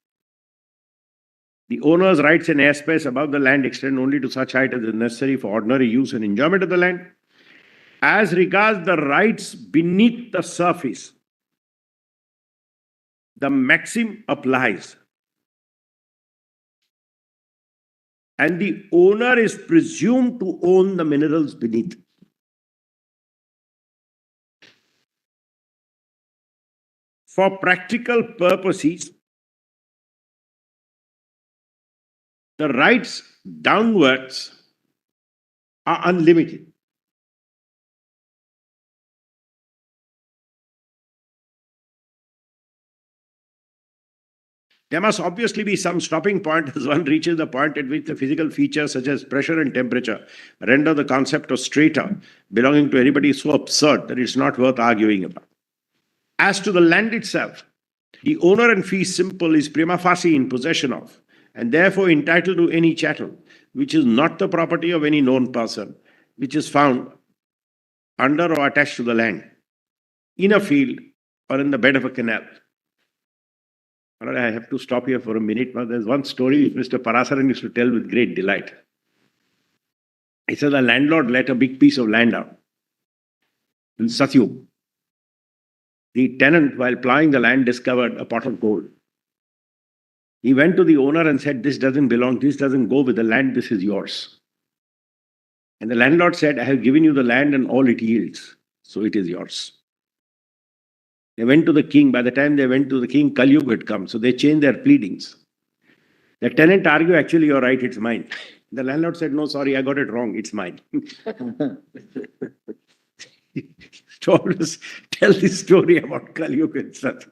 Speaker 2: The owner's rights in airspace above the land extend only to such height as is necessary for ordinary use and enjoyment of the land. As regards the rights beneath the surface, the maxim applies. And the owner is presumed to own the minerals beneath. For practical purposes, the rights downwards are unlimited. There must obviously be some stopping point as one reaches the point at which the physical features such as pressure and temperature render the concept of strata belonging to anybody so absurd that it's not worth arguing about. As to the land itself, the owner in fee simple is prima facie in possession of, and therefore entitled to any chattel, which is not the property of any known person, which is found under or attached to the land, in a field or in the bed of a canal. I have to stop here for a minute. Now, there's one story which Mr. Parasaran used to tell with great delight. He said the landlord let a big piece of land out in Satyug. The tenant, while plowing the land, discovered a pot of gold. He went to the owner and said, this doesn't belong, this doesn't go with the land, this is yours. And the landlord said, I have given you the land and all it yields, so it is yours. They went to the king. By the time they went to the king, Kali Yuga had come, so they changed their pleadings. The tenant argued, actually, you're right, it's mine. The landlord said, no, sorry, I got it wrong, it's mine. To always tell this story about Kali Yuga and Satyug.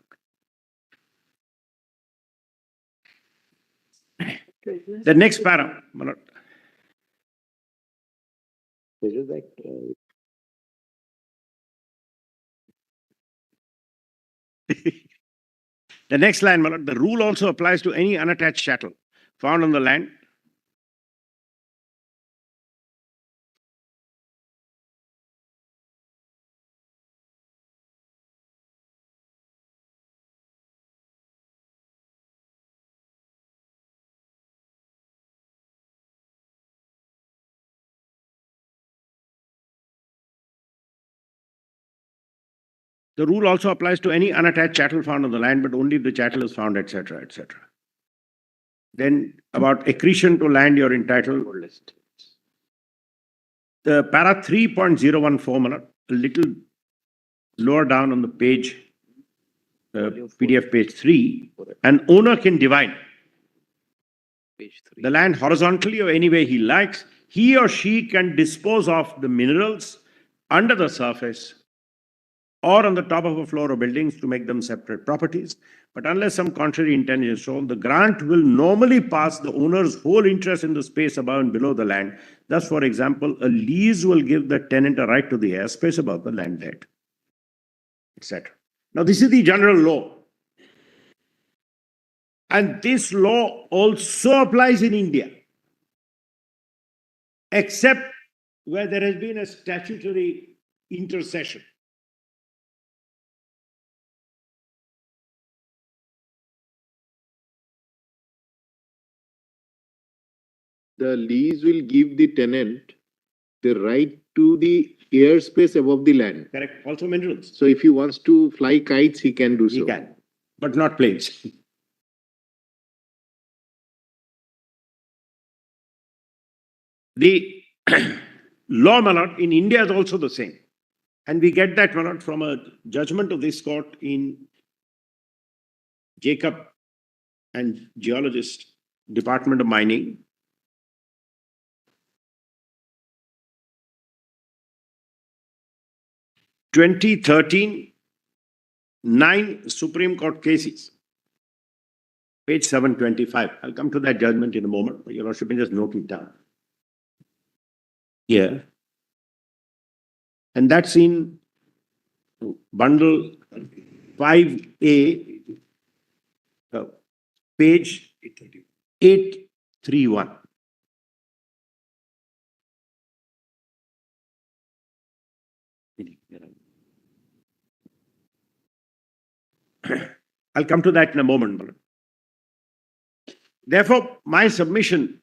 Speaker 2: The next para. The next line, the rule also applies to any unattached chattel found on the land. The rule also applies to any unattached chattel found on the land, but only if the chattel is found, etc., etc. Then about accretion to land, you're entitled. The para 3.014, a little lower down on the page. PDF page 3, an owner can divide the land horizontally or any way he likes. He or she can dispose of the minerals under the surface or on the top of a floor of buildings to make them separate properties. But unless some contrary intent is shown, the grant will normally pass the owner's whole interest in the space above and below the land. Thus, for example, a lease will give the tenant a right to the airspace above the land debt, etc. Now, this is the general law. And this law also applies in India, except where there has been a statutory intercession.
Speaker 4: The lease will give the tenant the right to the airspace above the land.
Speaker 2: Correct. Also minerals.
Speaker 4: So if he wants to fly kites, he can do so.
Speaker 2: He can, but not planes. The law, my lord, in India is also the same. And we get that, my lord, from a judgment of this court in Jacob and Geologist, Department of Mining. (2013) 9 Supreme Court cases, page 725. I'll come to that judgment in a moment. Your Lordship, just note it down. Here. And that's in bundle 5A, page 831. I'll come to that in a moment. Therefore, my submission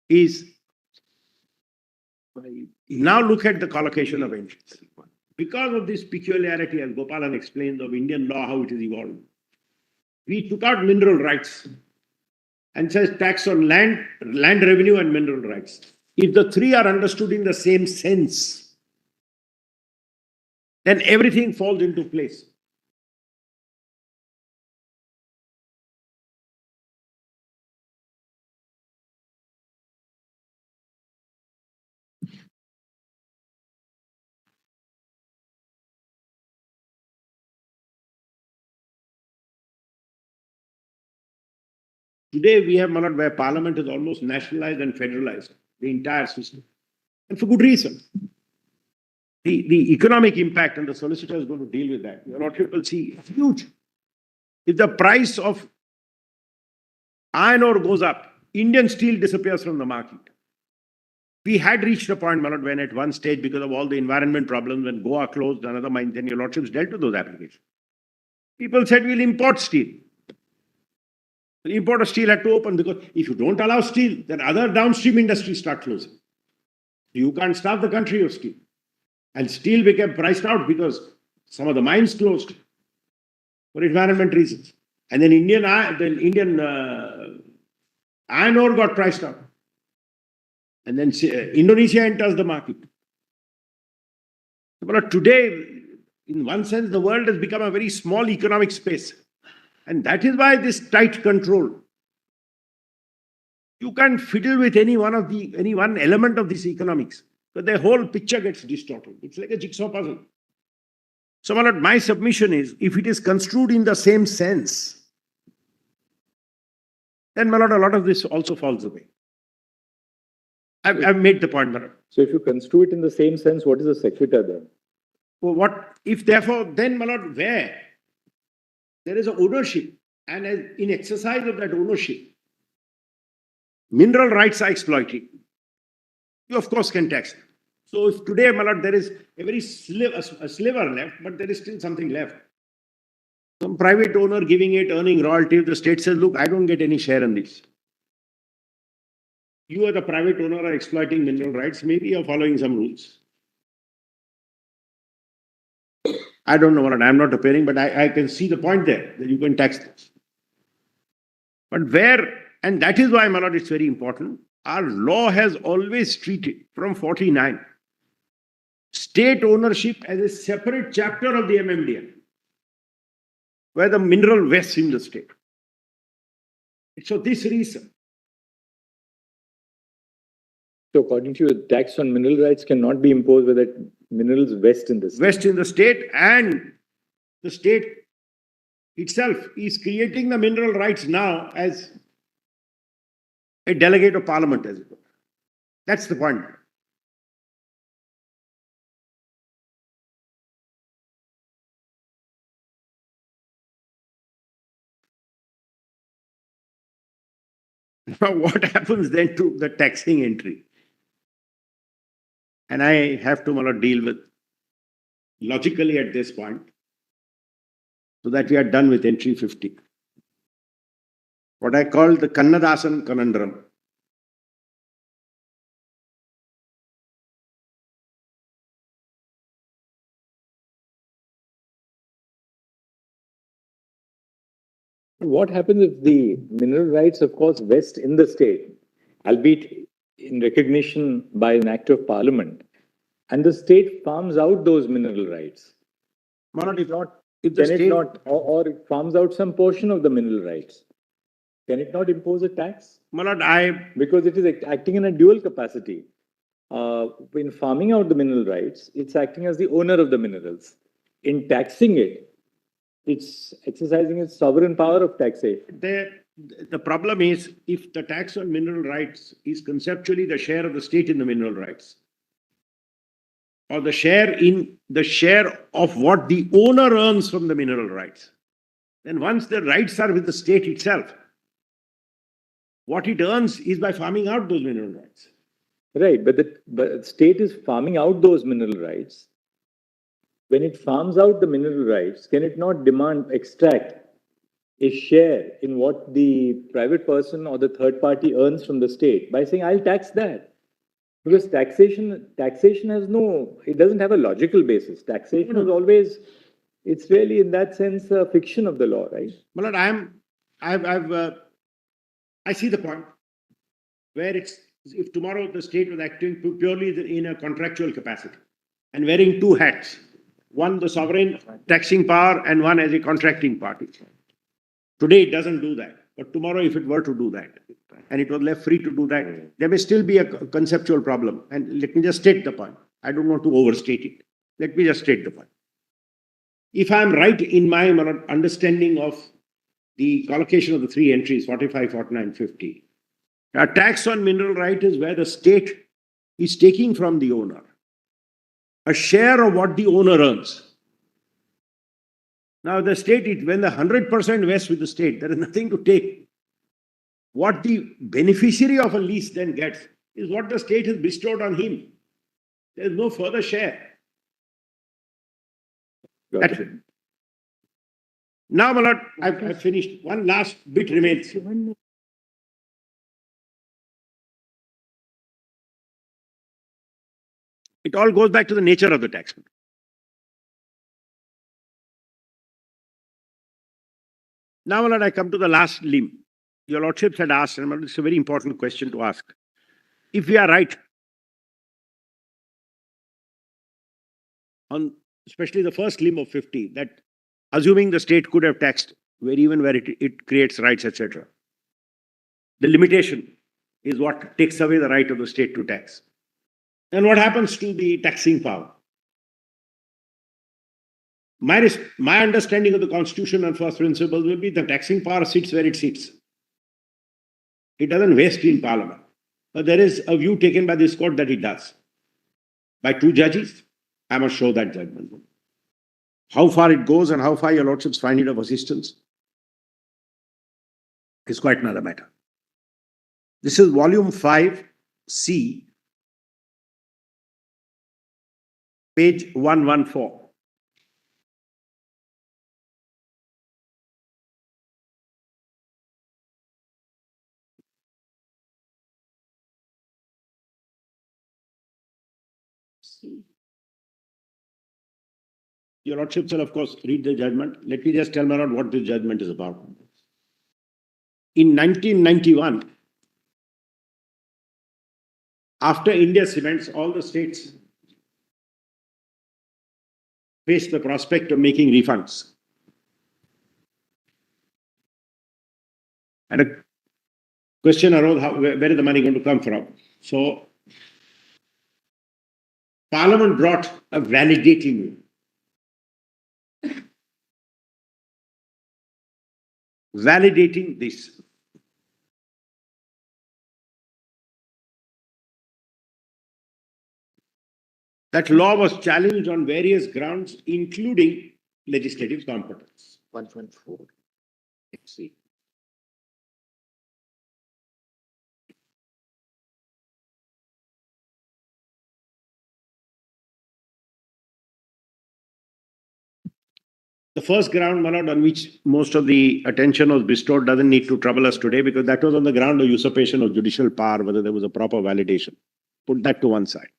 Speaker 2: is now look at the collocation of entries. Because of this peculiarity, as Gopalan explained, of Indian law, how it is evolved, we took out mineral rights and says tax on land revenue and mineral rights. If the three are understood in the same sense, then everything falls into place. Today we have, Malad, where Parliament is almost nationalized and federalized, the entire system. And for good reason. The economic impact, and the solicitor is going to deal with that. Your Lordship will see huge. If the price of iron ore goes up, Indian steel disappears from the market. We had reached a point, Malad, when at one stage, because of all the environment problems, when Goa closed another mine, then Your Lordships dealt with those applications. People said, we'll import steel. The import of steel had to open, because if you don't allow steel, then other downstream industries start closing. You can't starve the country of steel. And steel became priced out because some of the mines closed for environment reasons. And then Indian iron ore got priced out. And then Indonesia enters the market. But today, in one sense, the world has become a very small economic space. And that is why this tight control. You can't fiddle with any one element of this economics, but the whole picture gets distorted. It's like a jigsaw puzzle. So, my lord, my submission is, if it is construed in the same sense, then, my lord, a lot of this also falls away. I've made the point, my lord.
Speaker 1: So if you construe it in the same sense, what is the sequitur then?
Speaker 2: Well, what if therefore, then, my lord, where there is an ownership, and in exercise of that ownership, mineral rights are exploited, you of course can tax them. So if today, my lord, there is a very sliver left, but there is still something left. Some private owner giving it, earning royalty, the state says, look, I don't get any share in this. You, as the private owner, are exploiting mineral rights, maybe you're following some rules. I don't know what I'm not appearing, but I can see the point there, that you can tax this. But where, and that is why, my lord, it's very important, our law has always treated, from 49, state ownership as a separate chapter of the MMDM. where the mineral vests in the state. It's for this reason.
Speaker 1: So according to you, tax on mineral rights cannot be imposed where that minerals vest in the state.
Speaker 2: Vest in the state, and the state itself is creating the mineral rights now as a delegate of parliament, as it were. That's the point. Now, what happens then to the taxing entry? And I have to deal with logically at this point, so that we are done with entry 50. What I call the Kannadasan conundrum.
Speaker 1: What happens if the mineral rights, of course, vest in the state, albeit in recognition by an act of parliament, and the state farms out those mineral rights? If it farms out some portion of the mineral rights, can it not impose a tax? Because it is acting in a dual capacity. In farming out the mineral rights, it's acting as the owner of the minerals. In taxing it, it's exercising its sovereign power of taxation.
Speaker 2: The problem is, if the tax on mineral rights is conceptually the share of the state in the mineral rights, or the share of what the owner earns from the mineral rights, then once the rights are with the state itself, what it earns is by farming out those mineral rights.
Speaker 1: Right, but the state is farming out those mineral rights. When it farms out the mineral rights, can it not extract a share in what the private person or the third party earns from the state by saying, I'll tax that? Because taxation has it doesn't have a logical basis. Taxation is always, it's really in that sense a fiction of the law, right?
Speaker 2: Well, I see the point where if tomorrow the state was acting purely in a contractual capacity and wearing two hats, one the sovereign taxing power and one as a contracting party. Today it doesn't do that, but tomorrow if it were to do that, and it was left free to do that, there may still be a conceptual problem. And let me just state the point. I don't want to overstate it. Let me just state the point. If I'm right in my understanding of the collocation of the three entries, 45, 49, 50, a tax on mineral right is where the state is taking from the owner a share of what the owner earns. Now the state, when the 100% vests with the state, there is nothing to take. What the beneficiary of a lease then gets is what the state has bestowed on him. There is no further share.
Speaker 1: Gotcha.
Speaker 2: Now, my lord, I've finished. One last bit remains. It all goes back to the nature of the tax. Now, my lord, I come to the last limb. Your lordships had asked, and it's a very important question to ask. If we are right on especially the first limb of 50, that assuming the state could have taxed where it creates rights, etc., the limitation is what takes away the right of the state to tax. And what happens to the taxing power? My understanding of the Constitution and first principles will be the taxing power sits where it sits. It doesn't vest in Parliament. But there is a view taken by this court that it does. By two judges, I must show that judgment. How far it goes and how far your lordships find it of assistance is quite another matter. This is volume 5C, page 114. Your lordships will, of course, read the judgment. Let me just tell my lord what this judgment is about. In 1991, after India cements, all the states faced the prospect of making refunds. And a question arose, where is the money going to come from? So Parliament brought a validating this. That law was challenged on various grounds, including legislative competence.
Speaker 3: 1.4. XC.
Speaker 2: The first ground, Manoj, on which most of the attention was bestowed doesn't need to trouble us today because that was on the ground of usurpation of judicial power, whether there was a proper validation. Put that to one side.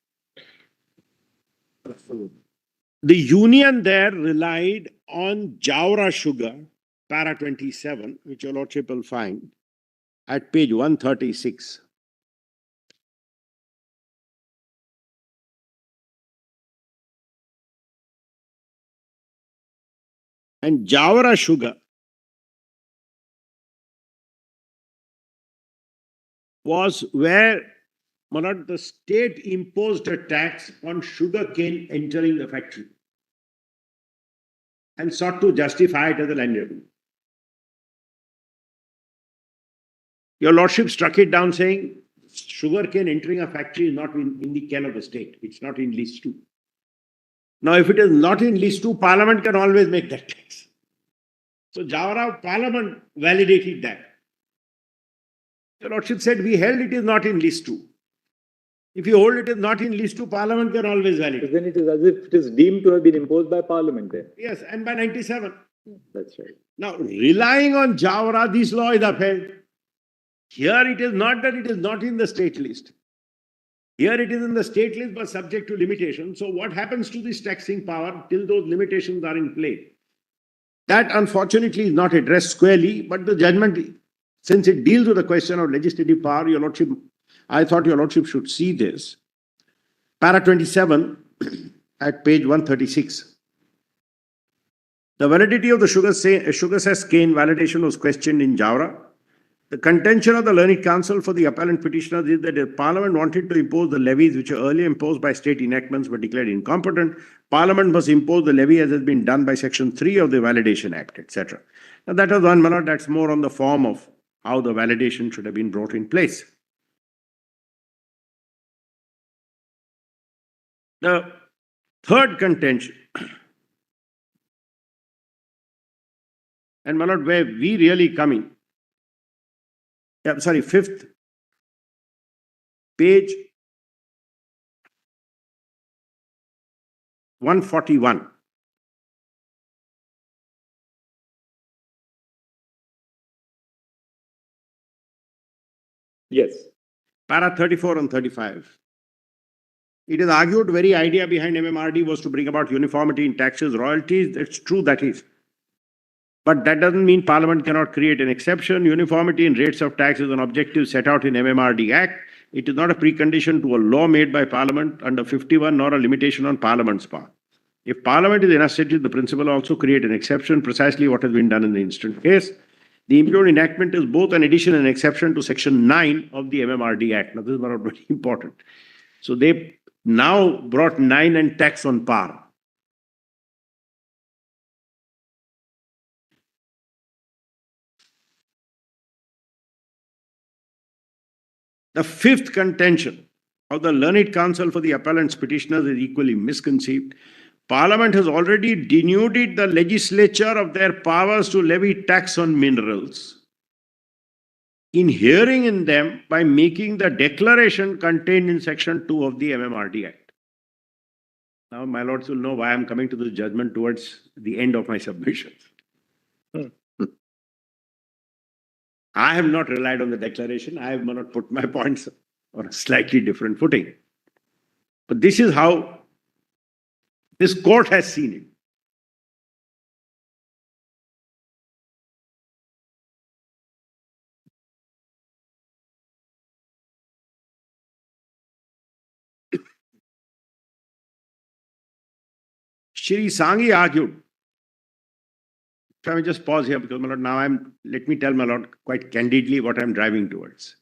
Speaker 2: The union there relied on Jawra sugar, para 27, which your lordship will find at page 136. And Jawra sugar was where Manoj, the state imposed a tax on sugar cane entering the factory and sought to justify it as a land revenue. Your lordship struck it down saying sugar cane entering a factory is not in the ken of the state. It's not in list 2. Now, if it is not in list 2, Parliament can always make that tax. So Jawara Parliament validated that. Your lordship said, we held it is not in list 2. If you hold it is not in list 2, Parliament can always validate.
Speaker 1: Then it is as if it is deemed to have been imposed by Parliament there.
Speaker 2: Yes, and by 97.
Speaker 1: That's right.
Speaker 2: Now, relying on Jawara, this law is upheld. Here it is not that it is not in the state list. Here it is in the state list but subject to limitation. So what happens to this taxing power till those limitations are in play? That unfortunately is not addressed squarely, but the judgment, since it deals with the question of legislative power, your lordship, I thought your lordship should see this. Para 27 at page 136. The validity of the sugar cess cane validation was questioned in Jawra. The contention of the learned counsel for the appellant petitioners is that if Parliament wanted to impose the levies which were earlier imposed by state enactments were declared incompetent, Parliament must impose the levy as has been done by Section 3 of the Validation Act, etc. Now that was one, Manoj, that's more on the form of how the validation should have been brought in place. The third contention, and Manoj, where we really come in, fifth, page 141.
Speaker 1: Yes.
Speaker 2: Para 34 and 35. It is argued very idea behind MMRD was to bring about uniformity in taxes, royalties. It's true, that is. But that doesn't mean Parliament cannot create an exception. Uniformity in rates of tax is an objective set out in MMRD Act. It is not a precondition to a law made by Parliament under 51 nor a limitation on Parliament's power. If Parliament is enunciated, the principle also create an exception, precisely what has been done in the instant case. The impugned enactment is both an addition and exception to Section 9 of the MMRD Act. Now, this is not very important. So they now brought 9 and tax on par. The fifth contention of the learned counsel for the appellant's petitioners is equally misconceived. Parliament has already denuded the legislature of their powers to levy tax on minerals, inhering in them by making the declaration contained in Section 2 of the MMRD Act. Now, my lords will know why I'm coming to this judgment towards the end of my submissions. I have not relied on the declaration. I have not put my points on a slightly different footing. But this is how this court has seen it. Shri Sanghi argued if I may just pause here, because, my lord, now let me tell, my lord, quite candidly what I'm driving towards.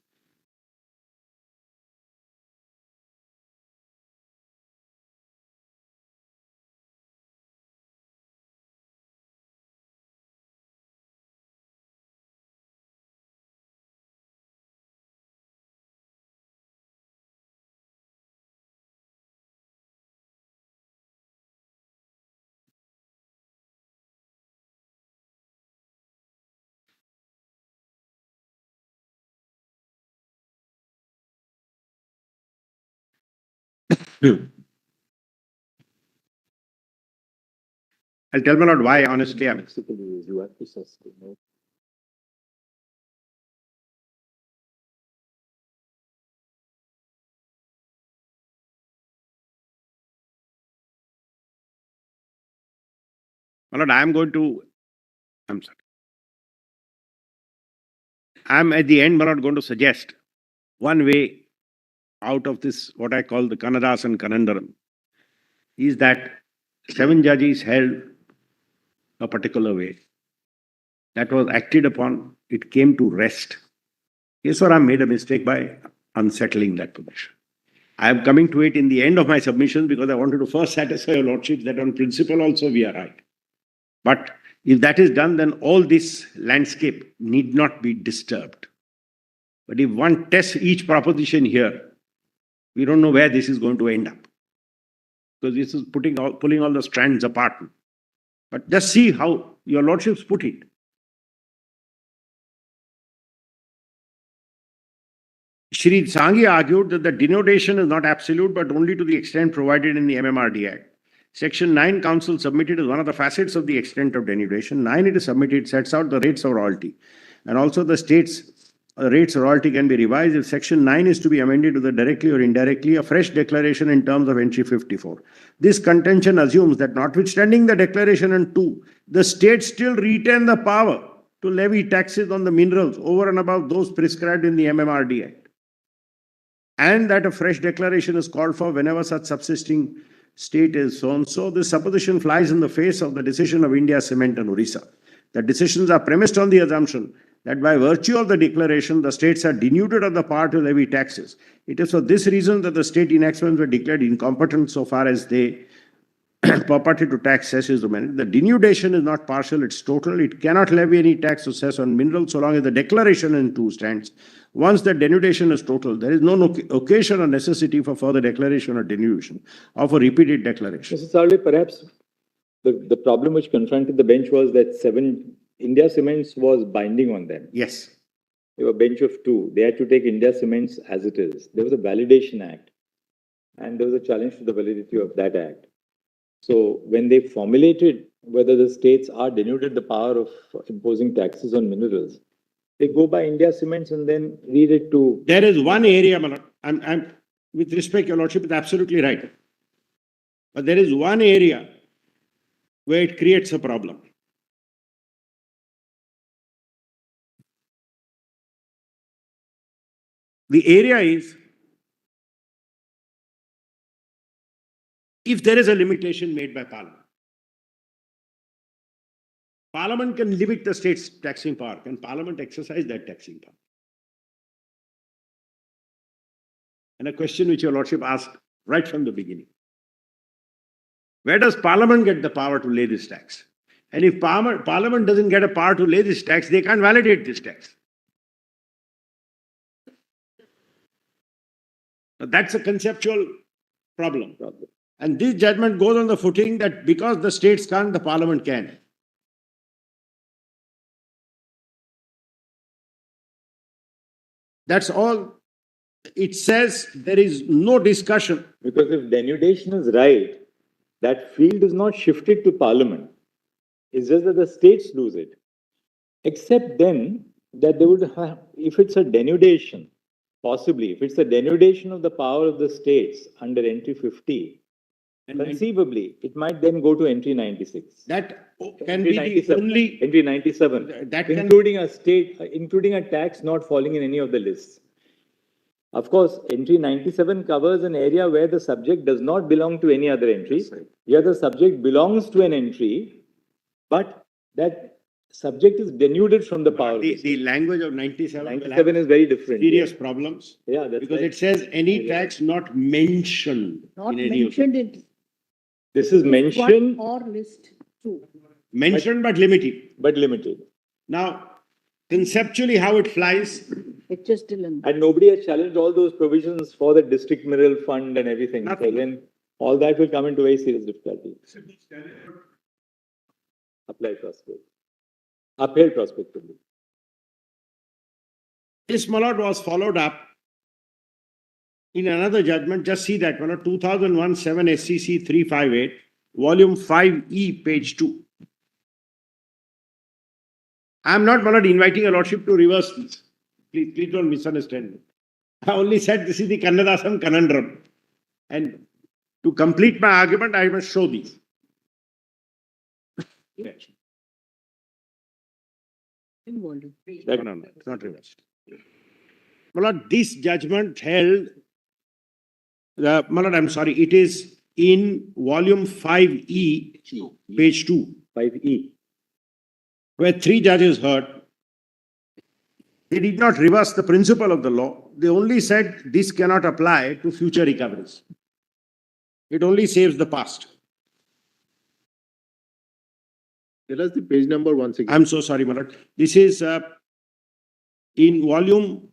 Speaker 2: I'll tell, my lord, why, honestly, my lord, I'm sorry. I'm at the end, my lord, going to suggest one way out of this, what I call the Kannadasan conundrum, is that 7 judges held a particular way. That was acted upon, it came to rest. Yes, sir, I made a mistake by unsettling that position. I am coming to it in the end of my submission because I wanted to first satisfy your lordship that on principle also we are right. But if that is done, then all this landscape need not be disturbed. But if one tests each proposition here, we don't know where this is going to end up. Because this is pulling all the strands apart. But just see how your lordships put it. Shri Sanghi argued that the denotation is not absolute, but only to the extent provided in the MMRD Act. Section 9, Council submitted as one of the facets of the extent of denudation. 9, it is submitted, sets out the rates of royalty. And also the states' rates of royalty can be revised if Section 9 is to be amended to the directly or indirectly a fresh declaration in terms of entry 54. This contention assumes that notwithstanding the declaration in 2, the states still retain the power to levy taxes on the minerals over and above those prescribed in the MMRD Act. And that a fresh declaration is called for whenever such subsisting state is so and so. This supposition flies in the face of the decision of India Cement and Orissa. The decisions are premised on the assumption that by virtue of the declaration, the states are denuded of the power to levy taxes. It is for this reason that the state enactments were declared incompetent so far as they purported to tax cesses. The denudation is not partial, it's total. It cannot levy any tax or cess on minerals so long as the declaration in 2 stands. Once the denudation is total, there is no occasion or necessity for further declaration or denudation or for repeated declaration.
Speaker 1: Mr. Salve, perhaps the problem which confronted the bench was that India Cements was binding on them.
Speaker 2: Yes.
Speaker 1: They were a bench of 2. They had to take India Cements as it is. There was a validation act, and there was a challenge to the validity of that act. So when they formulated whether the states are denuded the power of imposing taxes on minerals, they go by India Cements and then read it to...
Speaker 2: There is one area, my lord, I'm with respect, your lordship is absolutely right. But there is one area where it creates a problem. The area is, if there is a limitation made by Parliament, Parliament can limit the state's taxing power. Can Parliament exercise that taxing power? And a question which your lordship asked right from the beginning. Where does Parliament get the power to lay this tax? And if Parliament doesn't get a power to lay this tax, they can't validate this tax. Now, that's a conceptual problem. And this judgment goes on the footing that because the states can't, the Parliament can. That's all. It says there is no discussion.
Speaker 1: Because if denudation is right, that field is not shifted to Parliament. It's just that the states lose it. Except then that they would have, if it's a denudation, possibly, if it's a denudation of the power of the states under entry 50, conceivably, it might then go to entry 96.
Speaker 2: That can be the only...
Speaker 1: Entry 97, including a tax not falling in any of the lists. Of course, entry 97 covers an area where the subject does not belong to any other entry. Here the subject belongs to an entry, but that subject is denuded from the power.
Speaker 2: The language of 97 will have
Speaker 1: 97 is very different.
Speaker 2: serious problems
Speaker 1: Yeah, that's
Speaker 2: because
Speaker 1: right.
Speaker 2: it says any tax not mentioned
Speaker 5: Not
Speaker 2: in any of
Speaker 5: mentioned in
Speaker 1: This is mentioned
Speaker 5: one or list two.
Speaker 2: mentioned but limited.
Speaker 1: but limited.
Speaker 2: Now, conceptually, how it flies,
Speaker 5: It's just still in.
Speaker 1: And nobody has challenged all those provisions for the district mineral fund and everything.
Speaker 2: Nothing.
Speaker 1: So then all that will come into very serious difficulty. Apply prospect. Upheld prospectively.
Speaker 2: this malad was followed up in another judgment. Just see that one, 2001 7 SCC 358, volume 5E, page 2. I am not, malad, inviting your lordship to reverse this. Please don't misunderstand me. I only said this is the Kannadasan conundrum. And to complete my argument, I must show these. No, it's not reversed. Malad, this judgment held, Malad, I'm sorry, it is in volume 5E, page 2,
Speaker 1: 5E.
Speaker 2: where 3 judges heard. They did not reverse the principle of the law. They only said this cannot apply to future recoveries. It only saves the past.
Speaker 4: Tell us the page number once again.
Speaker 2: I'm so sorry, Malad. This is in volume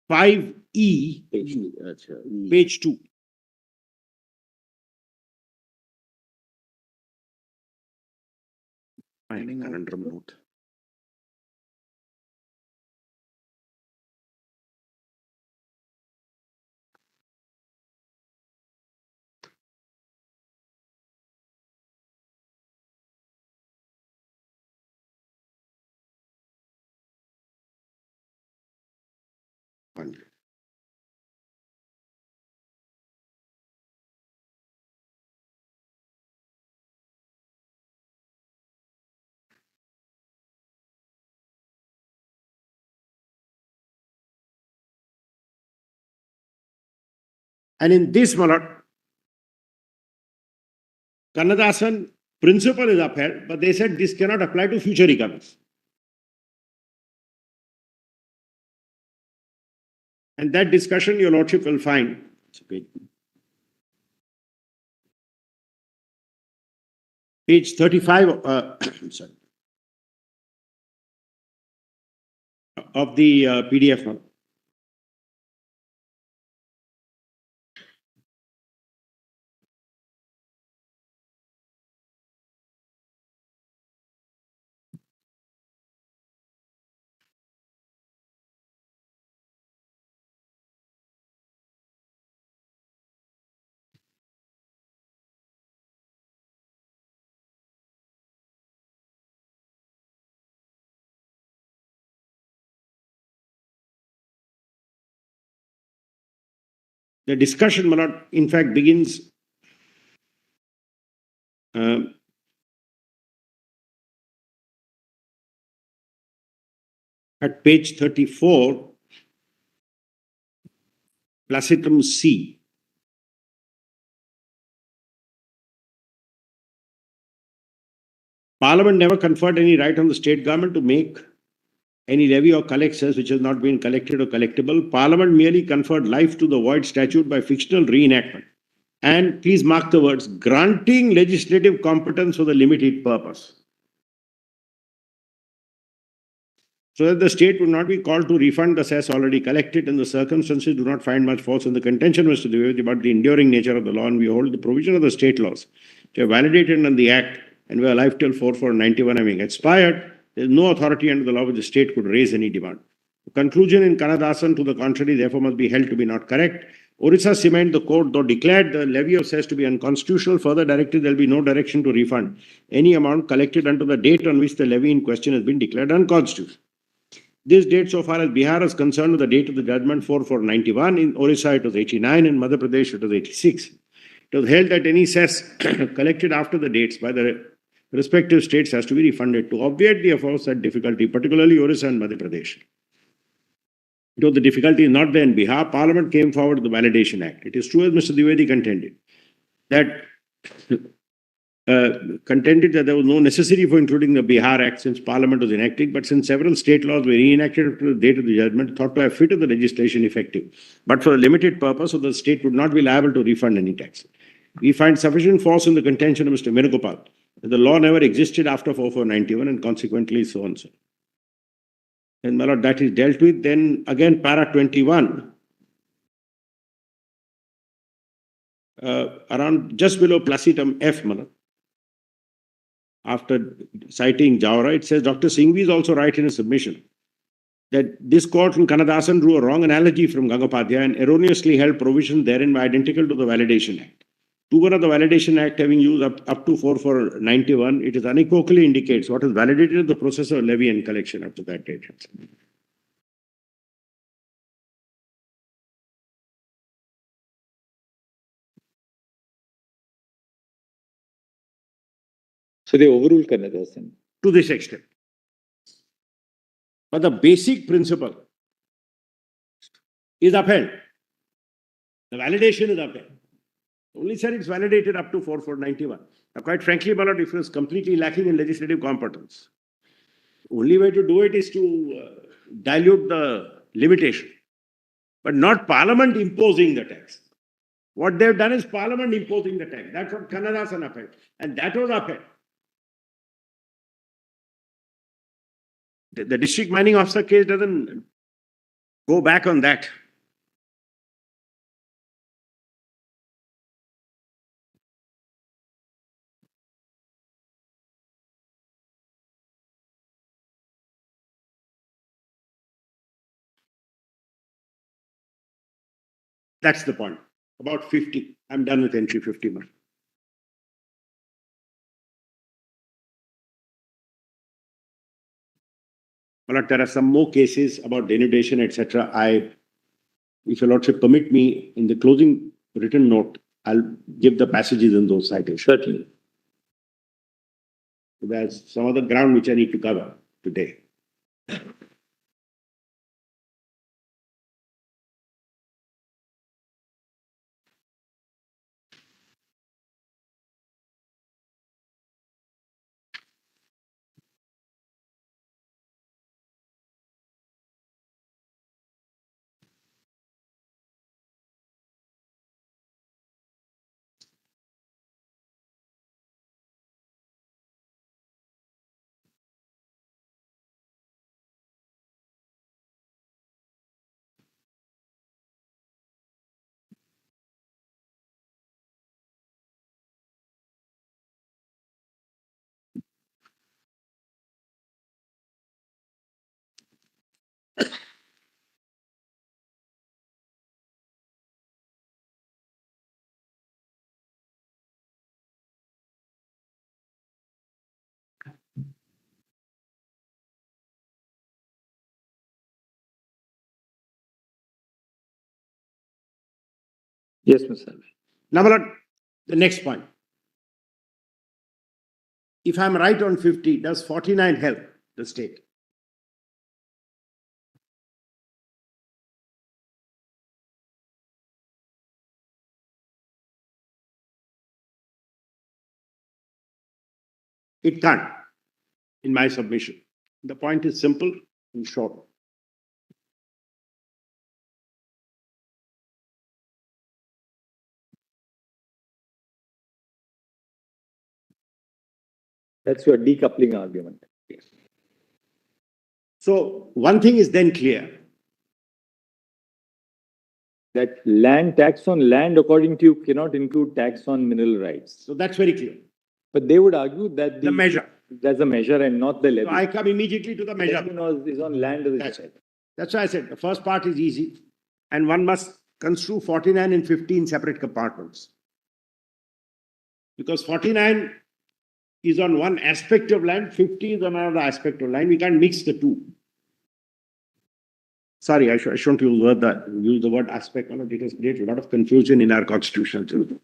Speaker 2: 5E, page 2. Finding conundrum note. And in this, Malad, Kannadasan principle is upheld, but they said this cannot apply to future recoveries. And that discussion your lordship will find. Page 35, sorry, of the PDF. Malad. The discussion, Malad, in fact, begins at page 34, Placitum C. Parliament never conferred any right on the state government to make any levy or collect cess which has not been collected or collectible. Parliament merely conferred life to the void statute by fictional reenactment. And please mark the words, granting legislative competence for the limited purpose. So that the state would not be called to refund the cess already collected, and the circumstances do not find much force in the contention, Mr. Vivek, about the enduring nature of the law, and we hold the provision of the state laws which are validated under the Act and were alive till 4/4/91 having expired. There is no authority under the law which the state could raise any demand. The conclusion in Kannadasan to the contrary therefore must be held to be not correct. Orissa Cement, the court, though declared the levy of cess to be unconstitutional, further directed there will be no direction to refund any amount collected until the date on which the levy in question has been declared unconstitutional. This date, so far as Bihar is concerned, with the date of the judgment 4/4/91, in Orissa it was 89, in Madhya Pradesh it was 86. It was held that any cess collected after the dates by the respective states has to be refunded to obviate the aforesaid difficulty, particularly Orissa and Madhya Pradesh. Though the difficulty is not there in Bihar, Parliament came forward with the Validation Act. It is true, as Mr. Dwivedi contended, that contended that there was no necessity for including the Bihar Act since Parliament was enacting, but since several state laws were reenacted up to the date of the judgment, thought to have fitted the legislation effective, but for a limited purpose, so the state would not be liable to refund any tax. We find sufficient force in the contention of Mr. Venugopal that the law never existed after 4491 and consequently so and so. And my lord, that is dealt with. Then again, para 21, around just below placitum F, my lord, after citing Jawara, it says Dr. Singhvi is also right in a submission that this court in Kannadasan drew a wrong analogy from Gangopadhyay and erroneously held provisions therein identical to the Validation Act. To one of the Validation Act having used up to 4491, it is unequivocally indicates what is validated in the process of levy and collection up to that date.
Speaker 1: So they overruled Kannadasan.
Speaker 2: To this extent. But the basic principle is upheld. The validation is upheld. Only said it's validated up to 4491. Now, quite frankly, my lord, if it is completely lacking in legislative competence, only way to do it is to dilute the limitation, but not Parliament imposing the tax. What they've done is Parliament imposing the tax. That's what Kannadasan upheld. And that was upheld. The district mining officer case doesn't go back on that. That's the point. About 50. I'm done with entry 50 months. But there are some more cases about denudation, etc. If your lordship permit me, in the closing written note, I'll give the passages in those citations.
Speaker 1: Certainly.
Speaker 2: There's some other ground which I need to cover today.
Speaker 1: Yes, Mr.
Speaker 2: Now, my lord, the next point. If I'm right on 50, does 49 help the state? It can't, in my submission. The point is simple and short.
Speaker 1: That's your decoupling argument.
Speaker 2: So one thing is then clear.
Speaker 1: That land tax on land, according to you, cannot include tax on mineral rights.
Speaker 2: So that's very clear.
Speaker 1: But they would argue that
Speaker 2: The measure.
Speaker 1: There's a measure and not the levy.
Speaker 2: So I come immediately to the measure.
Speaker 1: Is on land.
Speaker 2: That's why I said the first part is easy. And one must construe 49 and 50 in separate compartments. Because 49 is on one aspect of land, 50 is on another aspect of land. We can't mix the two. Sorry, I shouldn't use the word aspect. It has created a lot of confusion in our constitution.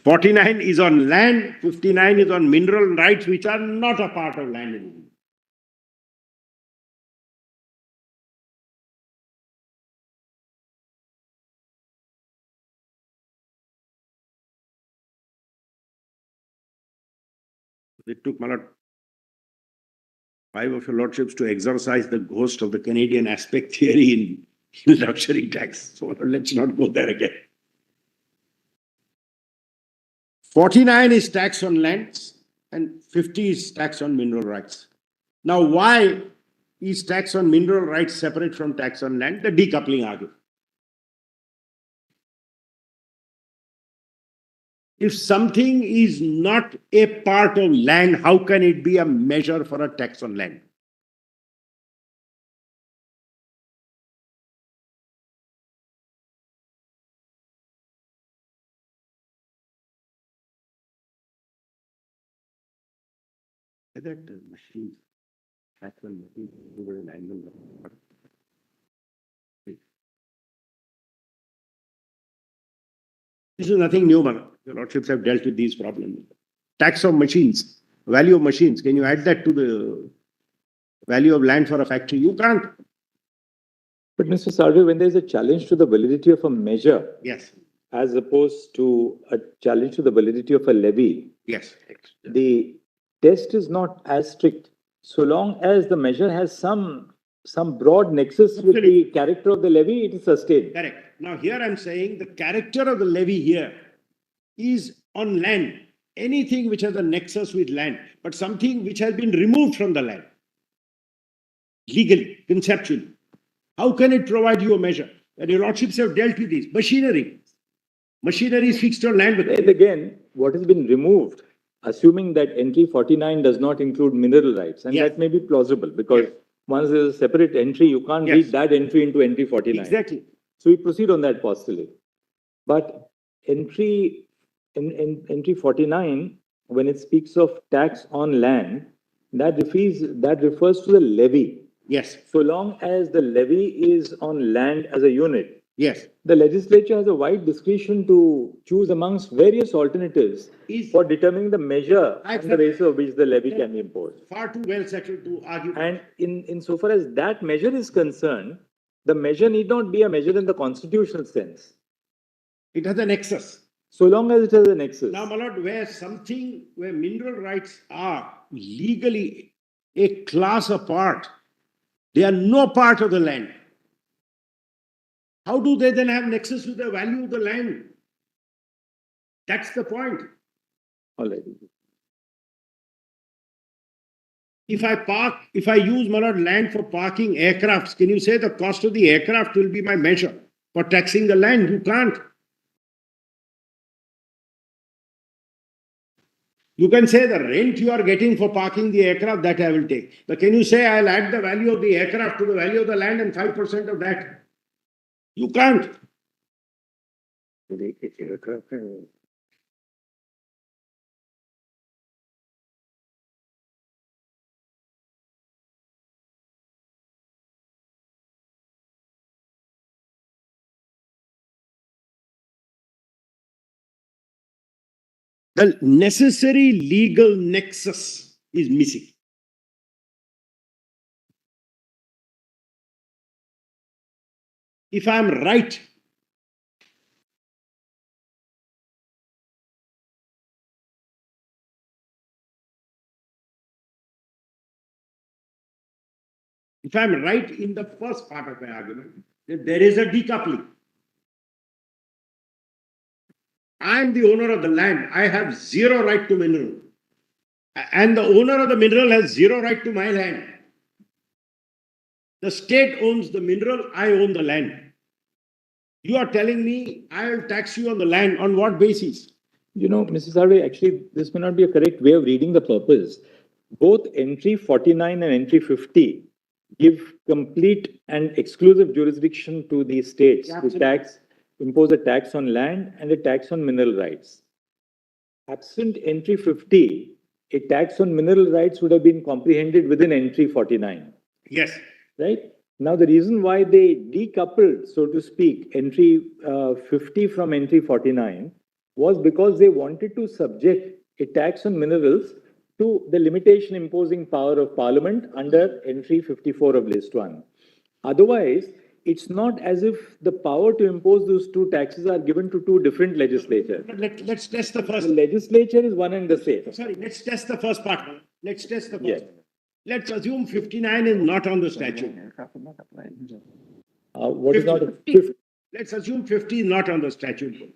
Speaker 2: 49 is on land, 59 is on mineral rights, which are not a part of land anymore. It took my lord, 5 of your lordships to exorcise the ghost of the Canadian aspect theory in luxury tax. So let's not go there again. 49 is tax on lands and 50 is tax on mineral rights. Now, why is tax on mineral rights separate from tax on land? The decoupling argument. If something is not a part of land, how can it be a measure for a tax on land? That machine, actual machine, over an angle. This is nothing new, man. Your lordships have dealt with these problems. Tax of machines, value of machines. Can you add that to the value of land for a factory? You can't.
Speaker 1: But Mr. Sarve, when there's a challenge to the validity of a measure,
Speaker 2: Yes.
Speaker 1: as opposed to a challenge to the validity of a levy,
Speaker 2: Yes.
Speaker 1: the test is not as strict. So long as the measure has some broad nexus with
Speaker 2: Absolutely.
Speaker 1: the character of the levy, it is sustained.
Speaker 2: Correct. Now here I'm saying the character of the levy here is on land. Anything which has a nexus with land, but something which has been removed from the land. Legally, conceptually. How can it provide you a measure? And your lordships have dealt with this. Machinery. Machinery is fixed on land.
Speaker 1: And again, what has been removed, assuming that entry 49 does not include mineral rights, and
Speaker 2: Yes.
Speaker 1: that may be plausible because once there's a separate entry, you can't
Speaker 2: Yes.
Speaker 1: read that entry into entry 49.
Speaker 2: Exactly.
Speaker 1: So we proceed on that postulate. But entry 49, when it speaks of tax on land, that refers to the levy.
Speaker 2: Yes.
Speaker 1: So long as the levy is on land as a unit,
Speaker 2: Yes.
Speaker 1: the legislature has a wide discretion to choose amongst various alternatives for determining the measure on the basis of which the levy can be imposed.
Speaker 2: Far too well settled to argue.
Speaker 1: And insofar as that measure is concerned, the measure need not be a measure in the constitutional sense,
Speaker 2: It has a nexus.
Speaker 1: so long as it has a nexus.
Speaker 2: Now, my lord, where mineral rights are legally a class apart, they are no part of the land. How do they then have nexus with the value of the land? That's the point.
Speaker 1: All right.
Speaker 2: If I use my lord land for parking aircrafts, can you say the cost of the aircraft will be my measure for taxing the land? You can't. You can say the rent you are getting for parking the aircraft, that I will take. But can you say I'll add the value of the aircraft to the value of the land and 5% of that? You can't. The necessary legal nexus is missing. If I'm right, in the first part of my argument, that there is a decoupling. I am the owner of the land. I have zero right to mineral. And the owner of the mineral has zero right to my land. The state owns the mineral, I own the land. You are telling me I will tax you on the land. On what basis?
Speaker 1: You know, Mrs. Sarve, actually, this may not be a correct way of reading the purpose. Both entry 49 and entry 50 give complete and exclusive jurisdiction to the states to impose a tax on land and a tax on mineral rights. Absent entry 50, a tax on mineral rights would have been comprehended within entry 49.
Speaker 2: Yes.
Speaker 1: Right? Now, the reason why they decoupled, so to speak, entry 50 from entry 49 was because they wanted to subject a tax on minerals to the limitation imposing power of Parliament under entry 54 of List 1. Otherwise, it's not as if the power to impose those two taxes are given to two different legislatures.
Speaker 2: Let's test the first.
Speaker 1: The legislature is one and the same.
Speaker 2: Sorry, let's test the first part. Let's test the first.
Speaker 1: Yes.
Speaker 2: Let's assume 59 is not on the statute.
Speaker 1: What is not?
Speaker 2: 50. Let's assume 50 is not on the statute.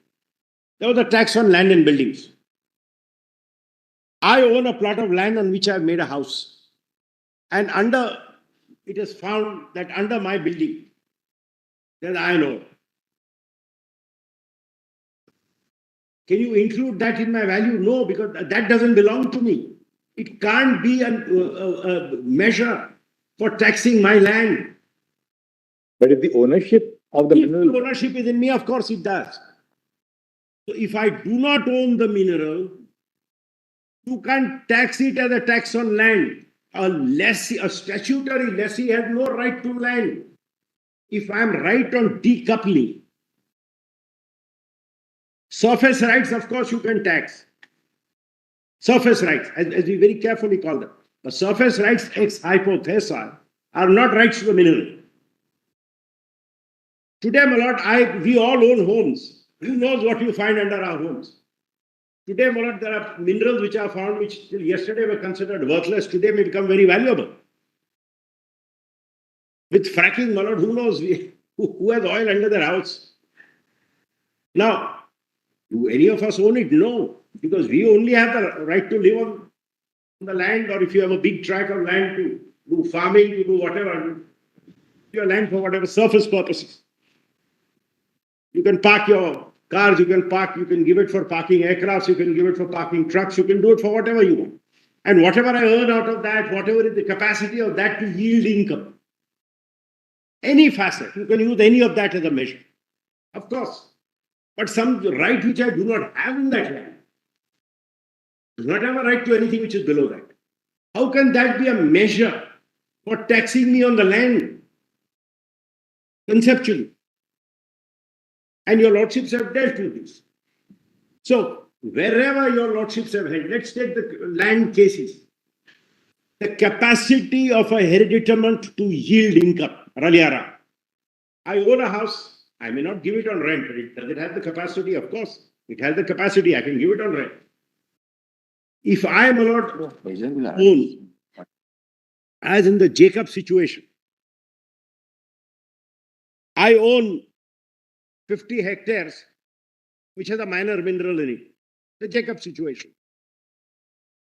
Speaker 2: There was a tax on land and buildings. I own a plot of land on which I have made a house. And it is found that under my building, there's iron ore. Can you include that in my value? No, because that doesn't belong to me. It can't be a measure for taxing my land.
Speaker 1: But if the ownership of the
Speaker 2: If
Speaker 1: mineral,
Speaker 2: the ownership is in me, of course it does. So if I do not own the mineral, you can't tax it as a tax on land. A statutory lessee has no right to land. If I am right on decoupling, surface rights, of course, you can tax. Surface rights, as we very carefully call them. The surface rights ex hypothesa are not rights to the mineral. Today, my lord, we all own homes. Who knows what you find under our homes? Today, my lord, there are minerals which are found which till yesterday were considered worthless, today may become very valuable. With fracking, my lord, who knows who has oil under their house? Now, do any of us own it? No, because we only have the right to live on the land, or if you have a big tract of land to do farming, to do whatever, your land for whatever surface purposes. You can park your cars, you can give it for parking aircrafts, you can give it for parking trucks, you can do it for whatever you want. And whatever I earn out of that, whatever is the capacity of that to yield income, any facet, you can use any of that as a measure. Of course. But some right which I do not have in that land, do not have a right to anything which is below that. How can that be a measure for taxing me on the land? Conceptually. And your lordships have dealt with this. So, wherever your lordships have held, let's take the land cases. The capacity of a hereditament to yield income, Raliara. I own a house, I may not give it on rent. Does it have the capacity? Of course. It has the capacity, I can give it on rent. If I am allowed to own, as in the Jacob situation, I own 50 hectares, which has a minor mineral in it. The Jacob situation.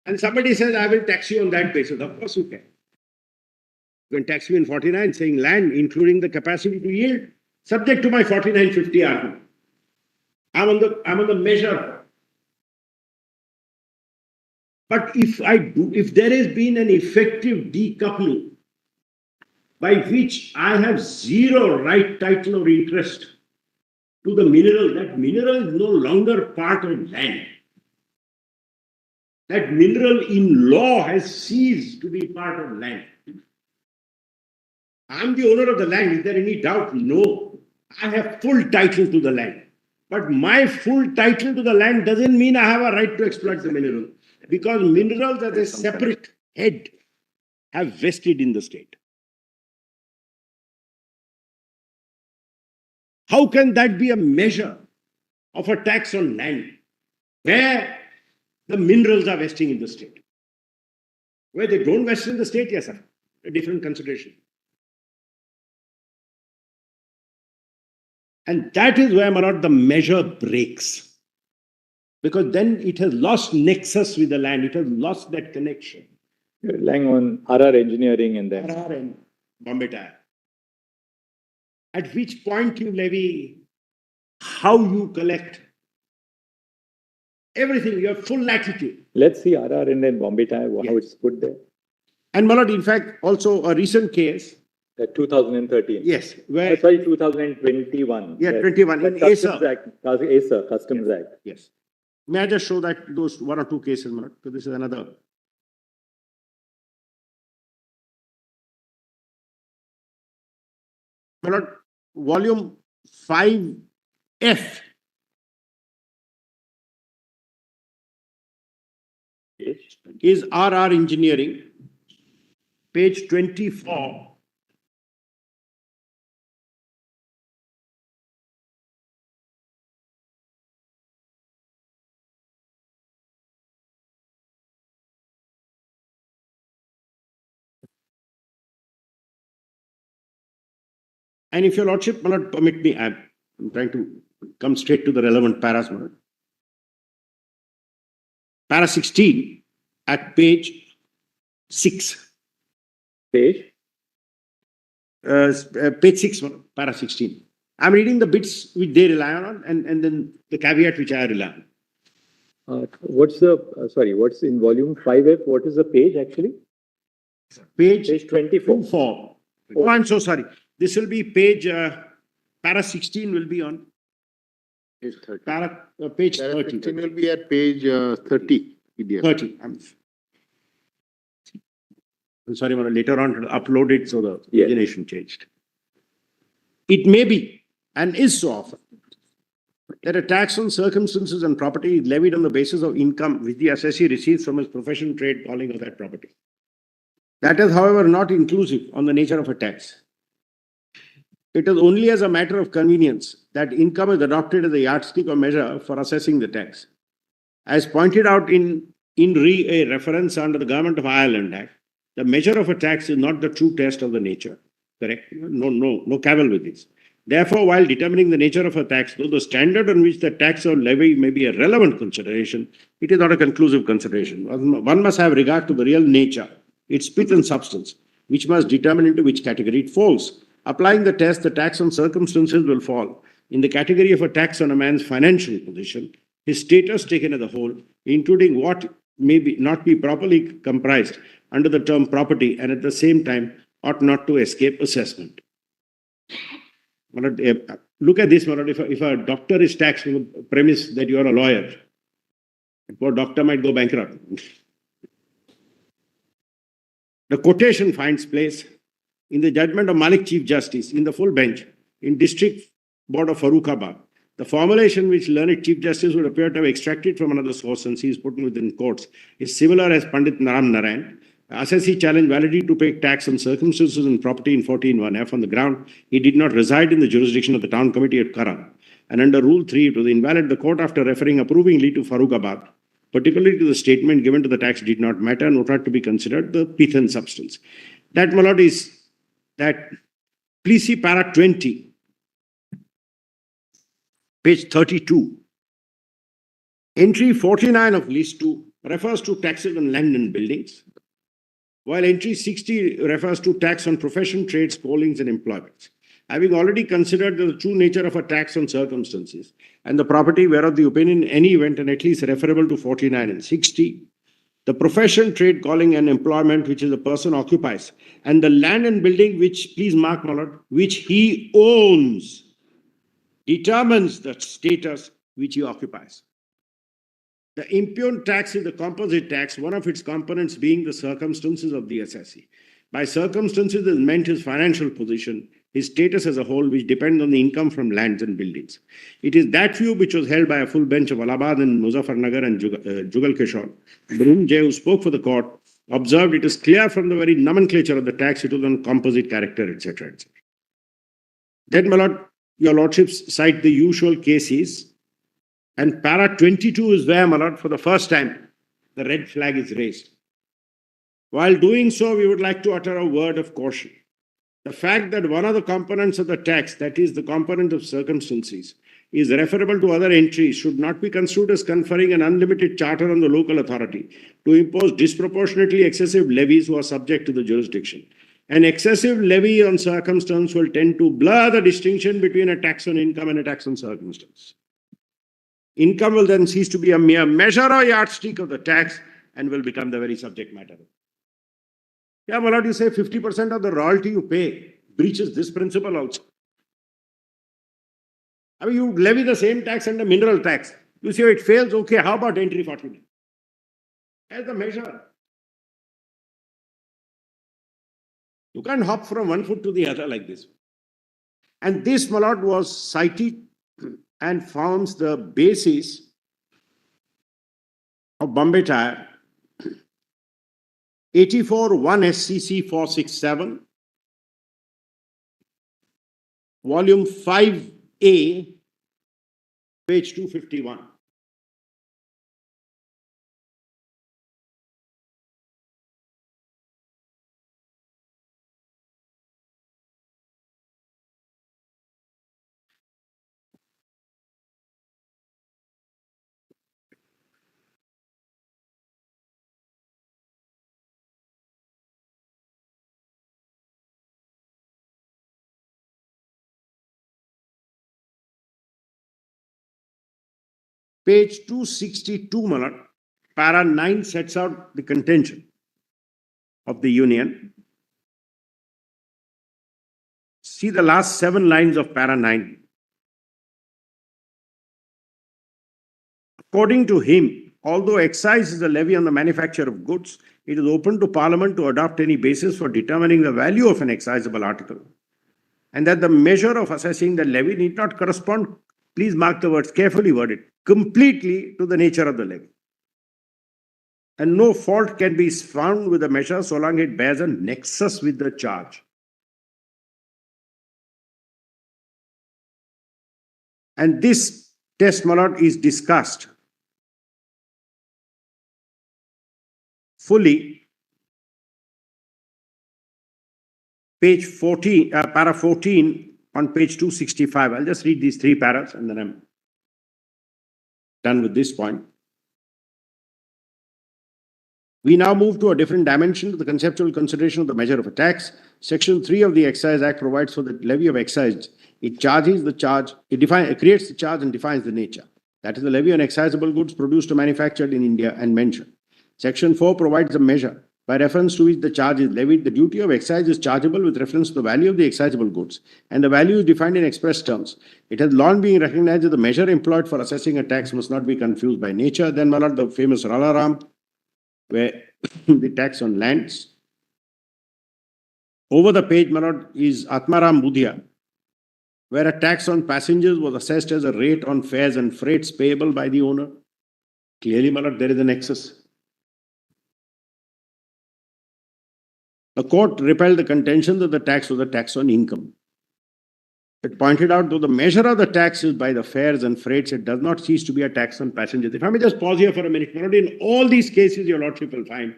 Speaker 2: And somebody says, I will tax you on that basis. Of course you can. You can tax me in 49, saying land, including the capacity to yield, subject to my 4950 argument. I'm on the measure. But if there has been an effective decoupling by which I have zero right, title, or interest to the mineral, that mineral is no longer part of land. That mineral in law has ceased to be part of land. I'm the owner of the land. Is there any doubt? No. I have full title to the land. But my full title to the land doesn't mean I have a right to exploit the mineral. Because minerals as a separate head have vested in the state. How can that be a measure of a tax on land where the minerals are vesting in the state? Where they don't vest in the state, yes, sir. A different consideration. And that is where, Marat, the measure breaks. Because then it has lost nexus with the land. It has lost that connection.
Speaker 1: you're relying on RR engineering and then.
Speaker 2: RR and Bombay Tire. At which point you levy, how you collect, everything, you have full latitude.
Speaker 1: Let's see RR and then Bombay Tire, how
Speaker 2: Yes.
Speaker 1: it's put there.
Speaker 2: And Malad, in fact, also a recent case,
Speaker 1: 2013.
Speaker 2: yes, where,
Speaker 1: Sorry, 2021.
Speaker 2: yeah,
Speaker 1: Yes.
Speaker 2: 21 in
Speaker 1: Customs
Speaker 2: ASA.
Speaker 1: Act, ASA, Customs Act.
Speaker 2: Yes. May I just show that those one or two cases, Malad? Because this is another. Malad, volume 5F. Is RR Engineering, page 24. And if your lordship will not permit me, I'm trying to come straight to the relevant paras. My lord. Para 16 at page 6.
Speaker 1: Page?
Speaker 2: Page 6, para 16. I'm reading the bits which they rely on and then the caveat which I rely on.
Speaker 1: What's in volume 5F? What is the page actually?
Speaker 2: Page
Speaker 1: 24.
Speaker 2: 4. Oh, I'm so sorry. This will be page, para 16 will be on
Speaker 4: Page 30.
Speaker 2: page
Speaker 4: Para
Speaker 2: 30.
Speaker 4: 16 will be at page 30. PDF.
Speaker 2: 30. I'm sorry, I'm later on to upload it, so the
Speaker 1: Yeah.
Speaker 2: origination changed. It may be, and is so often, that a tax on circumstances and property is levied on the basis of income which the assessee receives from his profession, trade, calling of that property. That is, however, not inclusive on the nature of a tax. It is only as a matter of convenience that income is adopted as a yardstick or measure for assessing the tax. As pointed out in re a reference under the Government of Ireland Act, the measure of a tax is not the true test of the nature. Correct? No cavil with this. Therefore, while determining the nature of a tax, though the standard on which the tax or levy may be a relevant consideration, it is not a conclusive consideration. One must have regard to the real nature, its pith and substance, which must determine into which category it falls. Applying the test, the tax on circumstances will fall in the category of a tax on a man's financial position, his status taken as a whole, including what may not be properly comprised under the term property, and at the same time ought not to escape assessment. Look at this, if a doctor is taxed on the premise that you are a lawyer, a poor doctor might go bankrupt. The quotation finds place in the judgment of Malik Chief Justice in the full bench in District Board of Farrukhabad. The formulation which learned Chief Justice would appear to have extracted from another source since he is put within courts is similar as Pandit Naram Narayan. Assessee challenged validity to pay tax on circumstances and property in 14(1)(f) on the ground he did not reside in the jurisdiction of the town committee at Karan. And under Rule 3, it was invalid. The court, after referring approvingly to Farrukhabad, particularly to the statement given to the tax did not matter, not had to be considered the pith and substance. That, my lord, is that, please see para 20, page 32. Entry 49 of list 2 refers to taxes on land and buildings, while entry 60 refers to tax on profession, trades, callings, and employments. Having already considered the true nature of a tax on circumstances and the property whereof the opinion in any event and at least referable to 49 and 60, the profession, trade, calling, and employment which is a person occupies, and the land and building which, please mark, my lord, which he owns, determines the status which he occupies. The impugned tax is the composite tax, one of its components being the circumstances of the assessee. By circumstances is meant his financial position, his status as a whole, which depends on the income from lands and buildings. It is that view which was held by a full bench of Allahabad and Muzaffarnagar and Jugal Kishore. Barun Jay, who spoke for the court, observed it is clear from the very nomenclature of the tax, it was on composite character, etc. etc. Then, my lord, your lordships cite the usual cases. And para 22 is where, my lord, for the first time, the red flag is raised. While doing so, we would like to utter a word of caution. The fact that one of the components of the tax, that is the component of circumstances, is referable to other entries should not be construed as conferring an unlimited charter on the local authority to impose disproportionately excessive levies who are subject to the jurisdiction. An excessive levy on circumstance will tend to blur the distinction between a tax on income and a tax on circumstance. Income will then cease to be a mere measure or yardstick of the tax and will become the very subject matter. Yeah, my lord, you say 50% of the royalty you pay breaches this principle also. I mean, you levy the same tax and the mineral tax. You say it fails, okay, how about entry 49? As the measure. You can't hop from one foot to the other like this. And this, my lord, was cited and forms the basis of Bombay Tire 84 1 SCC 467, volume 5A, page 251. Page 262, my lord, para 9 sets out the contention of the union. See the last 7 lines of para 9. According to him, although excise is a levy on the manufacture of goods, it is open to Parliament to adopt any basis for determining the value of an excisable article, and that the measure of assessing the levy need not correspond, please mark the words carefully worded, completely to the nature of the levy. And no fault can be found with the measure so long it bears a nexus with the charge. And this test, my lord, is discussed fully, page 14, para 14 on page 265. I'll just read these 3 paras and then I'm done with this point. We now move to a different dimension to the conceptual consideration of the measure of a tax. Section 3 of the Excise Act provides for the levy of excise. It charges the charge, it creates the charge and defines the nature. That is the levy on excisable goods produced or manufactured in India and mentioned. Section 4 provides a measure by reference to which the charge is levied. The duty of excise is chargeable with reference to the value of the excisable goods, and the value is defined in express terms. It has long been recognized that the measure employed for assessing a tax must not be confused by nature. Then, my lord, the famous Ralaram, where the tax on lands. Over the page, my lord, is Atmaram Budhya, where a tax on passengers was assessed as a rate on fares and freights payable by the owner. Clearly, my lord, there is an excess. The court repelled the contention that the tax was a tax on income. It pointed out that the measure of the tax is by the fares and freights, it does not cease to be a tax on passengers. If I may just pause here for a minute, my lord, in all these cases, your lordship will find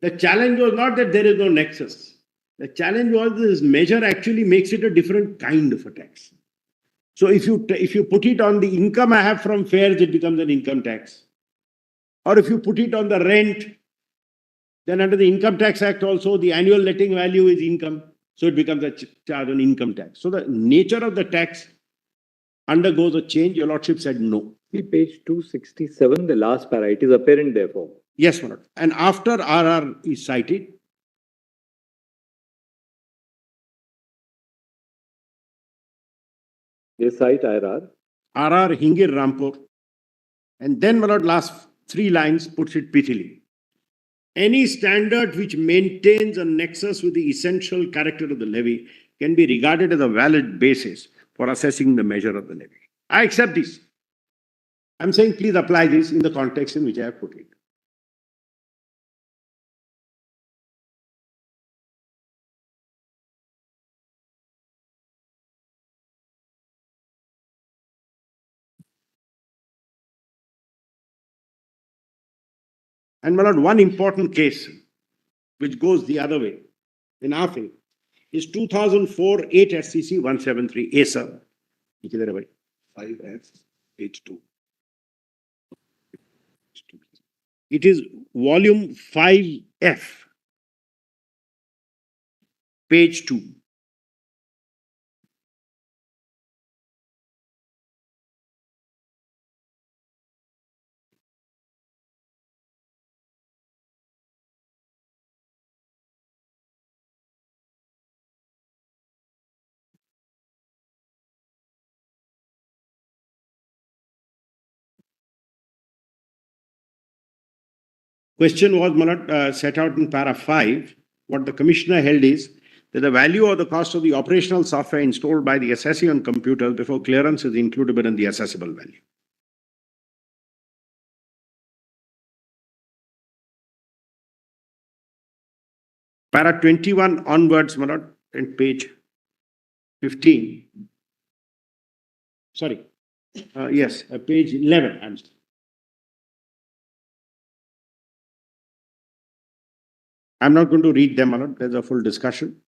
Speaker 2: the challenge was not that there is no nexus. The challenge was this measure actually makes it a different kind of a tax. So if you put it on the income I have from fares, it becomes an income tax. Or if you put it on the rent, then under the Income Tax Act also, the annual letting value is income. So it becomes a charge on income tax. So the nature of the tax undergoes a change. Your lordship said no.
Speaker 1: See page 267, the last para, it is apparent therefore.
Speaker 2: Yes, my lord. And after RR is cited,
Speaker 1: They cite IRR.
Speaker 2: RR Hingir Rampur. And then, my lord, last 3 lines puts it prettily. Any standard which maintains a nexus with the essential character of the levy can be regarded as a valid basis for assessing the measure of the levy. I accept this. I'm saying please apply this in the context in which I have put it. And my lord, one important case which goes the other way in our favor is 2004 8 SCC 173 A sir.
Speaker 6: 5F, H2.
Speaker 2: It is volume 5F, page 2. Question was, Malad, set out in para 5. What the commissioner held is that the value or the cost of the operational software installed by the assessee on computers before clearance is includable in the assessable value. Para 21 onwards, Malad, and page 15. Sorry. Yes, page 11. I'm not going to read them, Malad. There's a full discussion.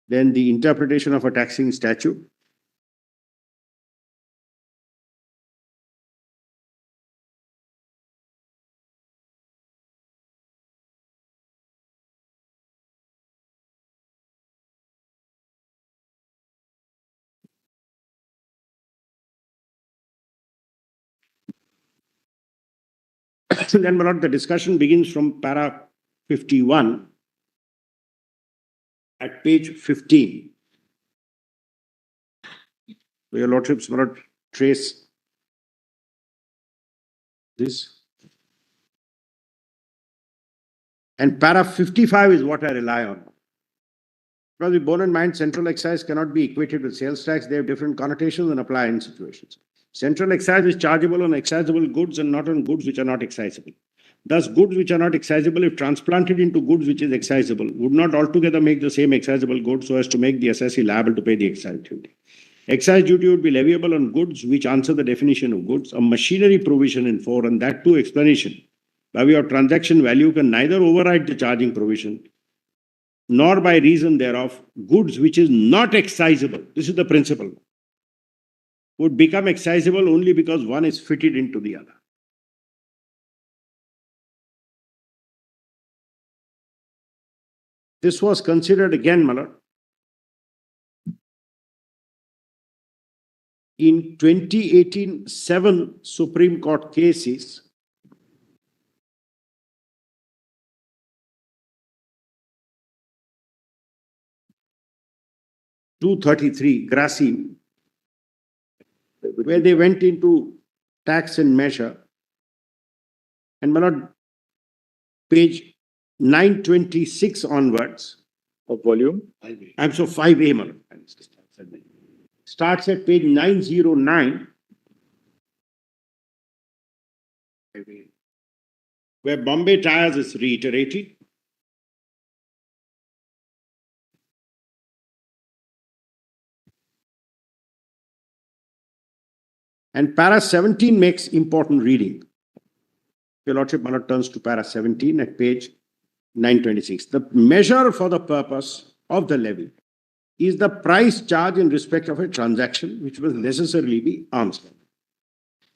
Speaker 2: Then the interpretation of a taxing statute. Then, my lord, the discussion begins from para 51 at page 15. Your lordships, my lord, trace this. And para 55 is what I rely on. Because we borne in mind central excise cannot be equated with sales tax. They have different connotations and apply in situations. Central excise is chargeable on excisable goods and not on goods which are not excisable. Thus, goods which are not excisable, if transplanted into goods which is excisable, would not altogether make the same excisable good so as to make the assessee liable to pay the excise duty. Excise duty would be leviable on goods which answer the definition of goods. A machinery provision in 4, and that too explanation, by way of transaction value, can neither override the charging provision, nor by reason thereof, goods which is not excisable, this is the principle, would become excisable only because one is fitted into the other. This was considered again, my lord, in 2018 7 Supreme Court cases. (233) Grasim, where they went into tax and measure. And my lord, page 926 onwards.
Speaker 1: Of volume?
Speaker 2: I'm so 5A, my lord. Starts at page 909, where Bombay Tires is reiterated. And para 17 makes important reading. Your lordship, my lord, turns to para 17 at page 926. The measure for the purpose of the levy is the price charged in respect of a transaction which will necessarily be arm's length.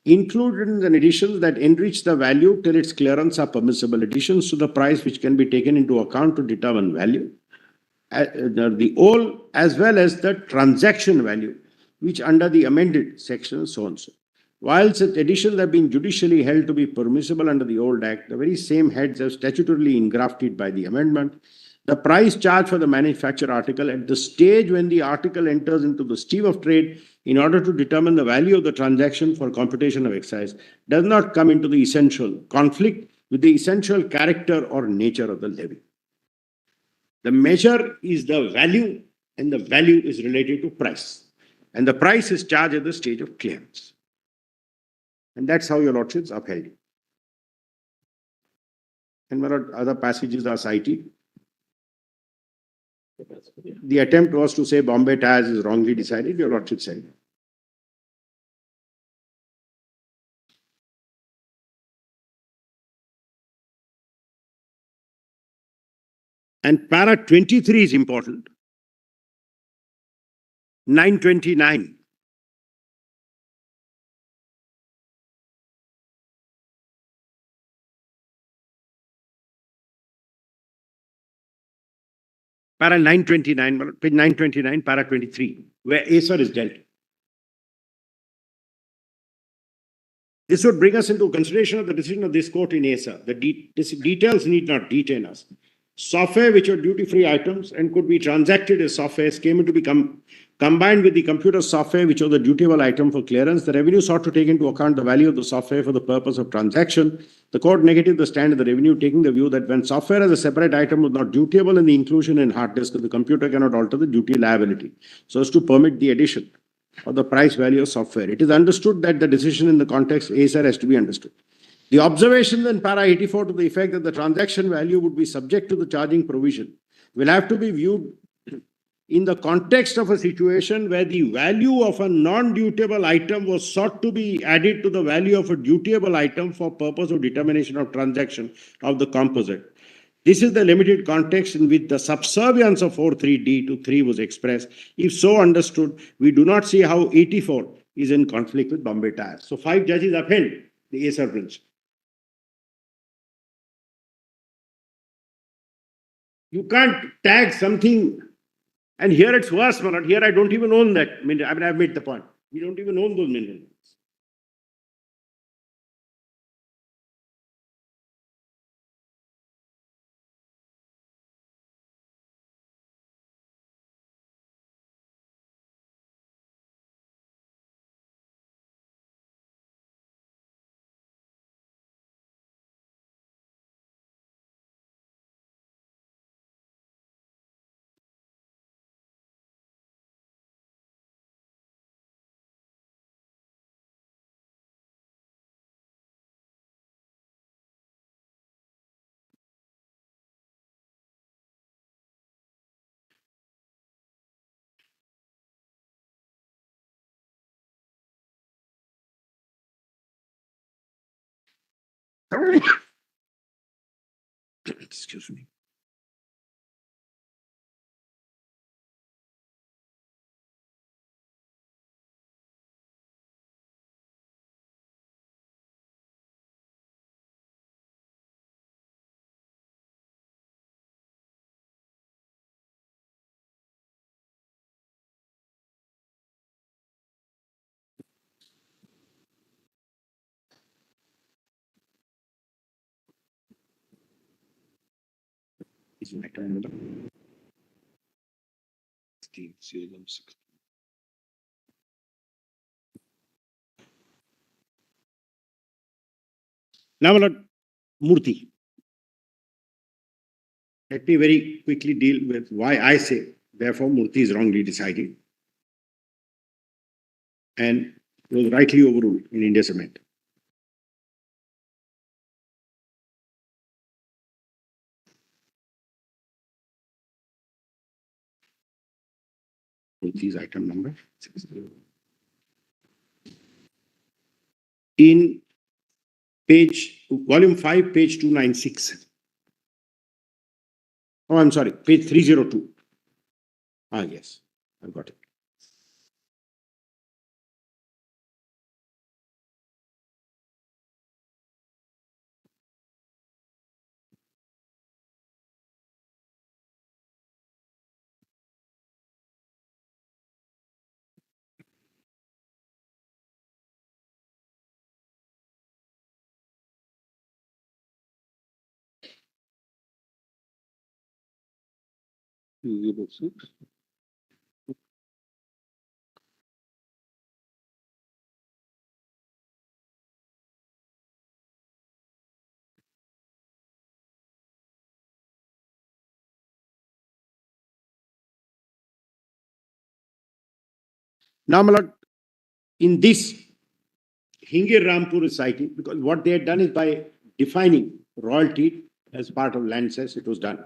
Speaker 2: Included in the additions that enrich the value till its clearance are permissible additions to the price which can be taken into account to determine value, the whole as well as the transaction value, which under the amended section so and so. While such additions have been judicially held to be permissible under the old act, the very same heads have statutorily engrafted by the amendment. The price charged for the manufactured article at the stage when the article enters into the stream of trade in order to determine the value of the transaction for computation of excise does not come into the essential conflict with the essential character or nature of the levy. The measure is the value, and the value is related to price. And the price is charged at the stage of clearance. And that's how your lordships upheld it. And my lord, other passages are cited. The attempt was to say Bombay Tires is wrongly decided, your lordship said. And para 23 is important. 929. Para 929, page 929, para 23, where Acer is dealt. This would bring us into consideration of the decision of this court in Acer. The details need not detain us. Software which are duty-free items and could be transacted as software came into become combined with the computer software which was the dutiable item for clearance. The revenue sought to take into account the value of the software for the purpose of transaction. The court negated the stand of the revenue, taking the view that when software as a separate item was not dutiable in the inclusion in hard disk, the computer cannot alter the duty liability so as to permit the addition of the price value of software. It is understood that the decision in the context Acer has to be understood. The observation in para 84 to the effect that the transaction value would be subject to the charging provision will have to be viewed in the context of a situation where the value of a non-dutiable item was sought to be added to the value of a dutiable item for purpose of determination of transaction of the composite. This is the limited context in which the subservience of 4.3d to 3 was expressed. If so understood, we do not see how 84 is in conflict with Bombay Tires. So 5 judges upheld the Acer principle. You can't tag something, and here it's worse, man. Here I don't even own that. I mean, I've made the point. We don't even own those minerals. Excuse me. Is my time number? 16, serial number 16. Now, my lord, Murthy. Let me very quickly deal with why I say, therefore, Murthy is wrongly decided and was rightly overruled in India Cement. Murthy's item number 60. In volume 5, page 296. Oh, I'm sorry, page 302. Ah, yes, I've got it. Now, my lord, in this, Hingir Rampur is citing, because what they had done is by defining royalty as part of land cess, it was done.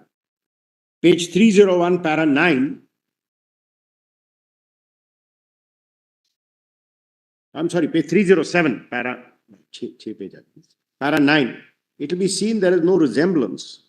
Speaker 2: Page 301, para 9. I'm sorry, page 307, para 9. It will be seen there is no resemblance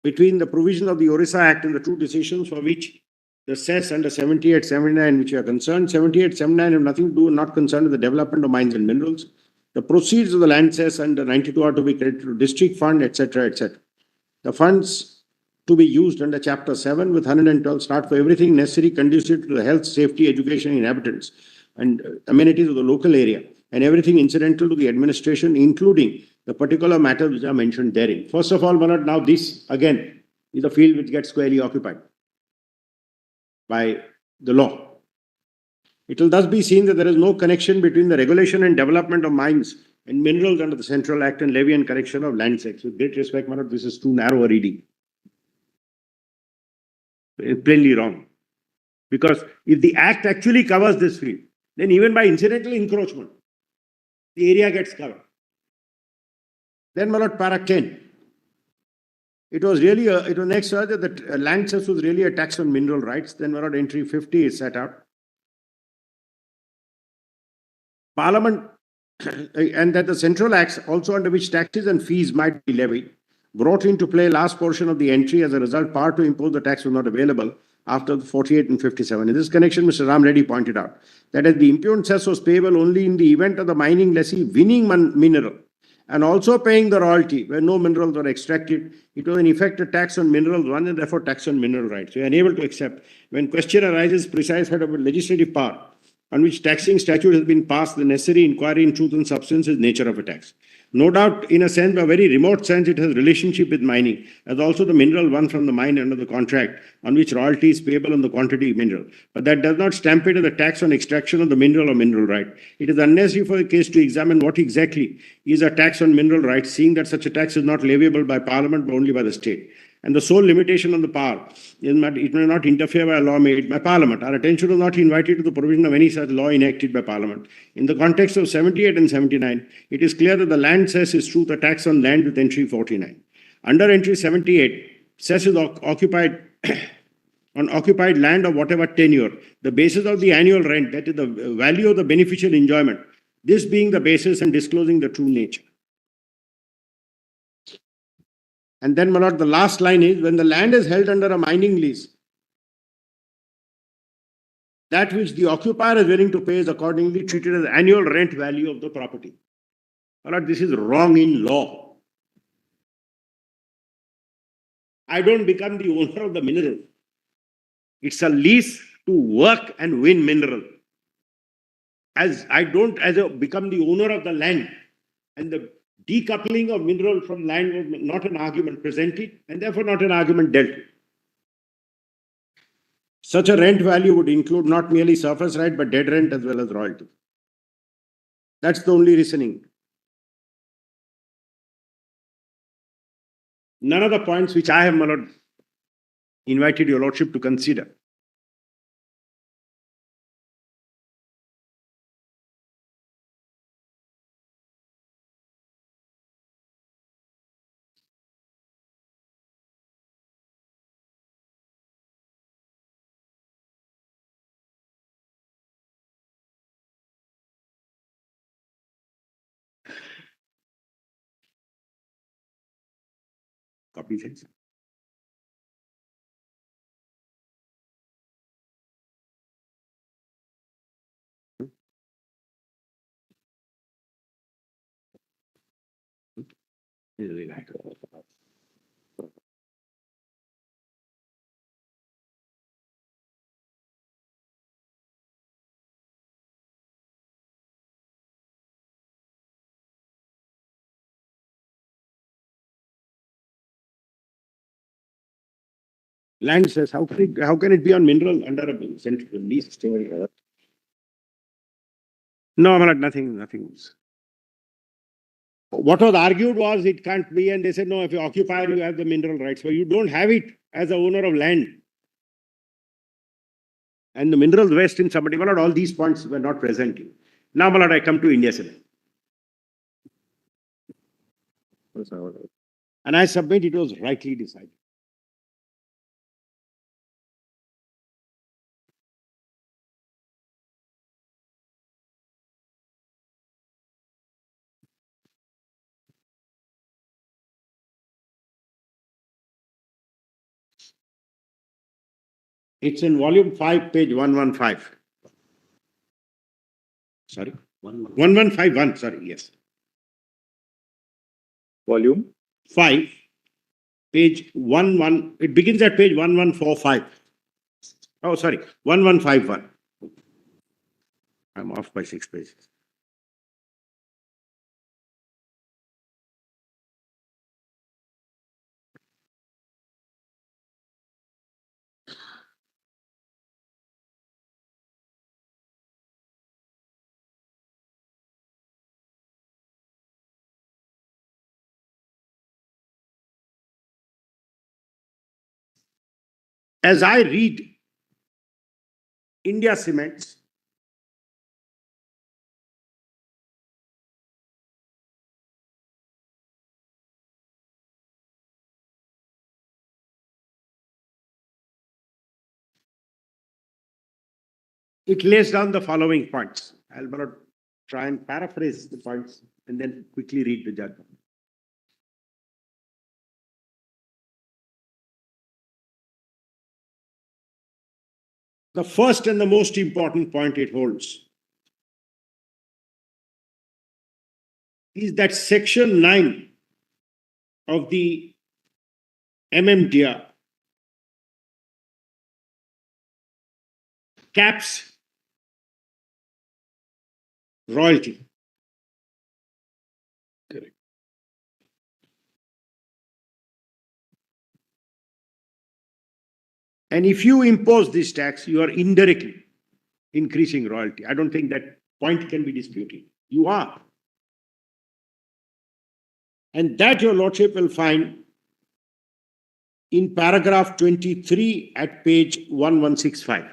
Speaker 2: between the provision of the Orissa Act and the two decisions for which the cess under 78, 79, which are concerned. 78, 79 have nothing to do, not concerned with the development of mines and minerals. The proceeds of the land cess under 92 are to be credited to district fund, etc., etc. The funds to be used under Chapter 7 with 112 start for everything necessary conducive to the health, safety, education, inhabitants, and amenities of the local area, and everything incidental to the administration, including the particular matters which are mentioned therein. First of all, Manoj, now this again is a field which gets squarely occupied by the law. It will thus be seen that there is no connection between the regulation and development of mines and minerals under the Central Act and levy and correction of land cess. With great respect, Manoj, this is too narrow a reading. It's plainly wrong. Because if the Act actually covers this field, then even by incidental encroachment, the area gets covered. Then, Manoj, para 10. It was really, it was next that the land cess was really a tax on mineral rights. Then, Manoj, entry 50 is set out. Parliament, and that the Central Acts, also under which taxes and fees might be levied, brought into play last portion of the entry. As a result, power to impose the tax was not available after 48 and 57. In this connection, Mr. Ram Reddy pointed out that as the impugned cess was payable only in the event of the mining lessee winning mineral and also paying the royalty where no minerals were extracted, it was in effect a tax on minerals one and therefore tax on mineral rights. We are unable to accept when question arises precise head of a legislative power on which taxing statute has been passed, the necessary inquiry in truth and substance is nature of a tax. No doubt, in a sense, a very remote sense, it has relationship with mining, as also the mineral won from the mine under the contract on which royalty is payable on the quantity of mineral. But that does not stamp it as a tax on extraction of the mineral or mineral right. It is unnecessary for the case to examine what exactly is a tax on mineral rights, seeing that such a tax is not leviable by Parliament but only by the state. And the sole limitation on the power is that it may not interfere by a law made by Parliament. Our attention was not invited to the provision of any such law enacted by Parliament. In the context of 78 and 79, it is clear that the land cess is truth a tax on land with entry 49. Under entry 78, cess is occupied on occupied land of whatever tenure. The basis of the annual rent, that is the value of the beneficial enjoyment, This being the basis and disclosing the true nature. And then, my lord, the last line is, when the land is held under a mining lease, that which the occupier is willing to pay is accordingly treated as annual rent value of the property. My lord, this is wrong in law. I don't become the owner of the mineral. It's a lease to work and win mineral. As I don't become the owner of the land, and the decoupling of mineral from land was not an argument presented, and therefore not an argument dealt with. Such a rent value would include not merely surface right, but dead rent as well as royalty. That's the only reasoning. None of the points which I have, my lord, invited your lordship to consider. Copy things. Land says, how can it be on mineral under a central lease? No, my lord, nothing. What was argued was it can't be, and they said, no, if you occupy, you have the mineral rights. So you don't have it as a owner of land. And the minerals vest in somebody. My lord, all these points were not present. Now, my lord, I come to India Civil. And I submit it was rightly decided. It's in volume 5, page 115. Sorry? 1151, sorry, yes.
Speaker 1: Volume
Speaker 2: 5, page 11, it begins at page 1145. Oh, sorry, 1151. I'm off by 6 pages. As I read India Cements, it lays down the following points. I'll try and paraphrase the points and then quickly read the judgment. The first and the most important point it holds is that section 9 of the MMDR caps royalty. Correct. And if you impose this tax, you are indirectly increasing royalty. I don't think that point can be disputed. You are. And that your lordship will find in paragraph 23 at page 1165.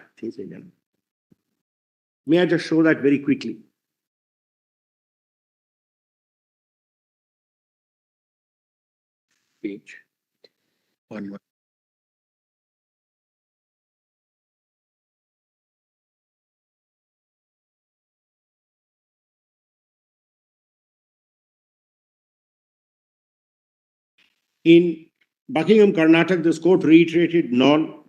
Speaker 2: May I just show that very quickly?
Speaker 3: Page 1.
Speaker 2: In Buckingham, Karnataka, this court reiterated non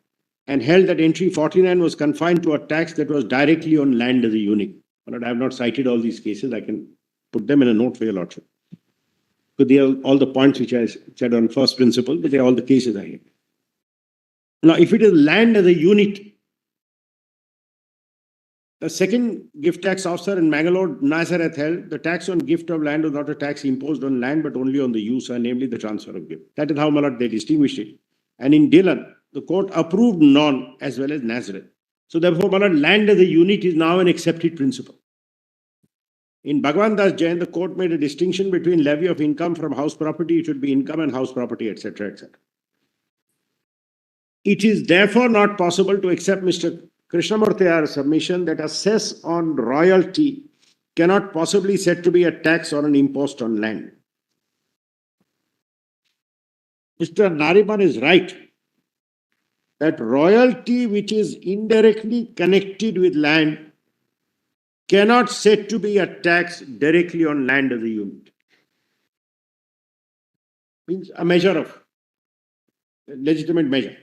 Speaker 2: and held that entry 49 was confined to a tax that was directly on land as a unit. But I have not cited all these cases. I can put them in a note for your lordship. But they are all the points which I said on first principle, but they are all the cases I have. Now, if it is land as a unit, the second gift tax officer in Mangalore, Nazareth, held the tax on gift of land was not a tax imposed on land, but only on the user, namely the transfer of gift. That is how they distinguished it. And in Dillon, the court approved non as well as Nazareth. So therefore, land as a unit is now an accepted principle. In Bhagwan Das Jain, the court made a distinction between levy of income from house property, it should be income and house property, etc., etc. It is therefore not possible to accept Mr. Krishnamurti's submission that a cess on royalty cannot possibly said to be a tax or an impost on land. Mr. Nariman is right that royalty which is indirectly connected with land cannot said to be a tax directly on land as a unit. Means a measure of legitimate measure.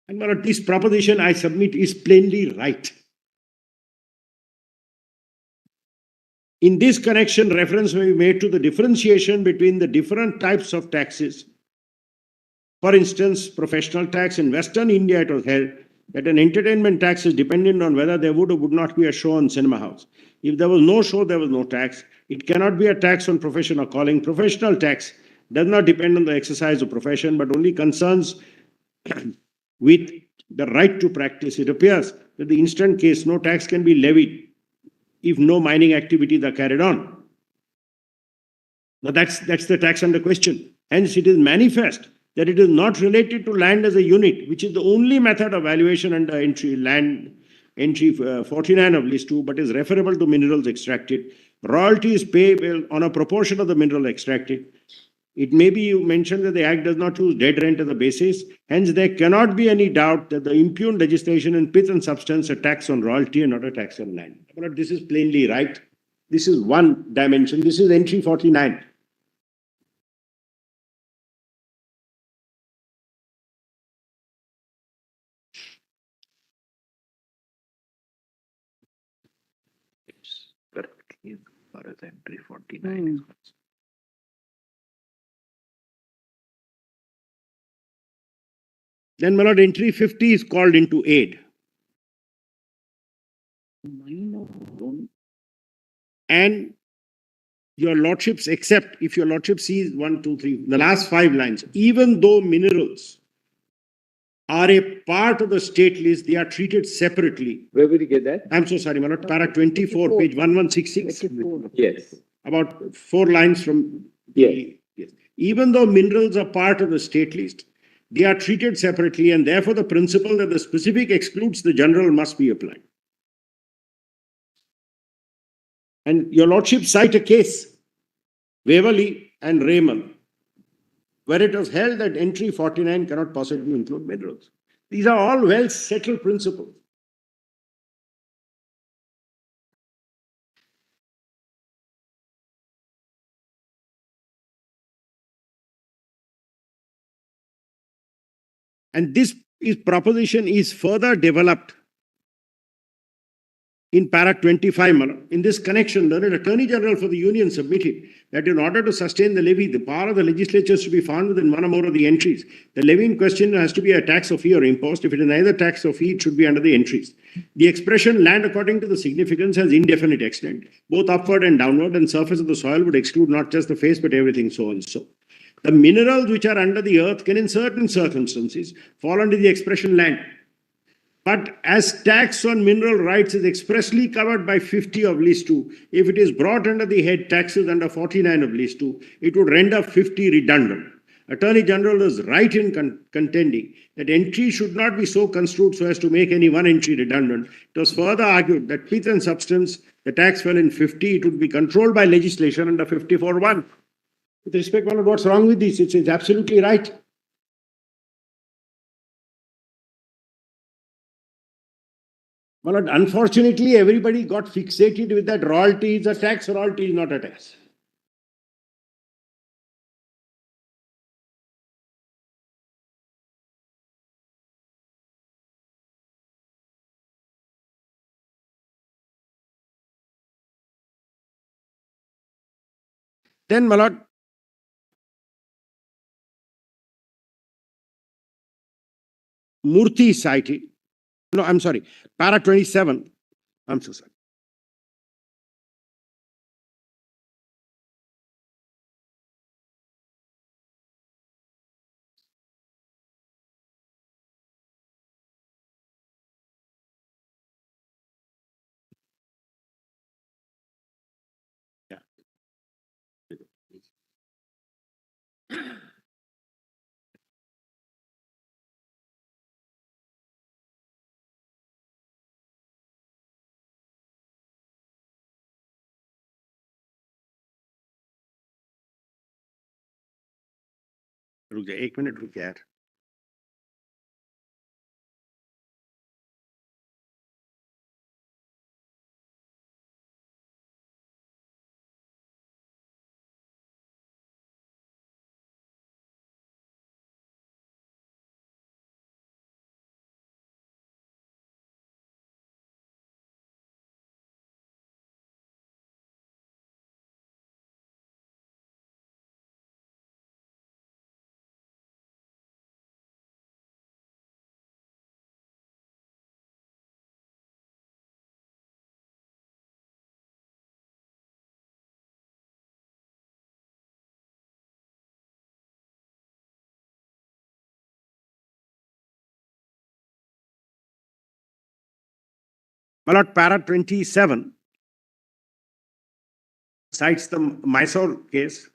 Speaker 2: And this proposition I submit is plainly right. In this connection, reference may be made to the differentiation between the different types of taxes. For instance, professional tax in Western India, it was held that an entertainment tax is dependent on whether there would or would not be a show on cinema house. If there was no show, there was no tax. It cannot be a tax on profession or calling. Professional tax does not depend on the exercise of profession, but only concerns with the right to practice. It appears that the instant case, no tax can be levied if no mining activities are carried on. Now that's the tax under question. Hence, it is manifest that it is not related to land as a unit, which is the only method of valuation under entry 49 of list 2, but is referable to minerals extracted. Royalty is payable on a proportion of the mineral extracted. It may be you mentioned that the Act does not use dead rent as a basis. Hence, there cannot be any doubt that the impugned legislation in pith and substance a tax on royalty and not a tax on land. But this is plainly right. This is one dimension. This is entry 49.
Speaker 8: It's correctly as far as entry 49 is concerned.
Speaker 2: Then, my lord, entry 50 is called into aid. And your lordships accept, if your lordship sees 1, 2, 3, the last 5 lines, even though minerals are a part of the state list, they are treated separately.
Speaker 1: Where will you get that?
Speaker 2: I'm so sorry, my lord, para 24, page 1166.
Speaker 5: 24.
Speaker 1: Yes.
Speaker 2: About 4 lines from.
Speaker 1: Yes.
Speaker 2: Yes. Even though minerals are part of the state list, they are treated separately, and therefore the principle that the specific excludes the general must be applied. And your lordship cite a case, Waverley and Raymond, where it was held that entry 49 cannot possibly include minerals. These are all well settled principles. And this proposition is further developed in para 25. In this connection, the Attorney General for the Union submitted that in order to sustain the levy, the power of the legislature is to be found within one or more of the entries. The levy in question has to be a tax of fee or impost. If it is neither tax or fee, it should be under the entries. The expression land according to the significance has indefinite extent, both upward and downward, and surface of the soil would exclude not just the face, but everything so and so. The minerals which are under the earth can in certain circumstances fall under the expression land. But as tax on mineral rights is expressly covered by 50 of list 2, if it is brought under the head taxes under 49 of list 2, it would render 50 redundant. Attorney General is right in contending that entry should not be so construed so as to make any one entry redundant. It was further argued that pith and substance, the tax fell in 50, it would be controlled by legislation under 54(1). With respect, one, what's wrong with this? It's absolutely right. Well, unfortunately, everybody got fixated with that royalty is a tax, royalty is not a tax. Then, my lord, Murthy is cited. No, I'm sorry. Para 27. I'm so sorry. Yeah. रुक जाइए, 1 minute रुक यार. My lord, para 27 cites the Mysore case.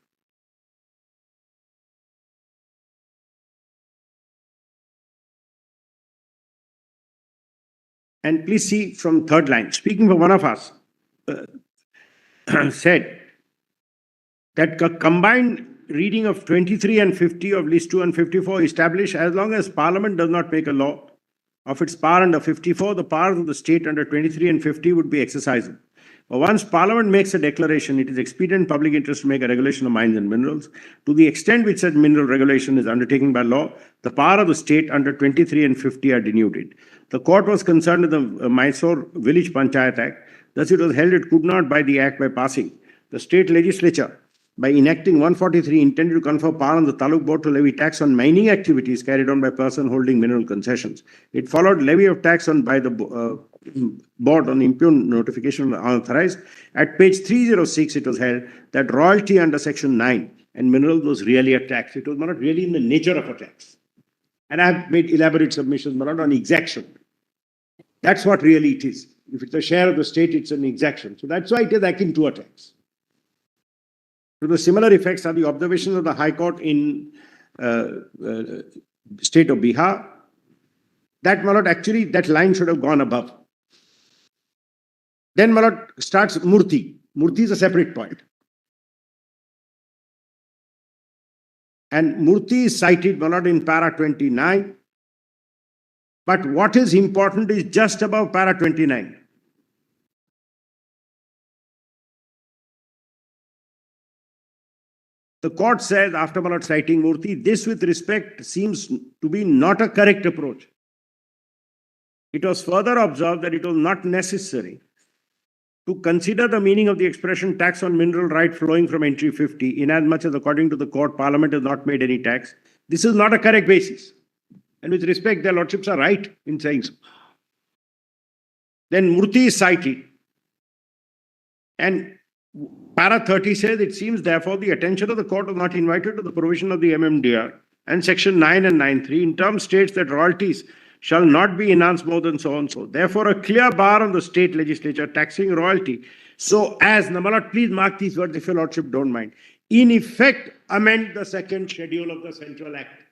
Speaker 2: And please see from third line, speaking for one of us, said that combined reading of 23 and 50 of list 2 and 54 establish as long as Parliament does not make a law of its power under 54, the powers of the state under 23 and 50 would be exercisable. But once Parliament makes a declaration, it is expedient in public interest to make a regulation of mines and minerals. To the extent which such mineral regulation is undertaken by law, the power of the state under 23 and 50 are denuded. The court was concerned with the Mysore Village Panchayat Act. Thus it was held it could not by the act by passing. The state legislature, by enacting 143, intended to confer power on the Taluk Board to levy tax on mining activities carried on by person holding mineral concessions. It followed levy of tax on by the board on impugned notification unauthorized. At page 306, it was held that royalty under section 9 and mineral was really a tax. It was not really in the nature of a tax. And I have made elaborate submissions, but not on exaction. That's what really it is. If it's a share of the state, it's an exaction. So that's why it is akin to a tax. So the similar effects are the observations of the High Court in state of Bihar. That, my lord, actually, that line should have gone above. Then, my lord, starts Murthy. Murthy is a separate point. And Murthy is cited, my lord, in para 29. But what is important is just above para 29. The court says, after my lord citing Murthy, this with respect seems to be not a correct approach. It was further observed that it was not necessary to consider the meaning of the expression tax on mineral right flowing from entry 50, inasmuch as according to the court, Parliament has not made any tax. This is not a correct basis. And with respect, their lordships are right in saying so. Then Murthy is cited. And para 30 says, it seems therefore the attention of the court was not invited to the provision of the MMDR. And section 9 and 9.3 in terms states that royalties shall not be enhanced more than so and so. Therefore, a clear bar on the state legislature taxing royalty. So as, now, my lord, please mark these words if your lordship don't mind. In effect, amend the second schedule of the Central Act.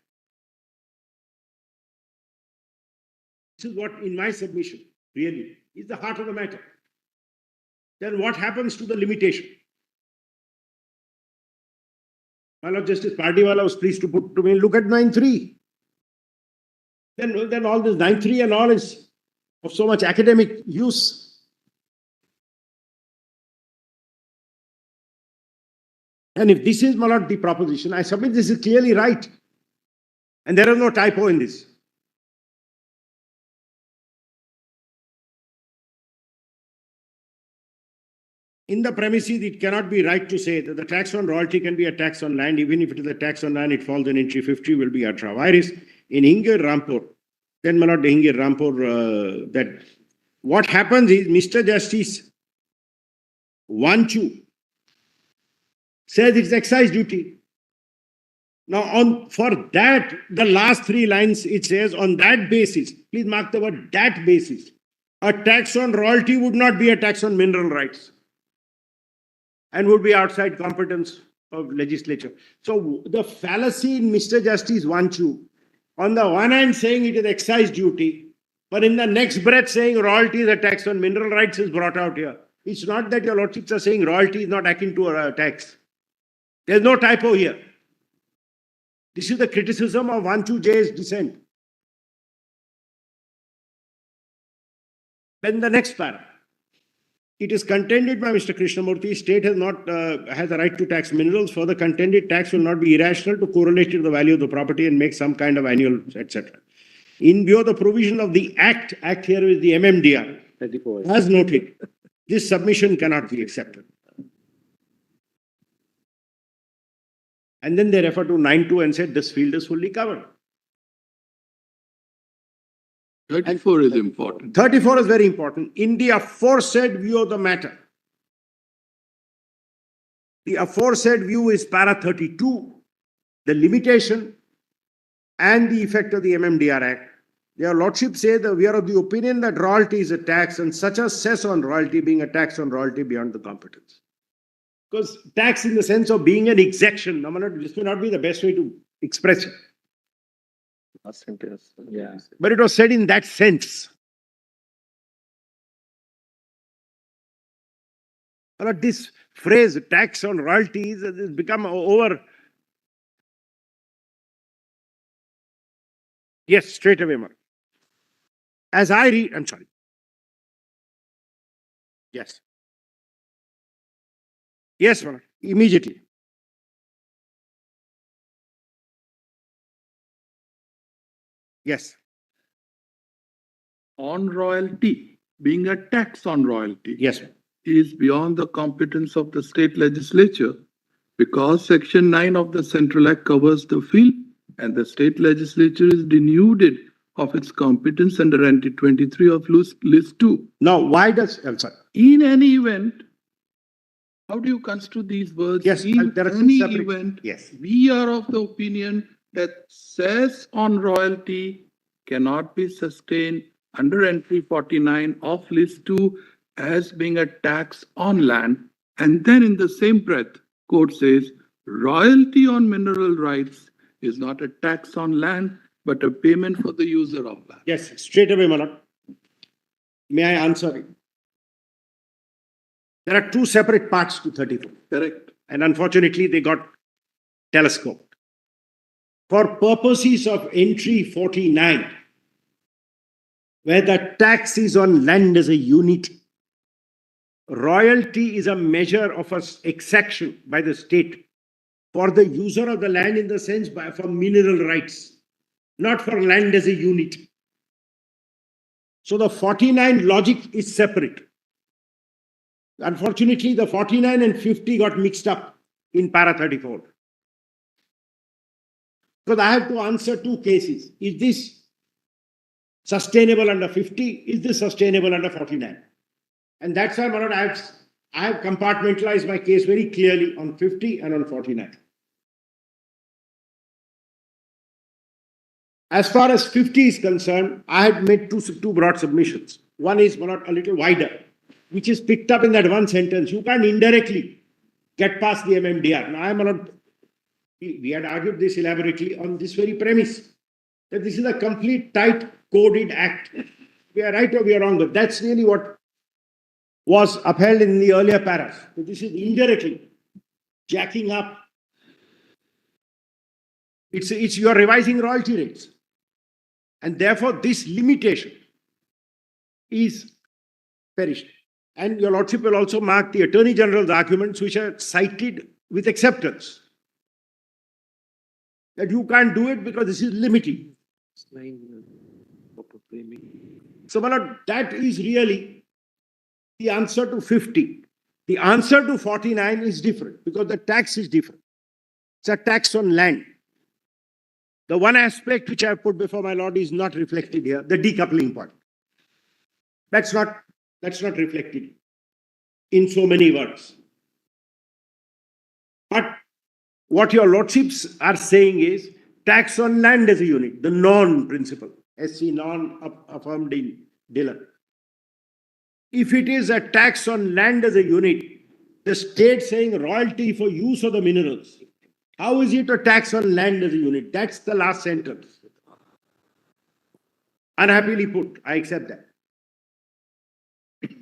Speaker 2: This is what, in my submission, really, is the heart of the matter. Then what happens to the limitation? My Lord Justice Pardiwala was pleased to put to me, look at 9.3. Then all this 9.3 and all is of so much academic use. And if this is, my Lord, the proposition, I submit this is clearly right. And there is no typo in this. in the premises, it cannot be right to say that the tax on royalty can be a tax on land. Even if it is a tax on land, it falls in entry 50 will be ultra virus. In Hingir Rampur, then Malad Hingir Rampur, that what happens is Mr. Justice Vanchu says it's excise duty. Now, for that, the last 3 lines, it says on that basis, please mark the word that basis, a tax on royalty would not be a tax on mineral rights and would be outside competence of legislature. So the fallacy in Mr. Justice Vanchu, on the one hand saying it is excise duty, but in the next breath saying royalty is a tax on mineral rights is brought out here. It's not that your lordships are saying royalty is not akin to a tax. There's no typo here. This is the criticism of Vanchu J's dissent. Then the next paragraph. It is contended by Mr. Krishnamurthy, state has not has a right to tax minerals. For the contended tax will not be irrational to correlate to the value of the property and make some kind of annual, etc. In view of the provision of the Act here is the MMDR, as noted, this submission cannot be accepted. And then they refer to 9.2 and said this field is fully covered.
Speaker 6: 34 is important.
Speaker 2: 34 is very important. In the aforesaid view of the matter, the aforesaid view is para 32, the limitation and the effect of the MMDR Act. Their lordship say that we are of the opinion that royalty is a tax and such a cess on royalty being a tax on royalty beyond the competence. Because tax in the sense of being an exaction, this may not be the best way to express it.
Speaker 3: Yeah.
Speaker 2: But it was said in that sense. This phrase, tax on royalties, has become over. Yes, straight away, Mark. As I read, I'm sorry. Yes. Yes, Mark, immediately. Yes.
Speaker 6: On royalty, being a tax on royalty,
Speaker 2: Yes.
Speaker 6: is beyond the competence of the state legislature because Section 9 of the Central Act covers the field and the state legislature is denuded of its competence under Anti 23 of List 2.
Speaker 2: Now, why does, I'm sorry.
Speaker 6: In any event, how do you construe these words?
Speaker 2: Yes,
Speaker 6: In
Speaker 2: there are two
Speaker 6: any
Speaker 2: separate-
Speaker 6: event,
Speaker 2: Yes.
Speaker 6: we are of the opinion that cess on royalty cannot be sustained under Entry 49 of List 2 as being a tax on land. And then in the same breath, court says, royalty on mineral rights is not a tax on land, but a payment for the user of land.
Speaker 2: Yes, straight away, Malak. May I answer? There are 2 separate parts to 34.
Speaker 6: Correct.
Speaker 2: And unfortunately, they got telescoped. For purposes of Entry 49, where the tax is on land as a unit, royalty is a measure of an exaction by the state for the user of the land in the sense for mineral rights, not for land as a unit. So the 49 logic is separate. Unfortunately, the 49 and 50 got mixed up in para 34. Because I have to answer 2 cases. Is this sustainable under 50? Is this sustainable under 49? And that's why I have compartmentalized my case very clearly on 50 and on 49. As far as 50 is concerned, I had made two broad submissions. One is a little wider, which is picked up in that one sentence. You can't indirectly get past the MMDR. Now, we had argued this elaborately on this very premise, that this is a complete tight coded act. We are right or we are wrong, but that's really what was upheld in the earlier paras. So this is indirectly jacking up. It's you are revising royalty rates. And therefore, this limitation is perished. And your lordship will also mark the Attorney General's arguments, which are cited with acceptance. That you can't do it because this is limiting. So, my lord, that is really the answer to 50. The answer to 49 is different because the tax is different. It's a tax on land. The one aspect which I have put before my lord is not reflected here, the decoupling point. That's not reflected in so many words. But what your lordships are saying is tax on land as a unit, the non-principle, SC non-affirmed in Dillon. If it is a tax on land as a unit, the state saying royalty for use of the minerals, how is it a tax on land as a unit? That's the last sentence. Unhappily put, I accept that.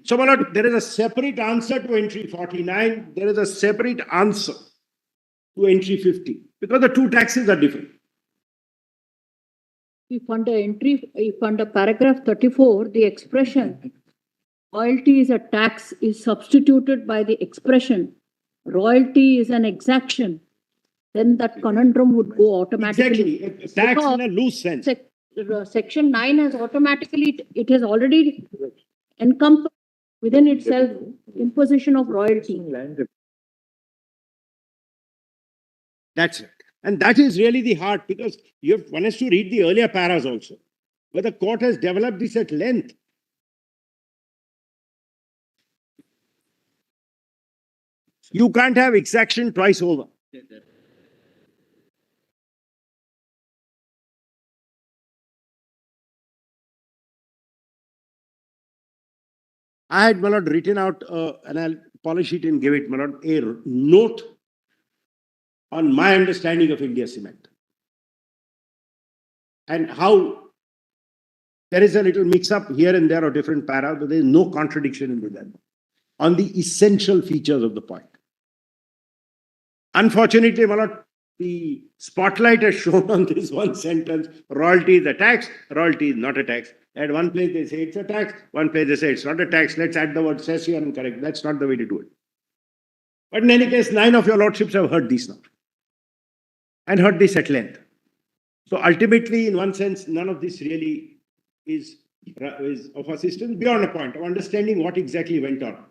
Speaker 2: So, my lord, there is a separate answer to entry 49. There is a separate answer to entry 50 because the two taxes are different.
Speaker 5: If under paragraph 34, the expression royalty is a tax is substituted by the expression royalty is an exaction, then that conundrum would go automatically.
Speaker 2: Exactly. Tax in a loose sense.
Speaker 5: Section 9 has automatically, it has already encompassed within itself imposition of royalty.
Speaker 2: That's it. And that is really the heart because one has to read the earlier paras also, where the court has developed this at length. You can't have exaction twice over. I had, my lord, written out, and I'll polish it and give it, my lord, a note on my understanding of India cement. And how there is a little mix-up here and there of different paras, but there is no contradiction in them on the essential features of the point. Unfortunately, my lord, the spotlight has shown on this one sentence, royalty is a tax, royalty is not a tax. At one place they say it's a tax, one place they say it's not a tax. Let's add the word cess here and correct. That's not the way to do it. But in any case, 9 of your lordships have heard this now and heard this at length. So ultimately, in one sense, none of this really is of assistance beyond a point of understanding what exactly went on.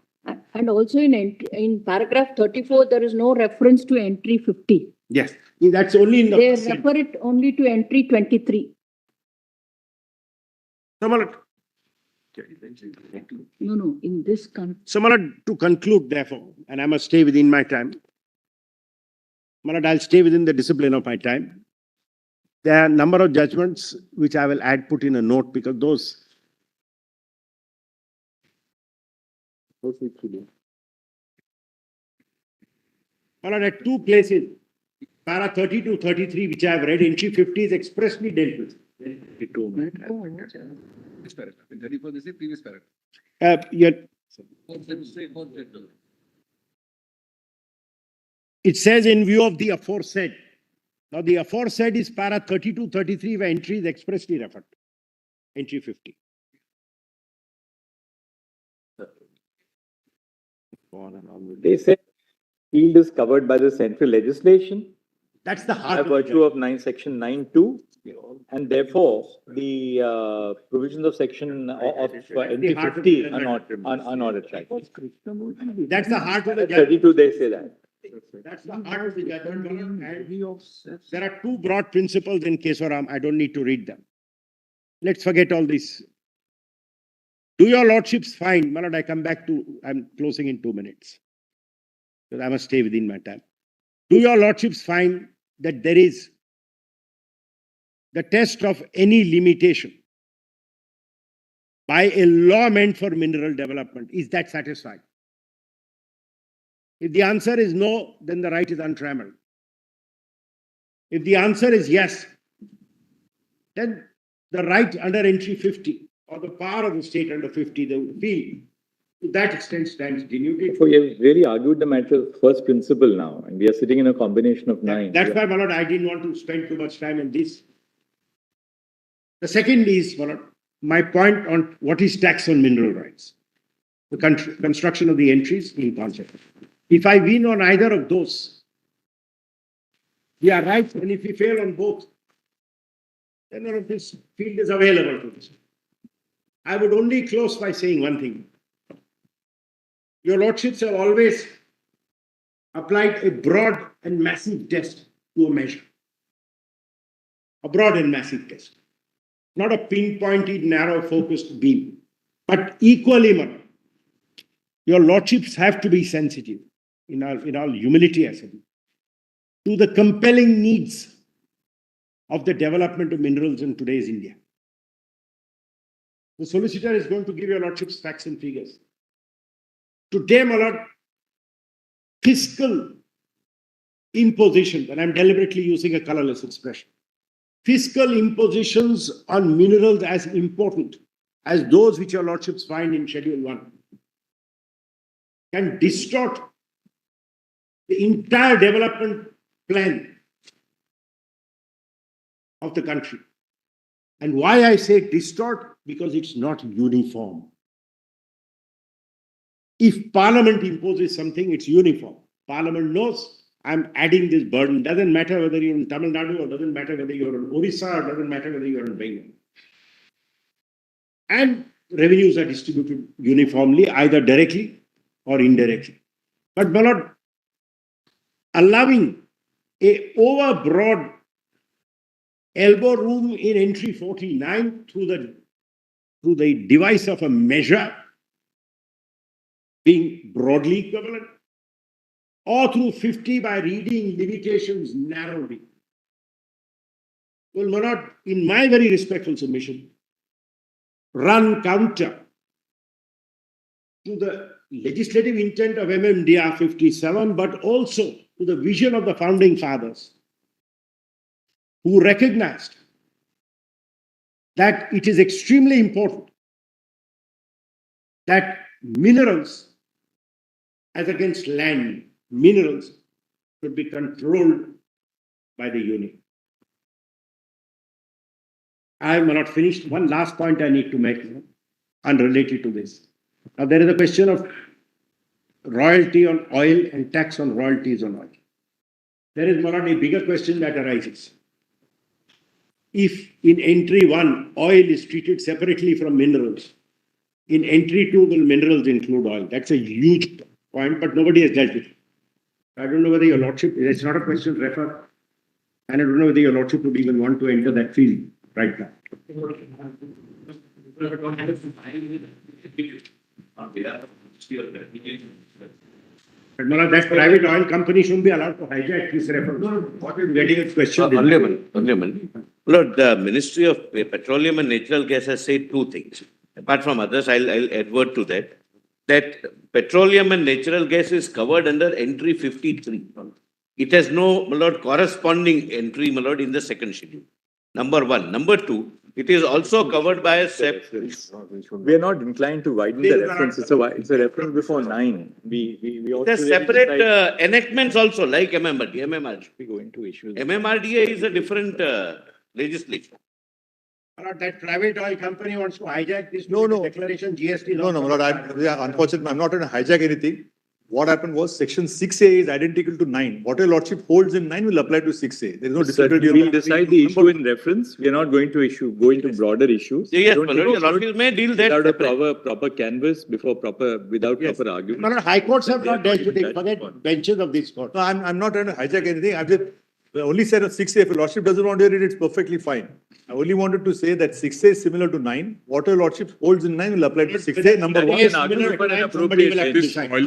Speaker 5: And also in paragraph 34, there is no reference to entry 50.
Speaker 2: Yes, that's only in the.
Speaker 5: They refer it only to entry 23.
Speaker 2: No,
Speaker 5: in this.
Speaker 2: So, to conclude, therefore, and I must stay within my time. I'll stay within the discipline of my time. There are a number of judgments which I will put in a note because those. At 2 places, para 32, 33, which I have read, entry 50 is expressly dealt with.
Speaker 9: Which paragraph? In 34, this is previous paragraph.
Speaker 2: It says in view of the aforesaid. Now, the aforesaid is para 32, 33, where entry is expressly referred. Entry 50.
Speaker 1: They say field is covered by the central legislation.
Speaker 2: That's the heart
Speaker 1: by virtue of section 9(2), and therefore the provisions of section of entry 50 are not attractive.
Speaker 2: That's the heart of the judgment.
Speaker 1: 32, they say that.
Speaker 2: That's the heart of the judgment. There are 2 broad principles in Kesaram. I don't need to read them. Let's forget all this. Do your lordships find, my lord, I come back to, I'm closing in 2 minutes. Because I must stay within my time. Do your lordships find that there is the test of any limitation by a law meant for mineral development? Is that satisfied? If the answer is no, then the right is untrammeled. If the answer is yes, then the right under entry 50 or the power of the state under 50, the field, to that extent stands denuded.
Speaker 1: So you have really argued the matter of first principle now, and we are sitting in a combination of 9.
Speaker 2: That's why, my lord, I didn't want to spend too much time on this. The second is, my lord, my point on what is tax on mineral rights. The construction of the entries in concept. If I win on either of those, we are right, and if we fail on both, then none of this field is available to us. I would only close by saying one thing. Your lordships have always applied a broad and massive test to a measure. A broad and massive test. Not a pinpointed, narrow, focused beam. But equally, your lordships have to be sensitive, in all humility, I said, to the compelling needs of the development of minerals in today's India. The solicitor is going to give your lordships facts and figures. Today, my lord, fiscal impositions, and I'm deliberately using a colorless expression, fiscal impositions on minerals as important as those which your lordships find in Schedule 1 can distort the entire development plan of the country. And why I say distort? Because it's not uniform. If Parliament imposes something, it's uniform. Parliament knows I'm adding this burden. Doesn't matter whether you're in Tamil Nadu, or doesn't matter whether you're in Orissa, or doesn't matter whether you're in Bengal. And revenues are distributed uniformly, either directly or indirectly. But by not allowing a overbroad elbow room in entry 49 through the device of a measure being broadly equivalent, or through 50 by reading limitations narrowly, will not, in my very respectful submission, run counter to the legislative intent of MMDR 57, but also to the vision of the founding fathers, who recognized that it is extremely important that minerals, as against land, minerals should be controlled by the union. I have not finished. One last point I need to make, unrelated to this. Now, there is a question of royalty on oil and tax on royalties on oil. There is not a bigger question that arises. If in entry 1, oil is treated separately from minerals, in entry 2, will minerals include oil? That's a huge point, but nobody has judged it. I don't know whether your lordship, it's not a question refer, and I don't know whether your lordship would even want to enter that field right now. But no, that private oil company shouldn't be allowed to hijack this reference. What is getting its question?
Speaker 7: Lord, the Ministry of Petroleum and Natural Gas has said two things. Apart from others, I'll advert to that. That petroleum and natural gas is covered under entry 53. It has no, my lord, corresponding entry, my lord, in the second schedule. Number one. Number two, it is also covered by a separate.
Speaker 1: We are not inclined to widen the reference. It's a reference before 9. We also
Speaker 7: There's separate enactments also, like MMRD.
Speaker 1: We go into issues.
Speaker 7: MMRDA is a different legislation.
Speaker 2: That private oil company wants to hijack this declaration GST.
Speaker 10: No, Lord, unfortunately, I'm not trying to hijack anything. What happened was section 6A is identical to 9. What your lordship holds in 9 will apply to 6A. There is no difficulty.
Speaker 1: We'll decide the issue in reference. We are not going to go into broader issues.
Speaker 7: Yes, my lord, your lordship may deal that
Speaker 1: without a proper canvas, without proper argument.
Speaker 2: No, high courts have not dealt with it. Forget benches of this court.
Speaker 10: No, I'm not trying to hijack anything. I've just only said of 6A. If your lordship doesn't want to hear it, it's perfectly fine. I only wanted to say that 6A is similar to 9. What your lordship holds in 9 will apply to 6A. Number one.
Speaker 6: This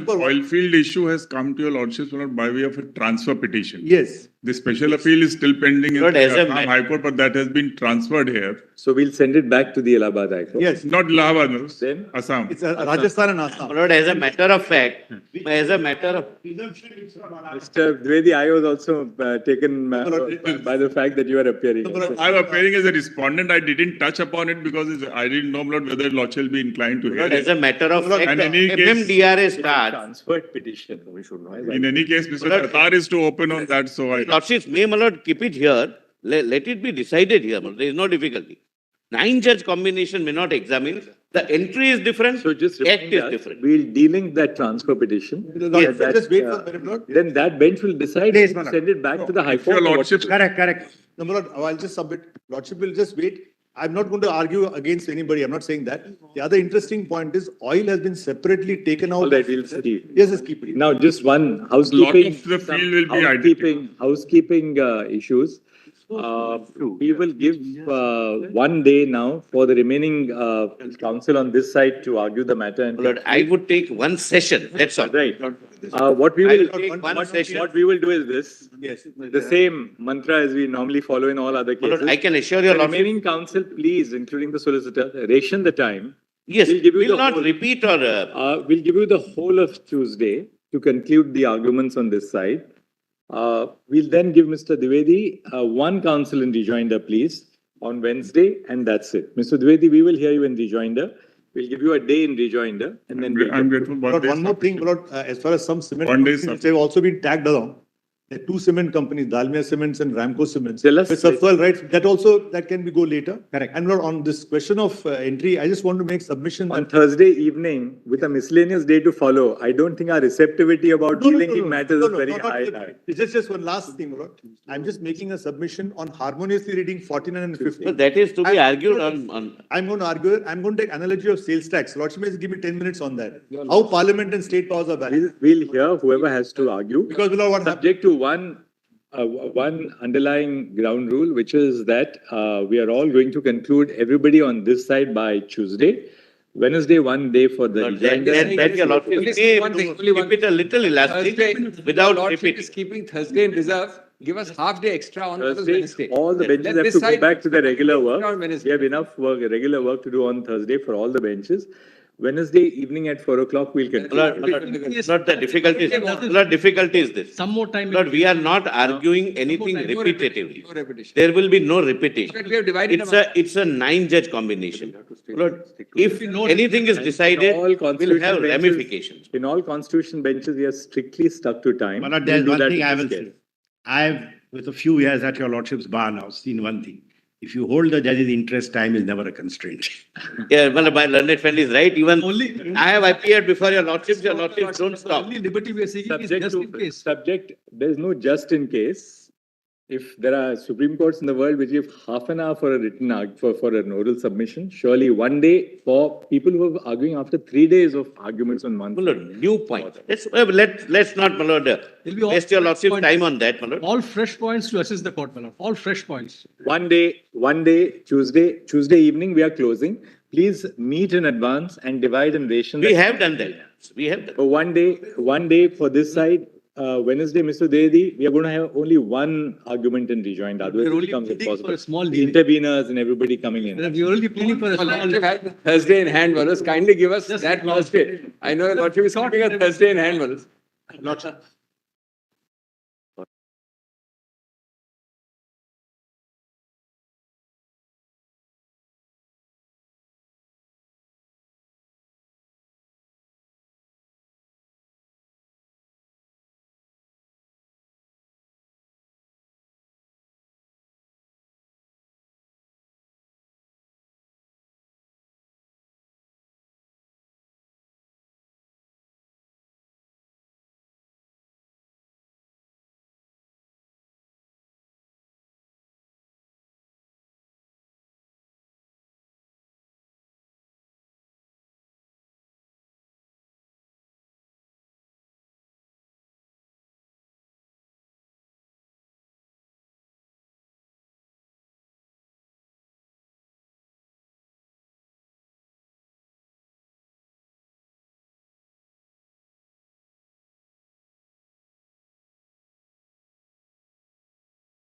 Speaker 6: oil field issue has come to your lordship by way of a transfer petition.
Speaker 10: Yes.
Speaker 6: The special appeal is still pending in
Speaker 7: Lord, as a
Speaker 6: Assam High Court, but that has been transferred here.
Speaker 1: So we'll send it back to the Allahabad High Court.
Speaker 10: Yes.
Speaker 6: Not Allahabad, no.
Speaker 1: Then
Speaker 6: Assam.
Speaker 10: It's Rajasthan and Assam.
Speaker 7: Lord, as a matter of fact,
Speaker 1: Mr. Dwivedi, I was also taken by the fact that you are appearing.
Speaker 6: I'm appearing as a respondent. I didn't touch upon it because I didn't know, Lord, whether lordship will be inclined to hear
Speaker 7: Lord, as
Speaker 6: it.
Speaker 7: a matter of fact,
Speaker 6: in any case-
Speaker 7: MMDRA starts.
Speaker 1: Transferred petition. We should know.
Speaker 6: In any case, Mr. Qatar is to open on that, so I...
Speaker 7: Lordships may, my lord, keep it here. Let it be decided here. There is no difficulty. 9-judge combination may not examine. The entry is different.
Speaker 1: So just
Speaker 7: act
Speaker 1: remind
Speaker 7: is
Speaker 1: us,
Speaker 7: different.
Speaker 1: we'll delink that transfer petition.
Speaker 10: Yes, just wait for a minute, Lord.
Speaker 1: Then that bench will decide to send it back to the High Court.
Speaker 6: Your lordship,
Speaker 2: Correct.
Speaker 10: No, Lord, I'll just submit. Lordship will just wait. I'm not going to argue against anybody. I'm not saying that. The other interesting point is oil has been separately taken out.
Speaker 1: All right, we'll see.
Speaker 10: Yes, keep it.
Speaker 1: Now, just one
Speaker 11: Lot
Speaker 1: housekeeping,
Speaker 11: of the
Speaker 1: some
Speaker 11: field will be
Speaker 1: housekeeping issues. We will give 1 day now for the remaining council on this side to argue the matter. And
Speaker 7: Lord, I would take one session, that's all.
Speaker 1: right. What we
Speaker 7: I
Speaker 1: will
Speaker 7: will take one session.
Speaker 1: what we will do is this.
Speaker 10: Yes.
Speaker 1: The same mantra as we normally follow in all other
Speaker 7: My
Speaker 1: cases.
Speaker 7: lord, I can assure your
Speaker 1: The
Speaker 7: lordship,
Speaker 1: remaining council, please, including the solicitor, ration the time.
Speaker 7: yes,
Speaker 1: we'll give you
Speaker 7: will
Speaker 1: the
Speaker 7: not
Speaker 1: whole-
Speaker 7: repeat or,
Speaker 1: We'll give you the whole of Tuesday to conclude the arguments on this side. We'll then give Mr. Dwivedi one counsel in rejoinder, please, on Wednesday, and that's it. Mr. Dwivedi, we will hear you in rejoinder. We'll give you a day in rejoinder, and then
Speaker 11: I'm grateful.
Speaker 10: But one more thing, Lord, as far as some cement
Speaker 11: 1 day
Speaker 10: companies which have also been tagged along, there are two cement companies, Dalmia Cements and Ramco Cements.
Speaker 1: Tell us-
Speaker 10: With subsoil rights, that can be go later.
Speaker 2: Correct.
Speaker 10: And Lord, on this question of entry, I just want to make submission.
Speaker 1: on Thursday evening, with a miscellaneous day to follow, I don't think our receptivity about linking matters is very
Speaker 10: not
Speaker 1: high.
Speaker 10: yet. It's just one last thing, Lord. I'm just making a submission on harmoniously reading 49 and 50.
Speaker 7: but that is to be argued on.
Speaker 10: I'm going to argue it. I'm going to take analogy of sales tax. Lordship, just give me 10 minutes on that. How parliament and state powers are balanced.
Speaker 1: We'll hear whoever has to argue.
Speaker 10: Because, Lord, what happened?
Speaker 1: Subject to one underlying ground rule, which is that we are all going to conclude everybody on this side by Tuesday. Wednesday, 1 day for the
Speaker 7: Lord, that
Speaker 1: rejoinder.
Speaker 7: your lordship
Speaker 8: Only
Speaker 7: may
Speaker 8: one thing, only one
Speaker 7: keep it a little elastic
Speaker 8: Thursday,
Speaker 7: without
Speaker 8: Lordship
Speaker 7: repeating.
Speaker 8: is keeping Thursday in reserve. Give us half day extra on
Speaker 1: Thursday,
Speaker 8: Wednesday.
Speaker 1: all the benches
Speaker 8: Let
Speaker 1: have
Speaker 8: this
Speaker 1: to go
Speaker 8: side-
Speaker 1: back to their regular work.
Speaker 8: On Wednesday.
Speaker 1: We have enough work, regular work to do on Thursday for all the benches. Wednesday evening at 4 o'clock, we'll conclude.
Speaker 7: Not the difficulty, the difficulty is this.
Speaker 12: Some more time.
Speaker 7: Lord, we are not arguing anything
Speaker 8: No
Speaker 7: repetitively.
Speaker 8: repetition.
Speaker 7: There will be no repetition.
Speaker 8: We have divided
Speaker 7: It's a 9-judge combination. Lord, if anything is decided,
Speaker 1: All
Speaker 7: we'll
Speaker 1: constitution
Speaker 7: have
Speaker 1: benches-
Speaker 7: ramifications.
Speaker 1: In all constitution benches, we are strictly stuck to time.
Speaker 2: But
Speaker 1: We'll
Speaker 2: there's
Speaker 1: do
Speaker 2: one
Speaker 1: that
Speaker 2: thing
Speaker 1: in
Speaker 2: I
Speaker 1: this
Speaker 2: will
Speaker 1: case.
Speaker 2: say. I've, with a few years at your lordship's bar now, seen one thing. If you hold the judge's interest, time is never a constraint.
Speaker 7: Yeah, well, my learned friend is right. Even
Speaker 12: Only-
Speaker 7: I have appeared before your lordships don't stop.
Speaker 12: Only liberty we are seeking is just in case.
Speaker 1: There's no just in case. If there are Supreme Courts in the world which give half an hour for a for an oral submission, surely 1 day for people who are arguing after 3 days of arguments on one.
Speaker 7: My lord, new point. Let's not, my lord,
Speaker 12: It'll be all
Speaker 7: waste your
Speaker 12: fresh
Speaker 7: lordship's
Speaker 12: points.
Speaker 7: time on that, my lord.
Speaker 12: All fresh points to assist the court, my lord. All fresh points.
Speaker 1: 1 day, Tuesday evening, we are closing. Please meet in advance and divide and ration.
Speaker 7: We have done that. We have done.
Speaker 1: For 1 day for this side. Wednesday, Mr. Dedi, we are going to have only one argument in rejoinder. Otherwise,
Speaker 12: We're
Speaker 1: it
Speaker 12: only
Speaker 1: becomes
Speaker 12: pleading
Speaker 1: impossible.
Speaker 12: for a small
Speaker 1: The
Speaker 12: delay.
Speaker 1: interveners and everybody coming in.
Speaker 12: We're only pleading for a small.
Speaker 8: Lordship had Thursday in hand, Wallace. Kindly give us
Speaker 12: Just
Speaker 8: that
Speaker 12: one.
Speaker 8: Thursday. I know Lordship is keeping a Thursday in hand, Wallace.
Speaker 2: Lordship,